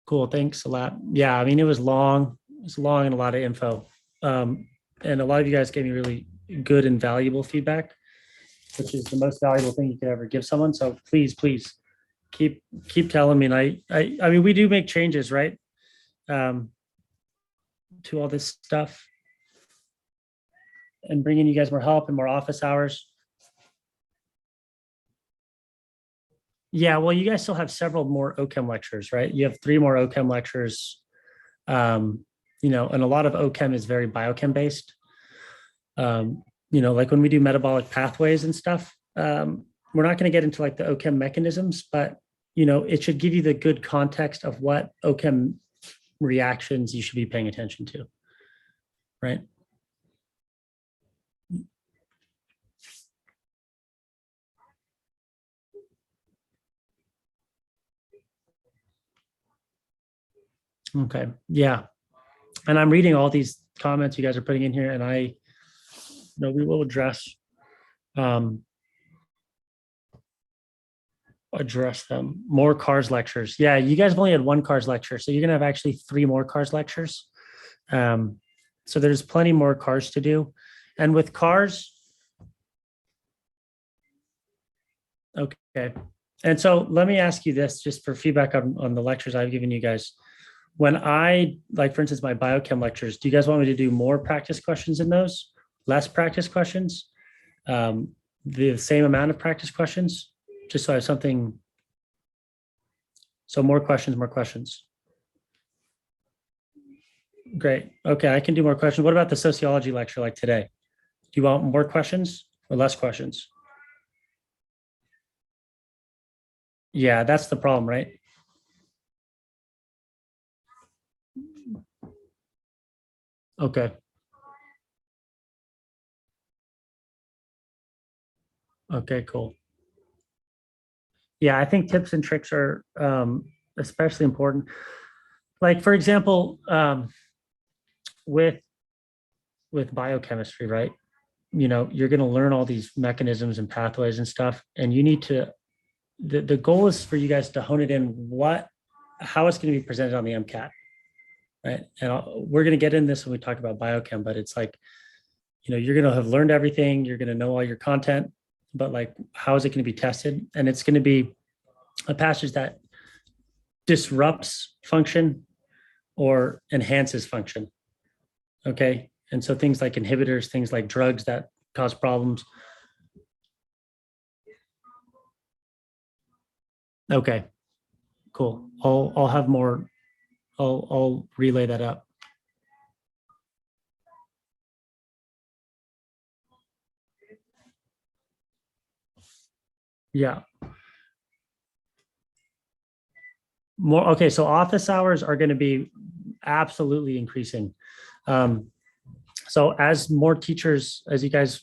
Speaker 1: Cool. Thanks a lot. Yeah, I mean, it was long. It was long and a lot of info. And a lot of you guys gave me really good and valuable feedback, which is the most valuable thing you could ever give someone. So please keep telling me. And I mean, we do make changes, right? To all this stuff, and bringing you guys more help and more office hours. Yeah, well, you guys still have several more OChem lectures, right? You have 3 more OChem lectures, and a lot of OChem is very biochem based. Like when we do metabolic pathways and stuff, we're not going to get into like the OChem mechanisms, but it should give you the good context of what OChem reactions you should be paying attention to, right? Okay, yeah. And I'm reading all these comments you guys are putting in here, and we will address them. More CARS lectures. Yeah, you guys have only had 1 CARS lecture, so you're gonna have actually 3 more CARS lectures. So there's plenty more CARS to do. And with CARS, okay. And so let me ask you this, just for feedback on the lectures I've given you guys. When like, for instance, my biochem lectures, do you guys want me to do more practice questions in those? Less practice questions? The same amount of practice questions? Just so I have something. So more questions. Great. Okay, I can do more questions. What about the sociology lecture like today? Do you want more questions or less questions? Yeah, that's the problem, right? Okay. Okay, cool. Yeah, I think tips and tricks are especially important. Like, for example, with biochemistry, right? You're going to learn all these mechanisms and pathways and stuff, and you need to, the goal is for you guys to hone it in how it's going to be presented on the MCAT, right? And we're going to get in this when we talk about biochem, but it's like, you're going to have learned everything, you're going to know all your content, but like, how is it going to be tested? And it's going to be a passage that disrupts function or enhances function. Okay. And so things like inhibitors, things like drugs that cause problems. Okay, cool. I'll have more. I'll relay that up. Yeah. More. Okay, so office hours are going to be absolutely increasing. So as more teachers, as you guys,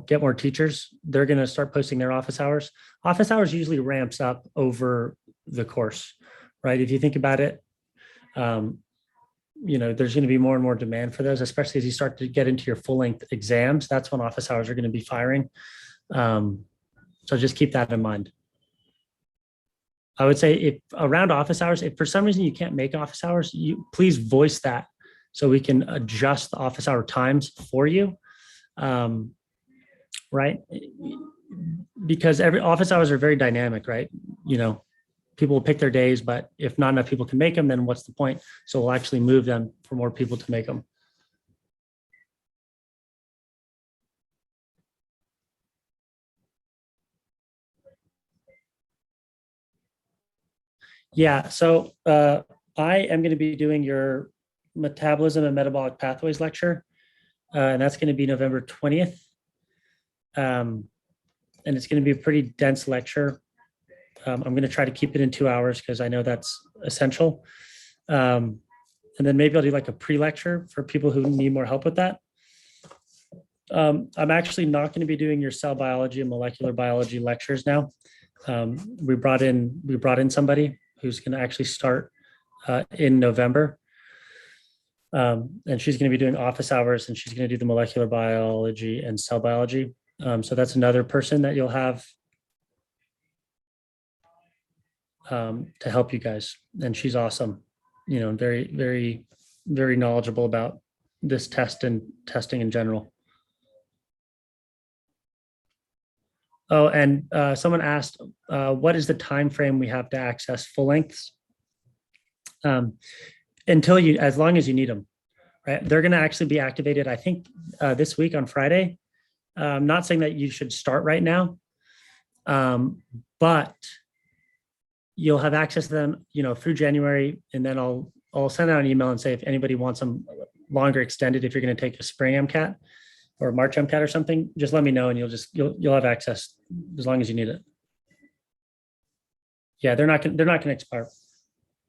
Speaker 1: get more teachers, they're going to start posting their office hours. Office hours usually ramps up over the course, right? If you think about it, there's going to be more and more demand for those, especially as you start to get into your full length exams. That's when office hours are going to be firing. So just keep that in mind. I would say if around office hours, if for some reason you can't make office hours, you please voice that so we can adjust the office hour times for you. right? Because every office hours are very dynamic, right? You know, people will pick their days, but if not enough people can make them, then what's the point? So we'll actually move them for more people to make them. Yeah, so I am going to be doing your metabolism and metabolic pathways lecture, and that's going to be November 20th. And it's going to be a pretty dense lecture. I'm going to try to keep it in 2 hours because I know that's essential. And then maybe I'll do like a pre-lecture for people who need more help with that. I'm actually not going to be doing your cell biology and molecular biology lectures now. We brought in somebody who's going to actually start in November. And she's going to be doing office hours, and she's going to do the molecular biology and cell biology. So that's another person that you'll have to help you guys. And she's awesome, you know, very, very, very knowledgeable about this test and testing in general. Oh, and someone asked, what is the time frame we have to access full lengths? As long as you need them, right? They're going to actually be activated, I think, this week on Friday. I'm not saying that you should start right now, but you'll have access to them, you know, through January, and then I'll send out an email and say if anybody wants them longer extended, if you're going to take a spring MCAT or March MCAT or something, just let me know and you'll have access as long as you need it. Yeah, they're not going to expire.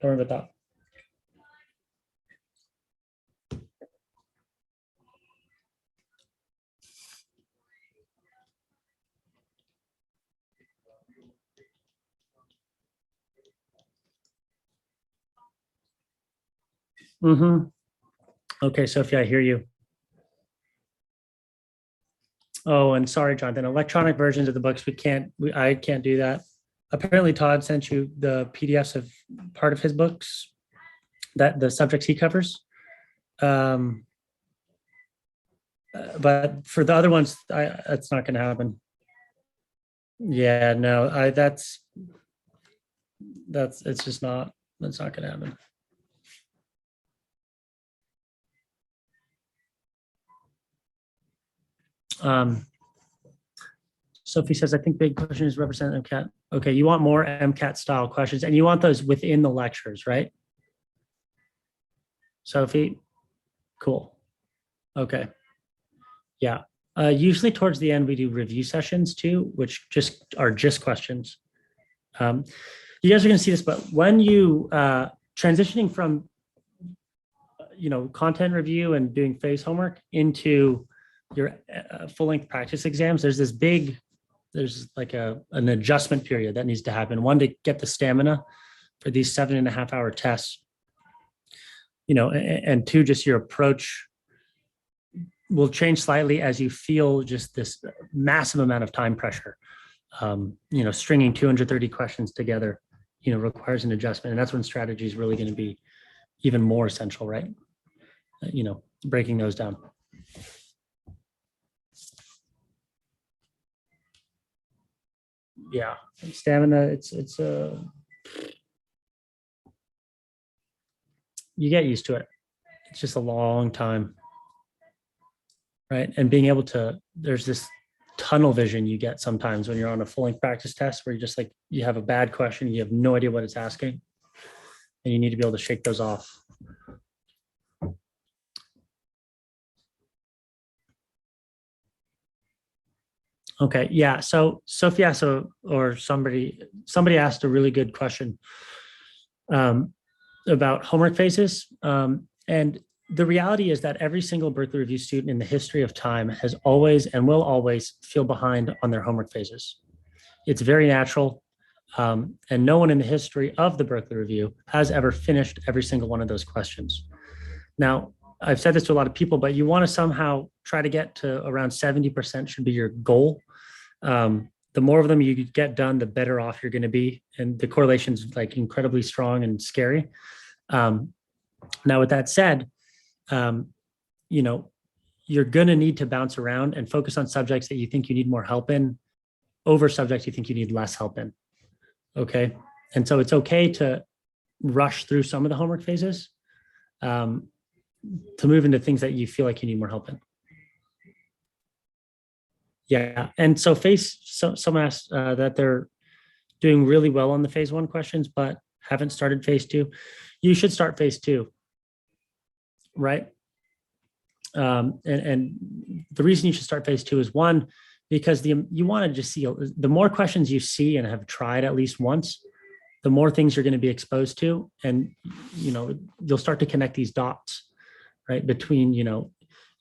Speaker 1: Don't worry about that. Mm-hmm. Okay, Sophia, I hear you. Oh, and sorry, Jonathan, electronic versions of the books, I can't do that. Apparently Todd sent you the PDFs of part of his books, that the subjects he covers. But for the other ones, that's not going to happen. Yeah, no, it's just not, that's not going to happen. Sophie says, I think big questions represent MCAT. Okay, you want more MCAT style questions, and you want those within the lectures, right? Sophie, cool. Okay, yeah. Usually towards the end, we do review sessions too, which are just questions. You guys are going to see this, but when you transitioning from, you know, content review and doing phase homework into your full-length practice exams, there's like an adjustment period that needs to happen. One, to get the stamina for these 7.5-hour tests, you know, and two, just your approach will change slightly as you feel just this massive amount of time pressure. You know, stringing 230 questions together, you know, requires an adjustment, and that's when strategy is really going to be even more essential, right? You know, breaking those down. Yeah, stamina, it's you get used to it. It's just a long time, right? And being able to, there's this tunnel vision you get sometimes when you're on a full-length practice test where you're just like, you have a bad question, you have no idea what it's asking, and you need to be able to shake those off. Okay, yeah. So Sophia, or somebody asked a really good question about homework phases. And the reality is that every single Berkeley Review student in the history of time has always and will always feel behind on their homework phases. It's very natural. And no one in the history of the Berkeley Review has ever finished every single one of those questions. Now, I've said this to a lot of people, but you want to somehow try to get to around 70% should be your goal. The more of them you get done, the better off you're going to be. And the correlation's like incredibly strong and scary. Now, with that said, you know, you're going to need to bounce around and focus on subjects that you think you need more help in over subjects you think you need less help in. Okay. And so it's okay to rush through some of the homework phases to move into things that you feel like you need more help in. Yeah. And so someone asked that they're doing really well on the phase 1 questions, but haven't started phase 2. You should start phase 2, right? And the reason you should start phase 2 is, one, because you want to just see the more questions you see and have tried at least once, the more things you're going to be exposed to, and you'll start to connect these dots, right? Between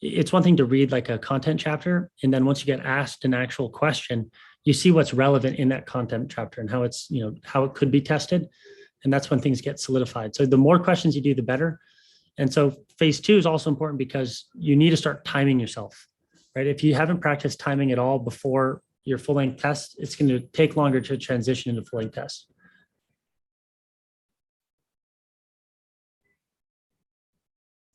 Speaker 1: it's one thing to read like a content chapter, and then once you get asked an actual question, you see what's relevant in that content chapter and how it's how it could be tested, and that's when things get solidified. So the more questions you do, the better. And so phase 2 is also important because you need to start timing yourself, right? If you haven't practiced timing at all before your full-length test, it's going to take longer to transition into full-length tests.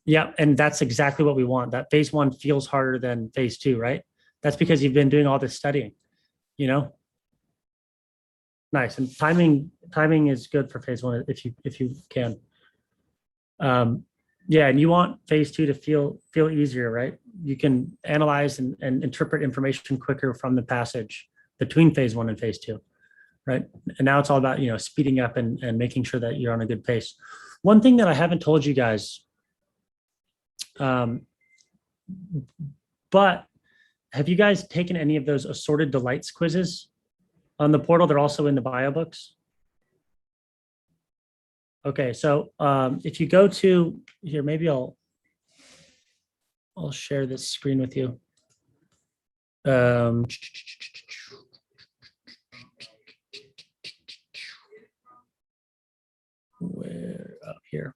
Speaker 1: Yeah, and that's exactly what we want. That phase 1 feels harder than phase 2, right? That's because you've been doing all this studying, Nice. And timing is good for phase 1 if you can. Yeah, and you want phase 2 to feel easier, right? You can analyze and interpret information quicker from the passage between phase 1 and phase 2, right? And now it's all about speeding up and making sure that you're on a good pace. One thing that I haven't told you guys, but have you guys taken any of those assorted delights quizzes on the portal? They're also in the bio books. Okay, so if you go to here, maybe I'll share this screen with you. Where up here?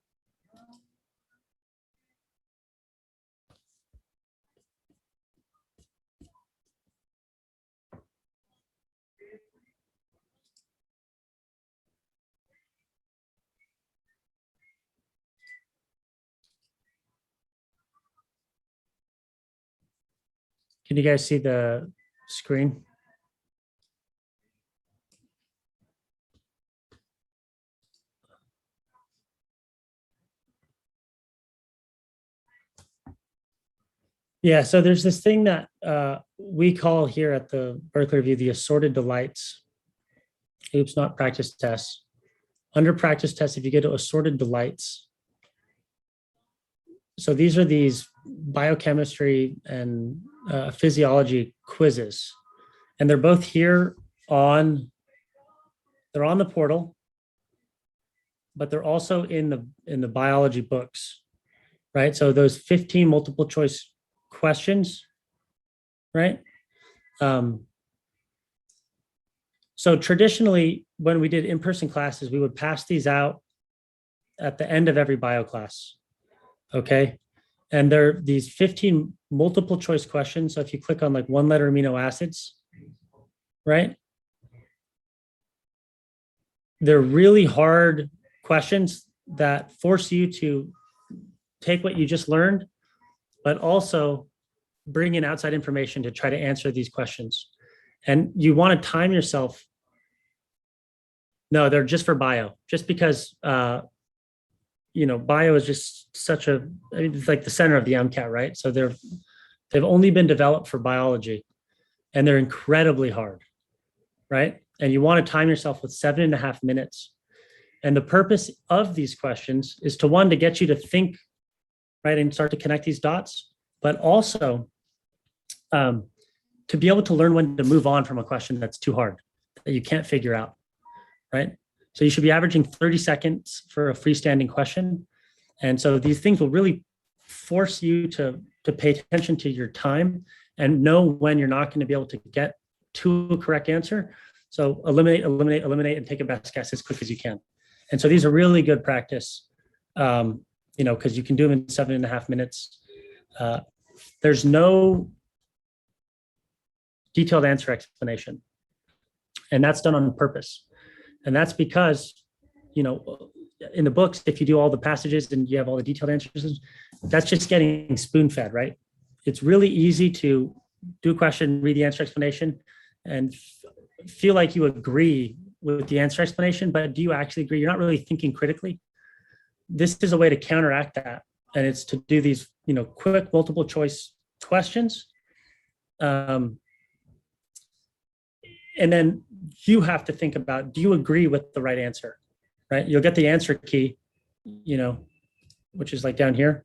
Speaker 1: Can you guys see the screen? Yeah, so there's this thing that we call here at the Berkeley Review the assorted delights. Oops, not practice tests. Under practice tests, if you go to assorted delights, so these are these biochemistry and physiology quizzes, and they're both here they're on the portal, but they're also in the biology books, right? So those 15 multiple choice questions, right? So traditionally, when we did in-person classes, we would pass these out at the end of every bio class, okay? And there are these 15 multiple choice questions. So if you click on like 1-letter amino acids, right? They're really hard questions that force you to take what you just learned, but also bring in outside information to try to answer these questions. And you want to time yourself. No, they're just for bio, just because, bio is just it's like the center of the MCAT, right? So they've only been developed for biology, and they're incredibly hard, right? And you want to time yourself with 7.5 minutes. And the purpose of these questions is to get you to think, right, and start to connect these dots, but also to be able to learn when to move on from a question that's too hard, that you can't figure out, right? So you should be averaging 30 seconds for a freestanding question. And so these things will really force you to pay attention to your time and know when you're not going to be able to get to a correct answer. So eliminate, and take a best guess as quick as you can. And so these are really good practice, because you can do them in 7.5 minutes. There's no detailed answer explanation, and that's done on purpose. And that's because, in the books, if you do all the passages and you have all the detailed answers, that's just getting spoon-fed, right? it's really easy to do a question, read the answer explanation, and feel like you agree with the answer explanation, but do you actually agree? You're not really thinking critically. This is a way to counteract that, and it's to do these, quick multiple choice questions. And then you have to think about, do you agree with the right answer, right? You'll get the answer key, which is like down here.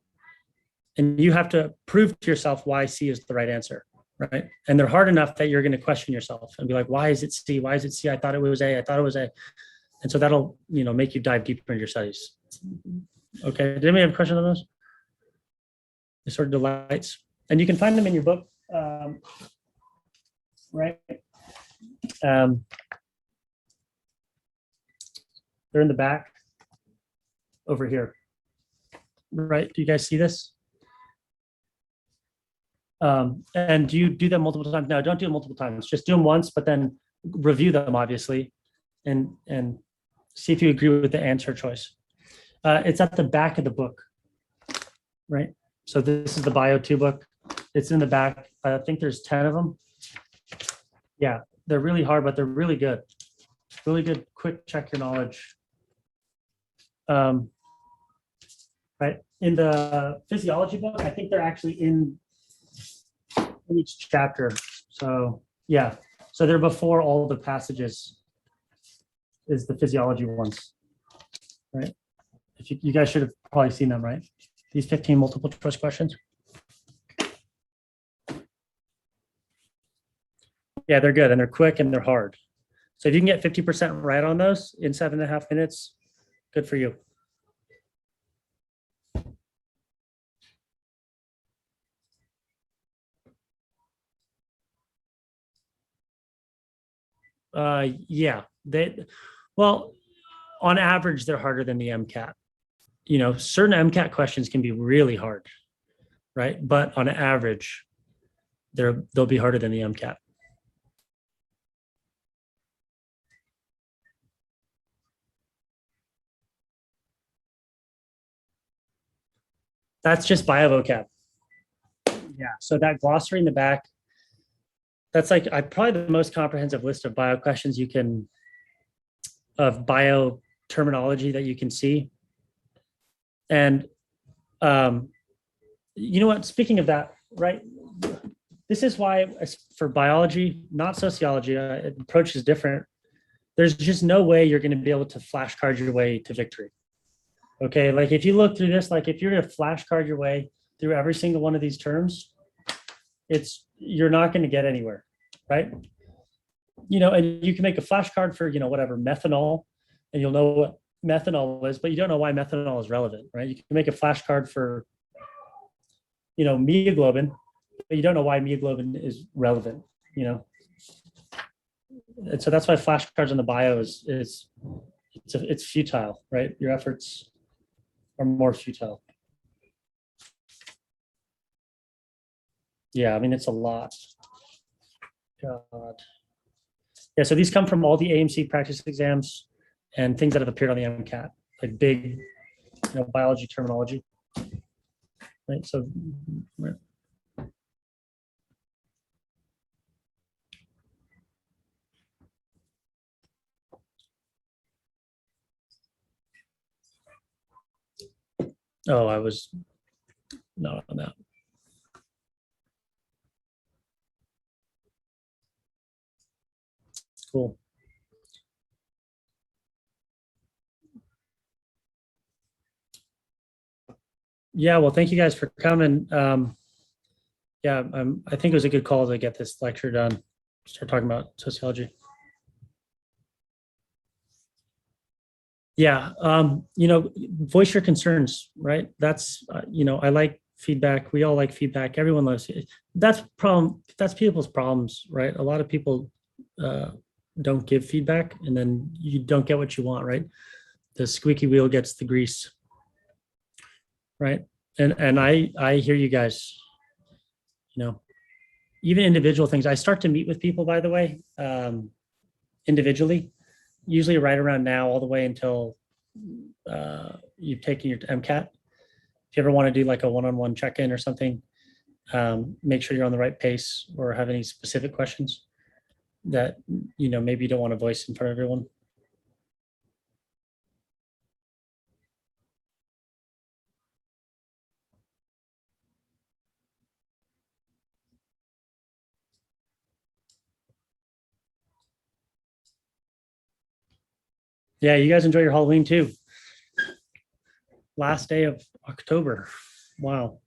Speaker 1: And you have to prove to yourself why C is the right answer, right? And they're hard enough that you're going to question yourself and be like, why is it C? Why is it C? I thought it was A. I thought it was A. And so that'll, make you dive deeper into your studies. Okay. Did anybody have a question on those? The sort of delights. And you can find them in your book, right? They're in the back over here, right? Do you guys see this? And do you do them multiple times? No, don't do them multiple times. Just do them once, but then review them, obviously, and see if you agree with the answer choice. It's at the back of the book, right? So this is the Bio 2 book. It's in the back. I think there's 10 of them. Yeah, they're really hard, but they're really good. Really good, quick check your knowledge. Right, in the physiology book, I think they're actually in each chapter. So yeah, so they're before all the passages is the physiology ones, right? If you guys should have probably seen them, right? These 15 multiple choice questions. Yeah, they're good and they're quick and they're hard. So if you can get 50% right on those in 7.5 minutes, good for you. Yeah, well, on average, they're harder than the MCAT. Certain MCAT questions can be really hard, right? But on average, they'll be harder than the MCAT. That's just BioVocab. Yeah, so that glossary in the back, that's like probably the most comprehensive list of bio questions of bio terminology that you can see. And you know what, speaking of that, right, this is why for biology, not sociology, approach is different. There's just no way you're going to be able to flashcard your way to victory. Okay, like if you look through this, like if you're going to flashcard your way through every single one of these terms, you're not going to get anywhere, right? And you can make a flashcard for, whatever, methanol, and you'll know what methanol is, but you don't know why methanol is relevant, right? You can make a flashcard for, myoglobin, but you don't know why myoglobin is relevant, And so that's why flashcards on the bio it's futile, right? Your efforts are more futile. Yeah, I mean, it's a lot. God. Yeah, so these come from all the AMC practice exams and things that have appeared on the MCAT, like big, biology terminology. Right, so. Oh, I was not on that. Cool. Yeah, well, thank you guys for coming. Yeah, I think it was a good call to get this lecture done. Start talking about sociology. Yeah, voice your concerns, right? That's, I like feedback. We all like feedback. Everyone loves it. That's people's problems, right? A lot of people don't give feedback, and then you don't get what you want, right? The squeaky wheel gets the grease, right? And I hear you guys, even individual things. I start to meet with people, by the way, individually, usually right around now, all the way until you've taken your MCAT. If you ever want to do like a one-on-one check-in or something, make sure you're on the right pace, or have any specific questions that, maybe you don't want to voice in front of everyone. Yeah, you guys enjoy your Halloween too. Last day of October. Wow.